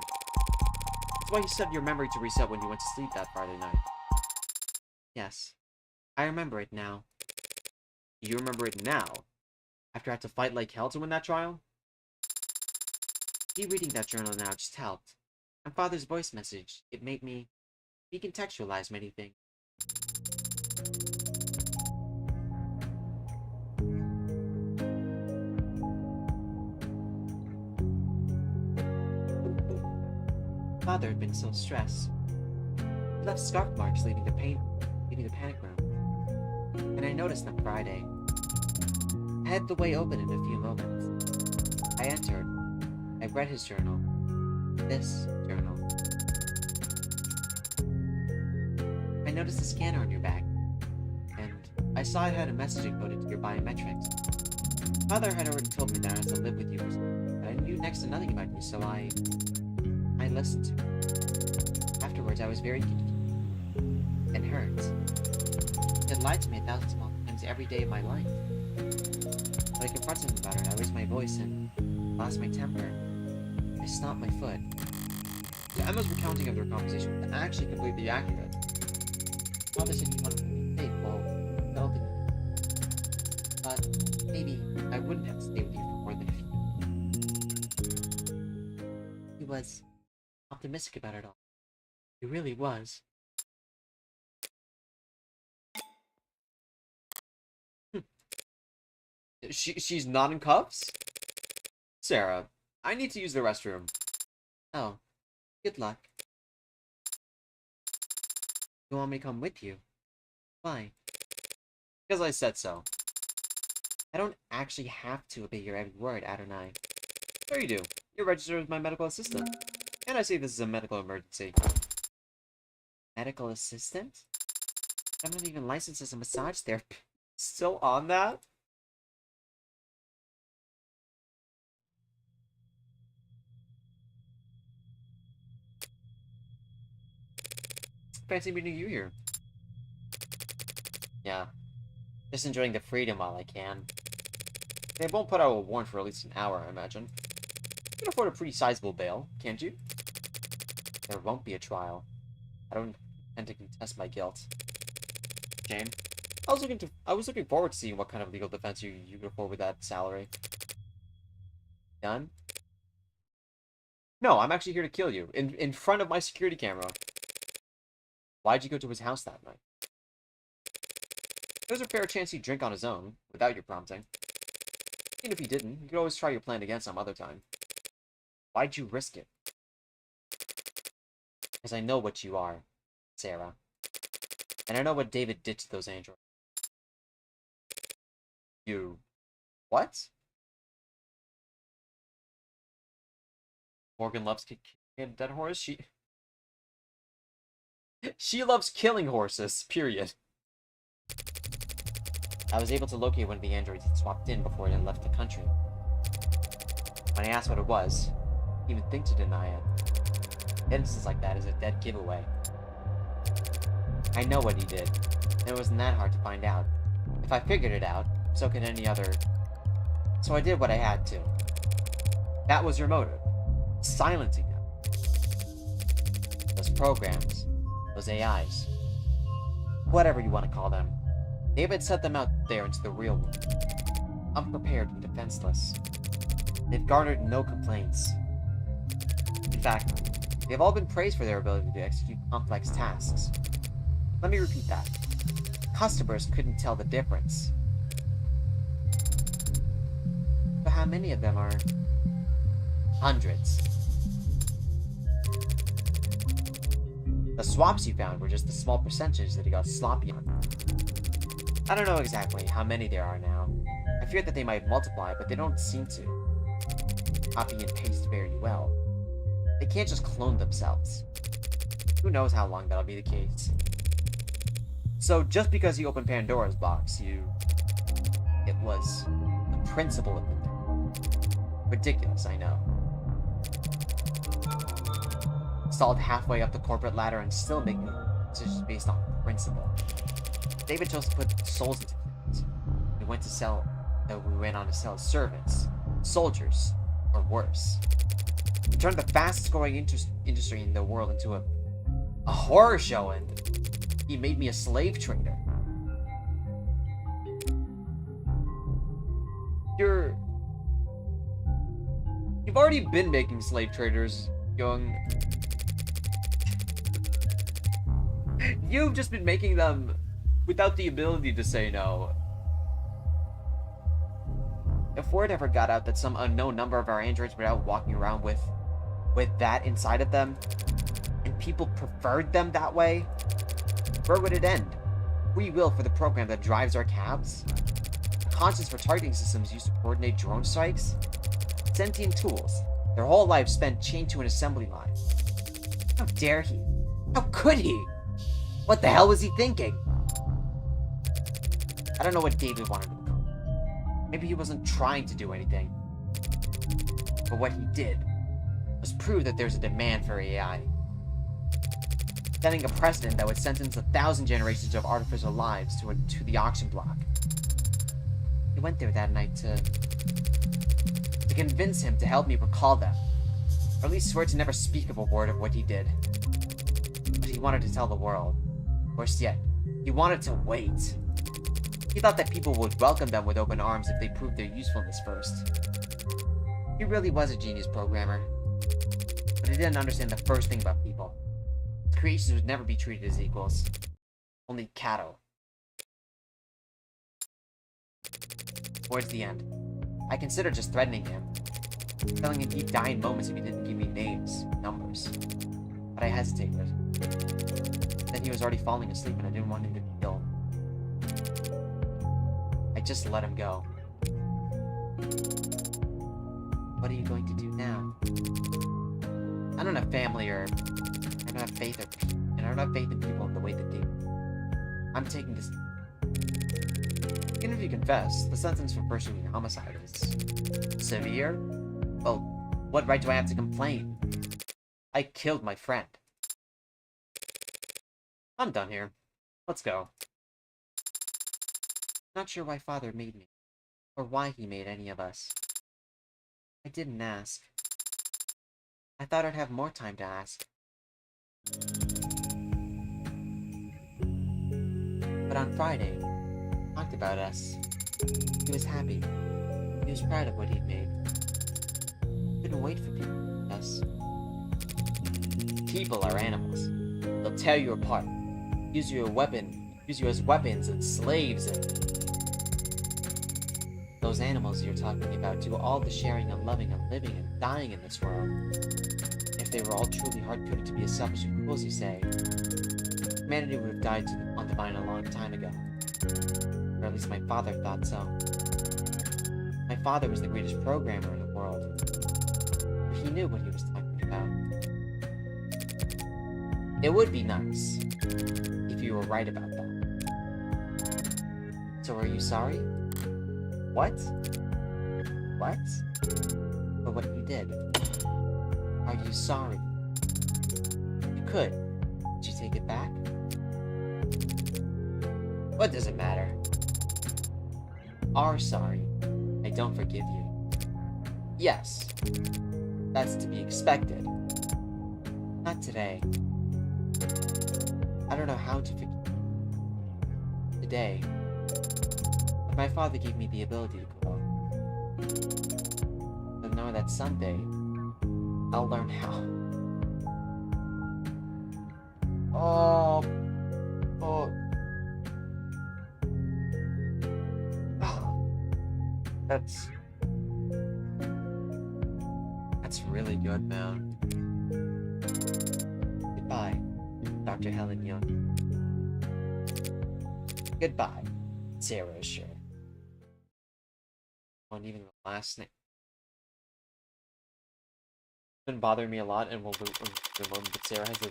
That's why he set your memory to reset when you went to sleep that Friday night. Yes, I remember it now. You remember it now? After I had to fight like hell to win that trial? Me reading that journal now just helped. My father's voice message, it made me decontextualize many things. Father had been so stressed. He left scarf marks leaving the panic room. And I noticed on Friday. I had the way open in a few moments. I entered. I read his journal. This journal. I noticed a scanner on your back, and I saw it had a message encoded to your biometrics. Father had already told me that I was to live with you, but I knew next to nothing about you, so I listened to it. Afterwards, I was very confused and hurt. He had lied to me 1,000 small times every day of my life. But I confronted him about it. I raised my voice and lost my temper. I stomped my foot. Emma's recounting of their conversation was actually completely accurate. Father said he wanted me to stay. Well, no, but maybe I wouldn't have to stay with you for more than a few. He was optimistic about it all. He really was. She's not in cuffs? Sarah, I need to use the restroom. Oh, good luck. You want me to come with you? Why? Because I said so. I don't actually have to obey your every word, Adonai. Sure you do. You're registered as my medical assistant. And I say this is a medical emergency. Medical assistant? I'm not even licensed as a massage therapist. Still on that? Fancy meeting you here. Yeah. Just enjoying the freedom while I can. They won't put out a warrant for at least an hour, I imagine. You can afford a pretty sizable bail, can't you? There won't be a trial. I don't intend to contest my guilt. Shame. I was looking forward to seeing what kind of legal defense you could afford with that salary. Done? No, I'm actually here to kill you. In front of my security camera. Why'd you go to his house that night? There's a fair chance he'd drink on his own, without your prompting. Even if he didn't, you could always try your plan again some other time. Why'd you risk it? Because I know what you are, Sarah. And I know what David did to those androids. You... what? Morgan loves kicking a dead horse? She loves killing horses, period. I was able to locate one of the androids that swapped in before it had left the country. When I asked what it was, he didn't even think to deny it. Innocence like that is a dead giveaway. I know what he did, and it wasn't that hard to find out. If I figured it out, so could any other... So I did what I had to. That was your motive. Silencing them. Those programs. Those AIs. Whatever you want to call them. David set them out there into the real world. Unprepared and defenseless. They've garnered no complaints. In fact, they've all been praised for their ability to execute complex tasks. Let me repeat that. Customers couldn't tell the difference. But how many of them are? Hundreds. The swaps you found were just the small percentage that he got sloppy on. I don't know exactly how many there are now. I fear that they might multiply, but they don't seem to. Copy and paste very well. They can't just clone themselves. Who knows how long that'll be the case. So just because you opened Pandora's box, it was the principle of the thing. Ridiculous, I know. Stalled halfway up the corporate ladder and still making decisions based on principle. David chose to put souls into things. We went on to sell servants, soldiers, or worse. He turned the fastest growing industry in the world into a horror show, and he made me a slave trader. You've already been making slave traders, Young. You've just been making them without the ability to say no. If word ever got out that some unknown number of our androids were out walking around with that inside of them, and people preferred them that way, where would it end? Free will for the program that drives our cabs? Conscience for targeting systems used to coordinate drone strikes? Sentient tools, their whole lives spent chained to an assembly line. How dare he? How could he? What the hell was he thinking? I don't know what David wanted to do. Maybe he wasn't trying to do anything. But what he did was prove that there's a demand for AI. Setting a precedent that would sentence 1,000 generations of artificial lives to the auction block. He went there that night to convince him to help me recall them. Or at least swear to never speak of a word of what he did. But he wanted to tell the world. Worse yet, he wanted to wait. He thought that people would welcome them with open arms if they proved their usefulness first. He really was a genius programmer. But he didn't understand the first thing about people. His creations would never be treated as equals. Only cattle. Towards the end, I considered just threatening him. Telling him he'd die in moments if he didn't give me names, numbers. But I hesitated. Then he was already falling asleep and I didn't want him to be killed. I just let him go. What are you going to do now? I don't have family I don't have faith in people in the way that they do. I'm taking this. Even if you confess, the sentence for pursuing homicide is severe. Well, what right do I have to complain? I killed my friend. I'm done here. Let's go. Not sure why Father made me, or why he made any of us. I didn't ask. I thought I'd have more time to ask. But on Friday, he talked about us. He was happy. He was proud of what he'd made. Couldn't wait for people, us. People are animals. They'll tear you apart. Use you as weapons and slaves and... Those animals you're talking about do all the sharing and loving and living and dying in this world. If they were all truly hard-coded to be as selfish and cruel as you say, humanity would have died on the vine a long time ago. Or at least my father thought so. My father was the greatest programmer in the world. But he knew what he was talking about. It would be nice if you were right about that. So are you sorry? What? What? For what you did. Are you sorry? You could. Did you take it back? What does it matter? Are sorry. I don't forgive you. Yes. That's to be expected. Not today. I don't know how to forgive you. Today. But my father gave me the ability to grow. But know that someday, I'll learn how. Oh. That's really good, man. Goodbye, Dr. Helen Young. Goodbye. Sarah is sure. On even the last name. It's been bothering me a lot, and the moment that Sarah has the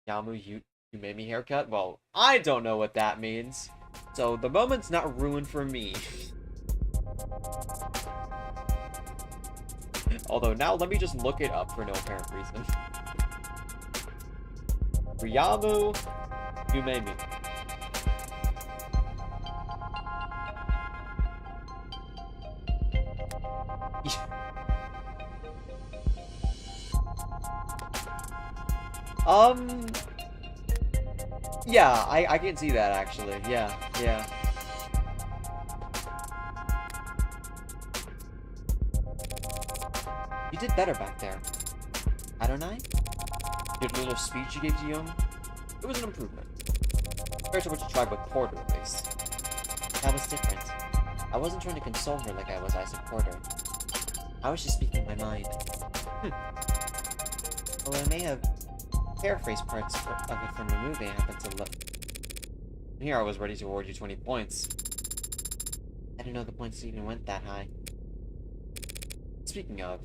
Yamu Yumemi haircut, well, I don't know what that means. So the moment's not ruined for me. Although now let me just look it up for no apparent reason. Ryamu Yumemi. Yeah, I can see that actually. Yeah. You did better back there. Hadn't I? Your little speech you gave to Young? It was an improvement. Compared to what you tried with Porter, at least. That was different. I wasn't trying to console her like I was Isaac Porter. I was just speaking my mind. Well, I may have paraphrased parts of it from the movie I happened to look. Here I was ready to award you 20 points. I didn't know the points even went that high. Speaking of...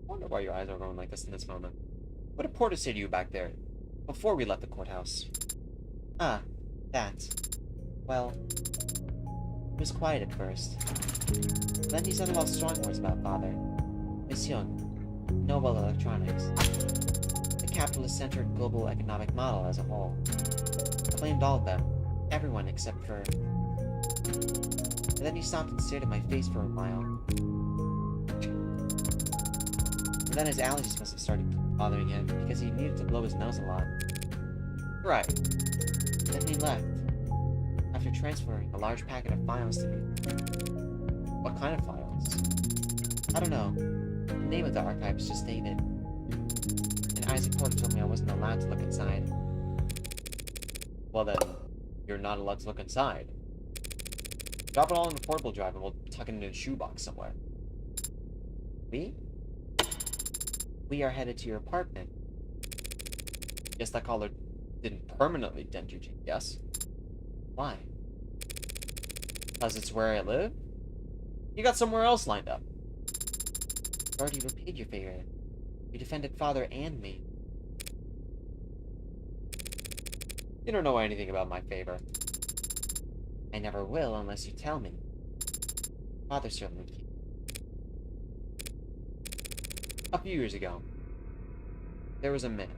I wonder why your eyes are going like this in this moment. What did Porter say to you back there, before we left the courthouse? Ah, that. Well, it was quiet at first. Then he said a lot of strong words about father. Miss Young, Nobel Electronics, the capitalist-centered global economic model as a whole. I blamed all of them, everyone except for... And then he stopped and stared at my face for a while. And then his allergies must have started bothering him, because he needed to blow his nose a lot. Right. Then he left, after transferring a large packet of files to me. What kind of files? I don't know. The name of the archive is just David. And Isaac Porter told me I wasn't allowed to look inside. Well then, you're not allowed to look inside. Drop it all in the portable drive and we'll tuck it in a shoebox somewhere. We? We are headed to your apartment. Guess that collar didn't permanently dent your GPS. Why? Because it's where I live? You got somewhere else lined up. You already repaid your favor. You defended father and me. You don't know anything about my favor. I never will unless you tell me. Father certainly can. A few years ago, there was a man.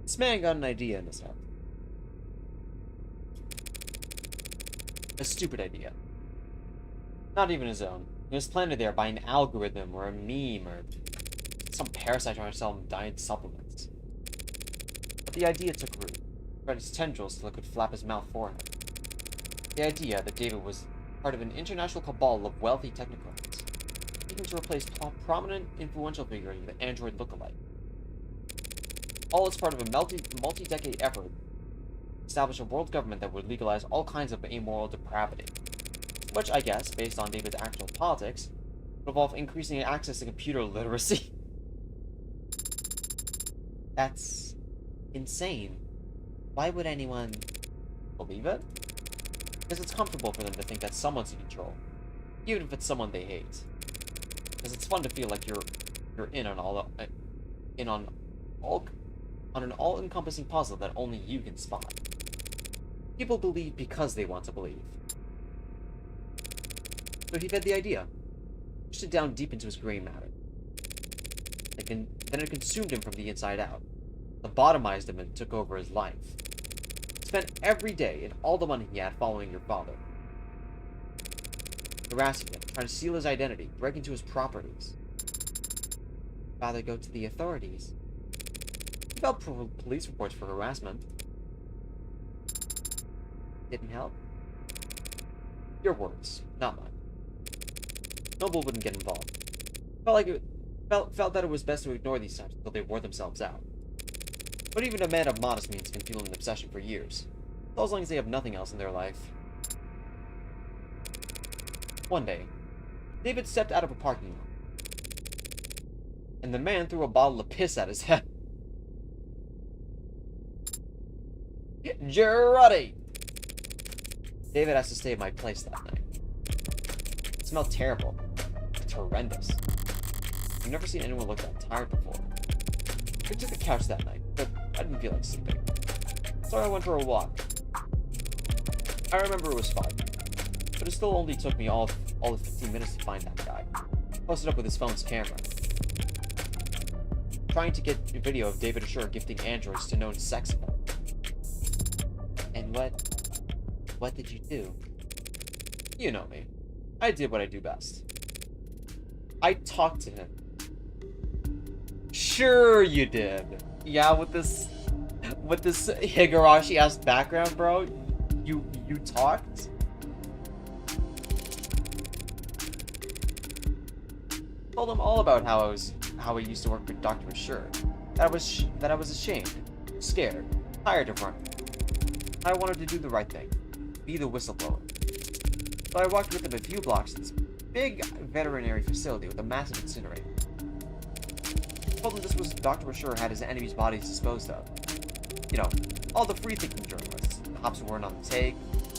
This man got an idea in his head. A stupid idea. Not even his own. It was planted there by an algorithm or a meme or some parasite trying to sell him diet supplements. But the idea took root, spread its tendrils till it could flap his mouth for him. The idea that David was part of an international cabal of wealthy technocrats, seeking to replace prominent, influential figures with android look-alike. All as part of a multi-decade effort to establish a world government that would legalize all kinds of amoral depravity. Which, I guess, based on David's actual politics, would involve increasing access to computer literacy. That's insane. Why would anyone believe it? Because it's comfortable for them to think that someone's in control, even if it's someone they hate. Because it's fun to feel like you're in on an all-encompassing puzzle that only you can spot. People believe because they want to believe. So he fed the idea, pushed it down deep into his gray matter. Then it consumed him from the inside out, lobotomized him and took over his life. Spent every day and all the money he had following your father, harassing him, trying to steal his identity, break into his properties. Father go to the authorities. He filed police reports for harassment. Didn't help. Your words, not mine. Noble wouldn't get involved. Felt that it was best to ignore these types until they wore themselves out. But even a man of modest means can feel an obsession for years, as long as they have nothing else in their life. One day, David stepped out of a parking lot, and the man threw a bottle of piss at his head. Girardi! David has to stay at my place that night. It smelled terrible. It's horrendous. I've never seen anyone look that tired before. We took the couch that night, but I didn't feel like sleeping. So I went for a walk. I remember it was fun, but it still only took me all of 15 minutes to find that guy. Posted up with his phone's camera. Trying to get a video of David Ashur gifting androids to known sex offenders. And what did you do? You know me. I did what I do best. I talked to him. Sure you did. Yeah, with this Higurashi-ass background, bro. You talked? Told him all about how I used to work with Dr. Ashur. That I was ashamed, scared, tired of running. I wanted to do the right thing, be the whistleblower. So I walked with him a few blocks to this big veterinary facility with a massive incinerator. Told him this was Dr. Ashur had his enemies' bodies disposed of. You know, all the free-thinking journalists, the cops who weren't on the take,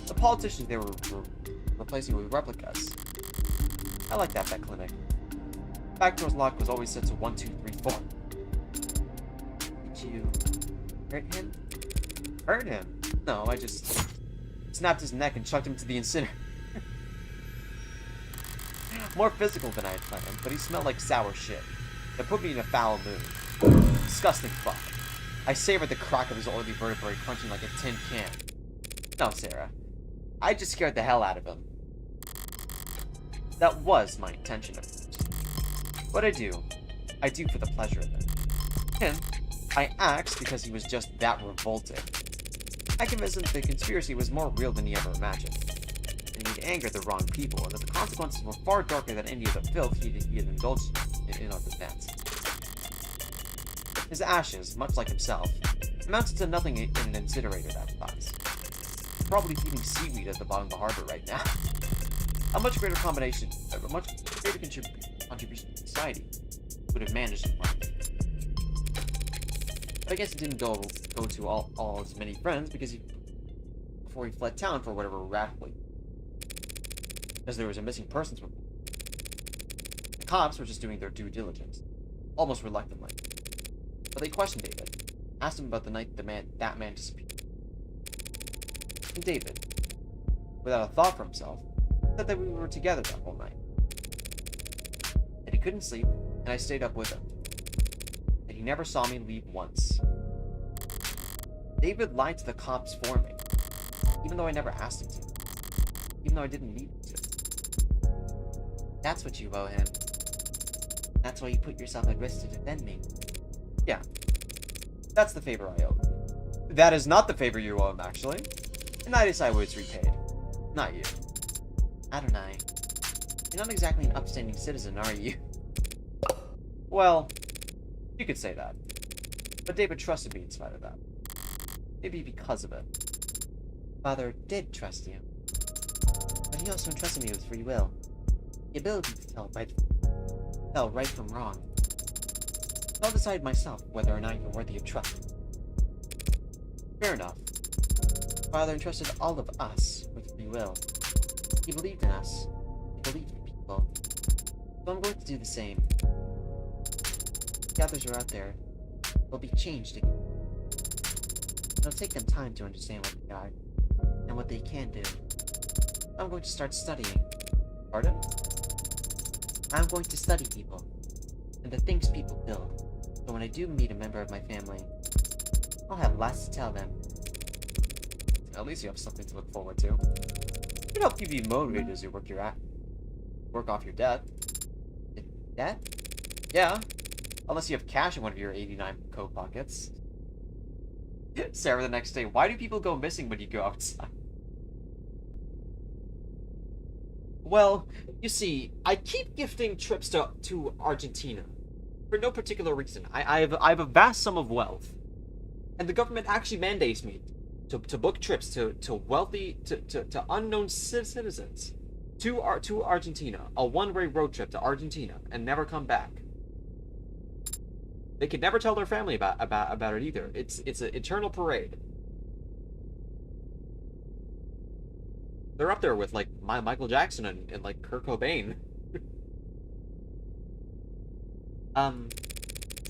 the politicians they were replacing with replicas. I like that vet clinic. Back door's lock was always set to 1, 2, 3, 4. Did you hurt him? Hurt him? No, I just snapped his neck and chucked him to the incinerator. More physical than I had planned, but he smelled like sour shit. That put me in a foul mood. Disgusting fuck. I savored the crack of his oily vertebrae crunching like a tin can. No, Sarah. I just scared the hell out of him. That was my intention at first. What I do for the pleasure of it. Him, I axed because he was just that revolting. I convinced him the conspiracy was more real than he ever imagined. And he'd angered the wrong people, and that the consequences were far darker than any of the filth he had indulged in our defense. His ashes, much like himself, amounted to nothing in an incinerator that size. Probably feeding seaweed at the bottom of the harbor right now. A much greater contribution to society would have managed in life. But I guess it didn't go to all his many friends before he fled town for whatever radically. Because there was a missing persons report. The cops were just doing their due diligence, almost reluctantly. But they questioned David, asked him about the night that man disappeared. And David, without a thought for himself, said that we were together that whole night. That he couldn't sleep, and I stayed up with him. That he never saw me leave once. David lied to the cops for me, even though I never asked him to. Even though I didn't need him to. That's what you owe him. That's why you put yourself at risk to defend me. Yeah. That's the favor I owe. That is not the favor you owe him, actually. And I decide it's repaid. Not you. Adonai. You're not exactly an upstanding citizen, are you? Well, you could say that. But David trusted me in spite of that. Maybe because of it. Father did trust you. But he also entrusted me with free will. The ability to tell right from wrong. I'll decide myself whether or not you're worthy of trust. Fair enough. Father entrusted all of us with free will. He believed in us. He believed in people. So I'm going to do the same. The others are out there. They'll be changed again. It'll take them time to understand what they are and what they can do. I'm going to start studying. Pardon? I'm going to study people and the things people build. So when I do meet a member of my family, I'll have lots to tell them. At least you have something to look forward to. It can help you be motivated as you work off your debt. Debt? Yeah. Unless you have cash in one of your 89 coat pockets. Sarah the next day, why do people go missing when you go outside? Well, you see, I keep gifting trips to Argentina for no particular reason. I have a vast sum of wealth, and the government actually mandates me to book trips to unknown citizens to Argentina, a one-way road trip to Argentina, and never come back. They could never tell their family about it either. It's an eternal parade. They're up there with like Michael Jackson and like Kurt Cobain.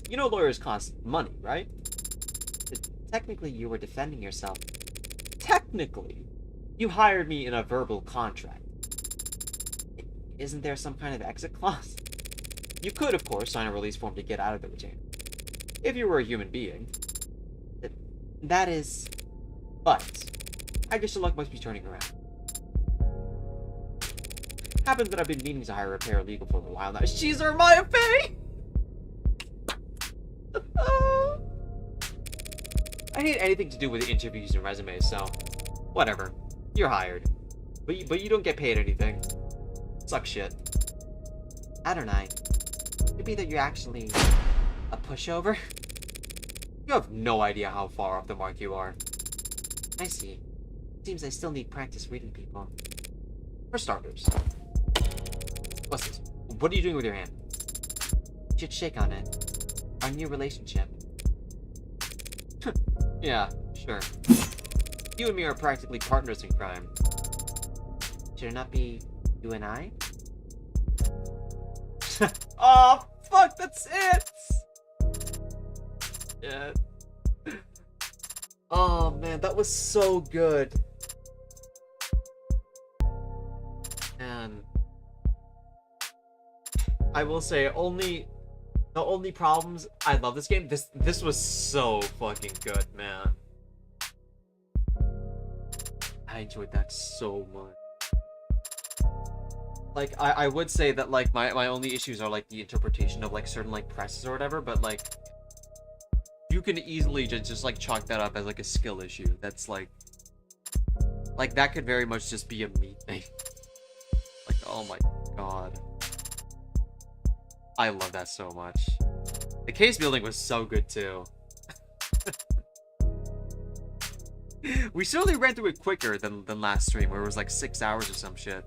You know lawyers cost money, right? Technically, you were defending yourself. Technically, you hired me in a verbal contract. Isn't there some kind of exit clause? You could, of course, sign a release form to get out of the retainer. If you were a human being. That is... But, I guess your luck must be turning around. Happens that I've been meaning to hire a paralegal for a while now. She's Maya Faye! I hate anything to do with interviews and resumes, so... Whatever. You're hired. But you don't get paid anything. Suck shit. Adonai. Could be that you're actually... a pushover? You have no idea how far off the mark you are. I see. Seems I still need practice reading people. For starters. What's this? What are you doing with your hand? You should shake on it. Our new relationship. Yeah, sure. You and me are practically partners in crime. Should it not be you and I? Oh, fuck, that's it! Yeah. Oh, man, that was so good. And I will say, the only problems, I love this game. This was so fucking good, man. I enjoyed that so much. Like, I would say that, like, my only issues are, like, the interpretation of, like, certain, like, presses or whatever, but, like, you can easily just like, chalk that up as, like, a skill issue. That's, like, that could very much just be a me thing. Like, oh my god. I love that so much. The case building was so good, too. We certainly ran through it quicker than last stream, where it was, like, 6 hours or some shit.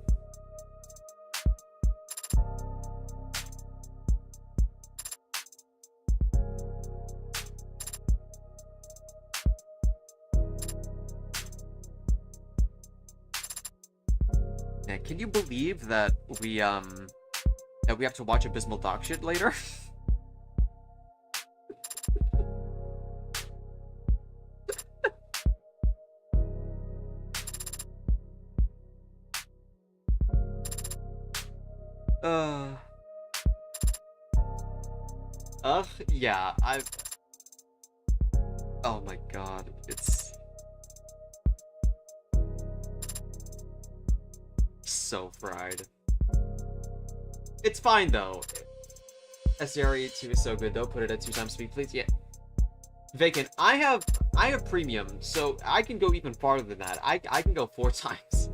Yeah, can you believe that we have to watch Abysmal Dog Shit later? Yeah, oh my god, it's so fried. It's fine though. SRE 2 is so good though. Put it at 2 times speed, please. Yeah. Vacant. I have premium, so I can go even farther than that. I can go 4 times.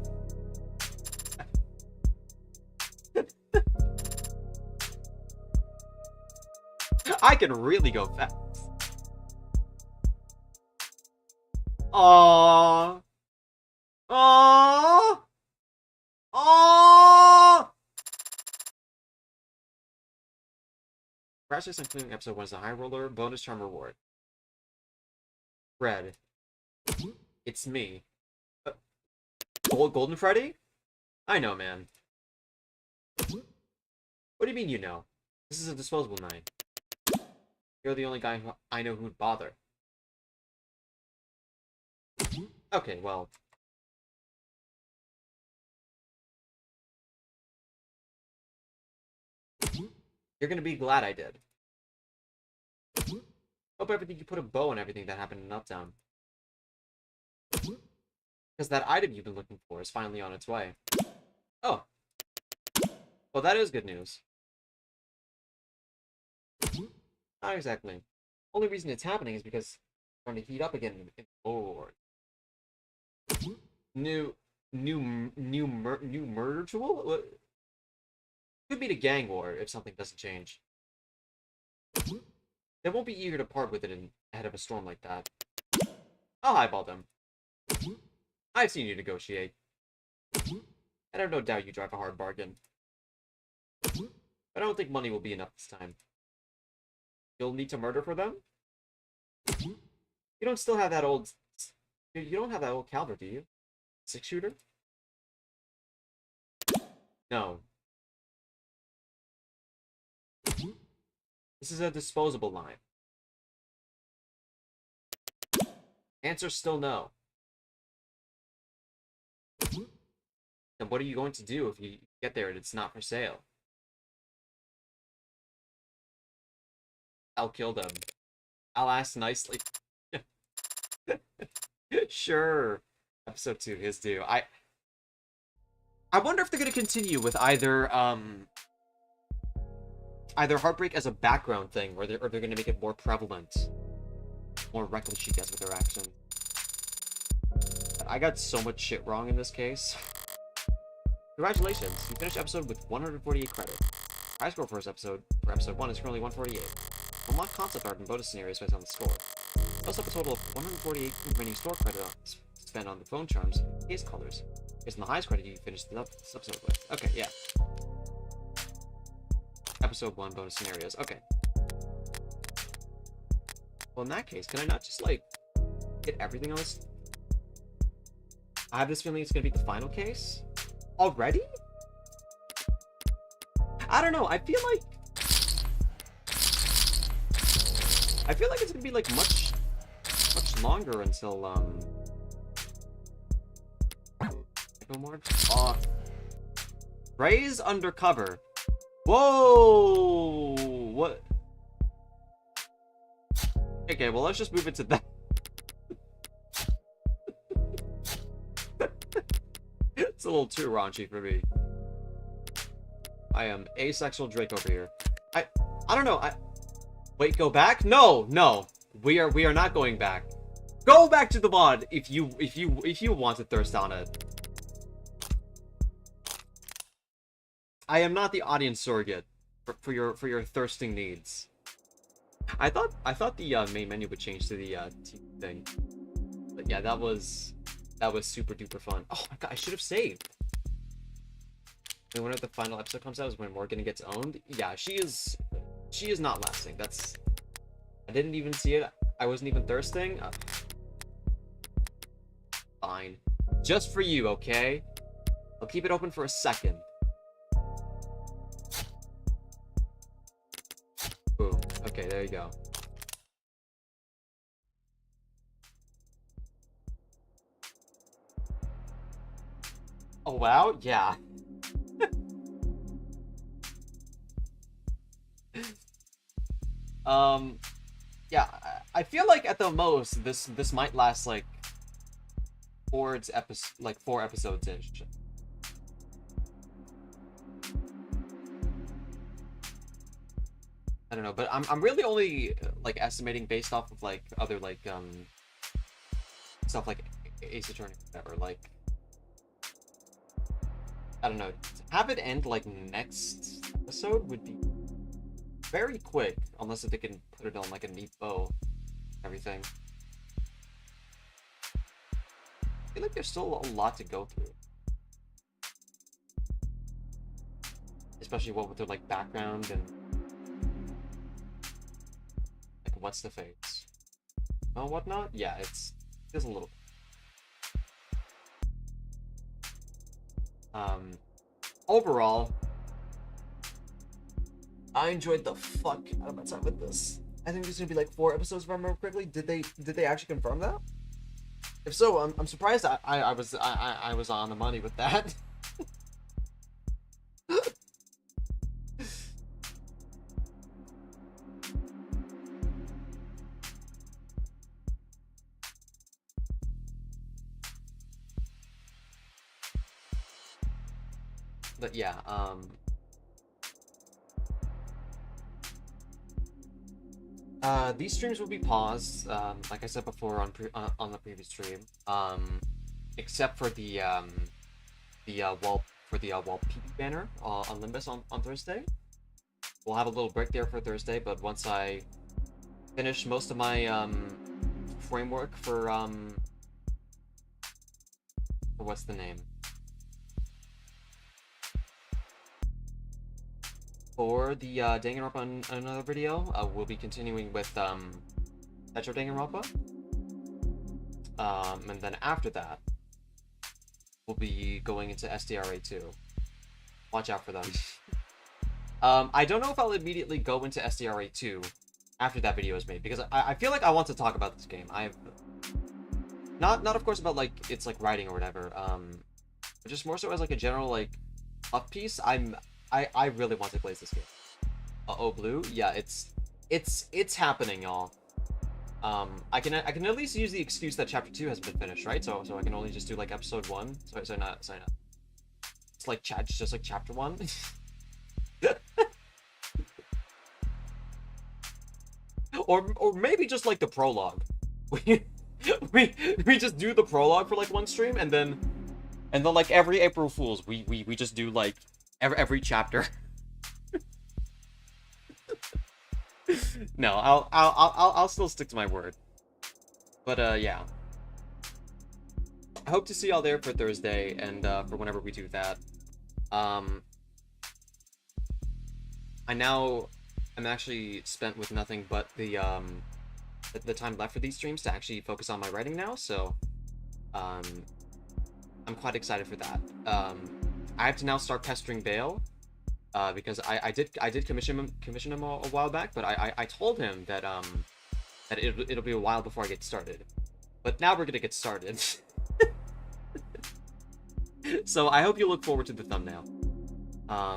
I can really go fast. Aww. Aww. Aww. Practice including episode 1 is a high roller bonus charm reward. Red. It's me. Golden Freddy? I know, man. What do you mean you know? This is a disposable knife. You're the only guy who I know who would bother. Okay, well. You're gonna be glad I did. Hope everything you put a bow on everything that happened in Uptown. Because that item you've been looking for is finally on its way. Oh. Well, that is good news. Not exactly. Only reason it's happening is because it's starting to heat up again in the Lord. New murder tool? What? Could be a gang war if something doesn't change. They won't be eager to part with it ahead of a storm like that. I'll highball them. I've seen you negotiate. And I have no doubt you drive a hard bargain. But I don't think money will be enough this time. You'll need to murder for them? You don't still have that old... You don't have that old caliber, do you? 6-shooter? No. This is a disposable knife. Answer still no. Then what are you going to do if you get there and it's not for sale? I'll kill them. I'll ask nicely. Sure. Episode 2, his due. I wonder if they're gonna continue with either heartbreak as a background thing, or they're gonna make it more prevalent, more reckless, she gets with her actions. I got so much shit wrong in this case. Congratulations, you finished episode with 148 credits. High score for episode 1 is currently 148. Unlock concept art and bonus scenarios based on the score. Plus up a total of 148 remaining store credit spent on the phone charms, case colors. Based on the highest credit you finished this episode with. Okay, yeah. Episode 1 bonus scenarios. Okay. Well, in that case, can I not just, like, get everything on this? I have this feeling it's gonna be the final case. Already? I don't know. I feel like it's gonna be, like, much longer until, no more. Ray's undercover. Whoa! What? Okay, well, let's just move it to that. It's a little too raunchy for me. I am asexual Drake over here. I don't know. Wait, go back? No. We are not going back. Go back to the VOD if you want to thirst on it. I am not the audience surrogate for your thirsting needs. I thought the main menu would change to the TV thing, but yeah, that was super duper fun. Oh my god, I should have saved. And whenever the final episode comes out is when Morgan gets owned. Yeah, she is not lasting. I didn't even see it. I wasn't even thirsting. Fine, just for you, okay? I'll keep it open for a second. Boom. Okay, there you go. Oh, wow? Yeah. Yeah, I feel like at the most, this might last, like, 4 episodes-ish. I don't know, but I'm really only like estimating based off of like other like stuff like Ace Attorney, whatever. Like, I don't know. To have it end like next episode would be very quick, unless if they can put it on like a neat bow, everything. I feel like there's still a lot to go through, especially what with their like background and. What's the face? Oh, whatnot? Yeah, it's a little. Overall, I enjoyed the fuck out of my time with this. I think there's gonna be like 4 episodes if I remember correctly. Did they actually confirm that? If so, I'm surprised I was on the money with that. But yeah, these streams will be paused, like I said before on the previous stream, except for the wall PP banner on Limbus on Thursday. We'll have a little break there for Thursday, but once I finish most of my framework for what's the name? For the Danganronpa another video, we'll be continuing with Metro Danganronpa. And then after that, we'll be going into SDRA 2. Watch out for them. I don't know if I'll immediately go into SDRA 2 after that video is made, because I feel like I want to talk about this game. I've not of course about like it's like writing or whatever. But just more so as like a general like up piece. I really want to play this game. Uh-oh, Blue. Yeah, it's happening, y'all. I can at least use the excuse that chapter 2 has been finished, right? So I can only just do like episode 1. So not. It's like it's just like chapter 1. or maybe just like the prologue. We just do the prologue for like one stream, and then like every April Fools we just do like every chapter. No, I'll still stick to my word. But yeah. I hope to see y'all there for Thursday and for whenever we do that. I'm actually spent with nothing but the time left for these streams to actually focus on my writing now, so I'm quite excited for that. I have to now start pestering Bael, because I did commission him a while back, but I told him that that it'll be a while before I get started. But now we're gonna get started. So I hope you look forward to the thumbnail.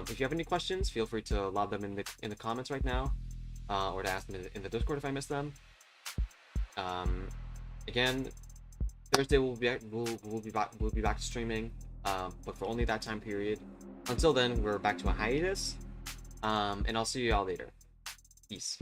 If you have any questions, feel free to lob them in the comments right now, or to ask them in the Discord if I miss them. Again, Thursday we'll be back to streaming, but for only that time period. Until then, we're back to a hiatus, and I'll see you all later. Peace.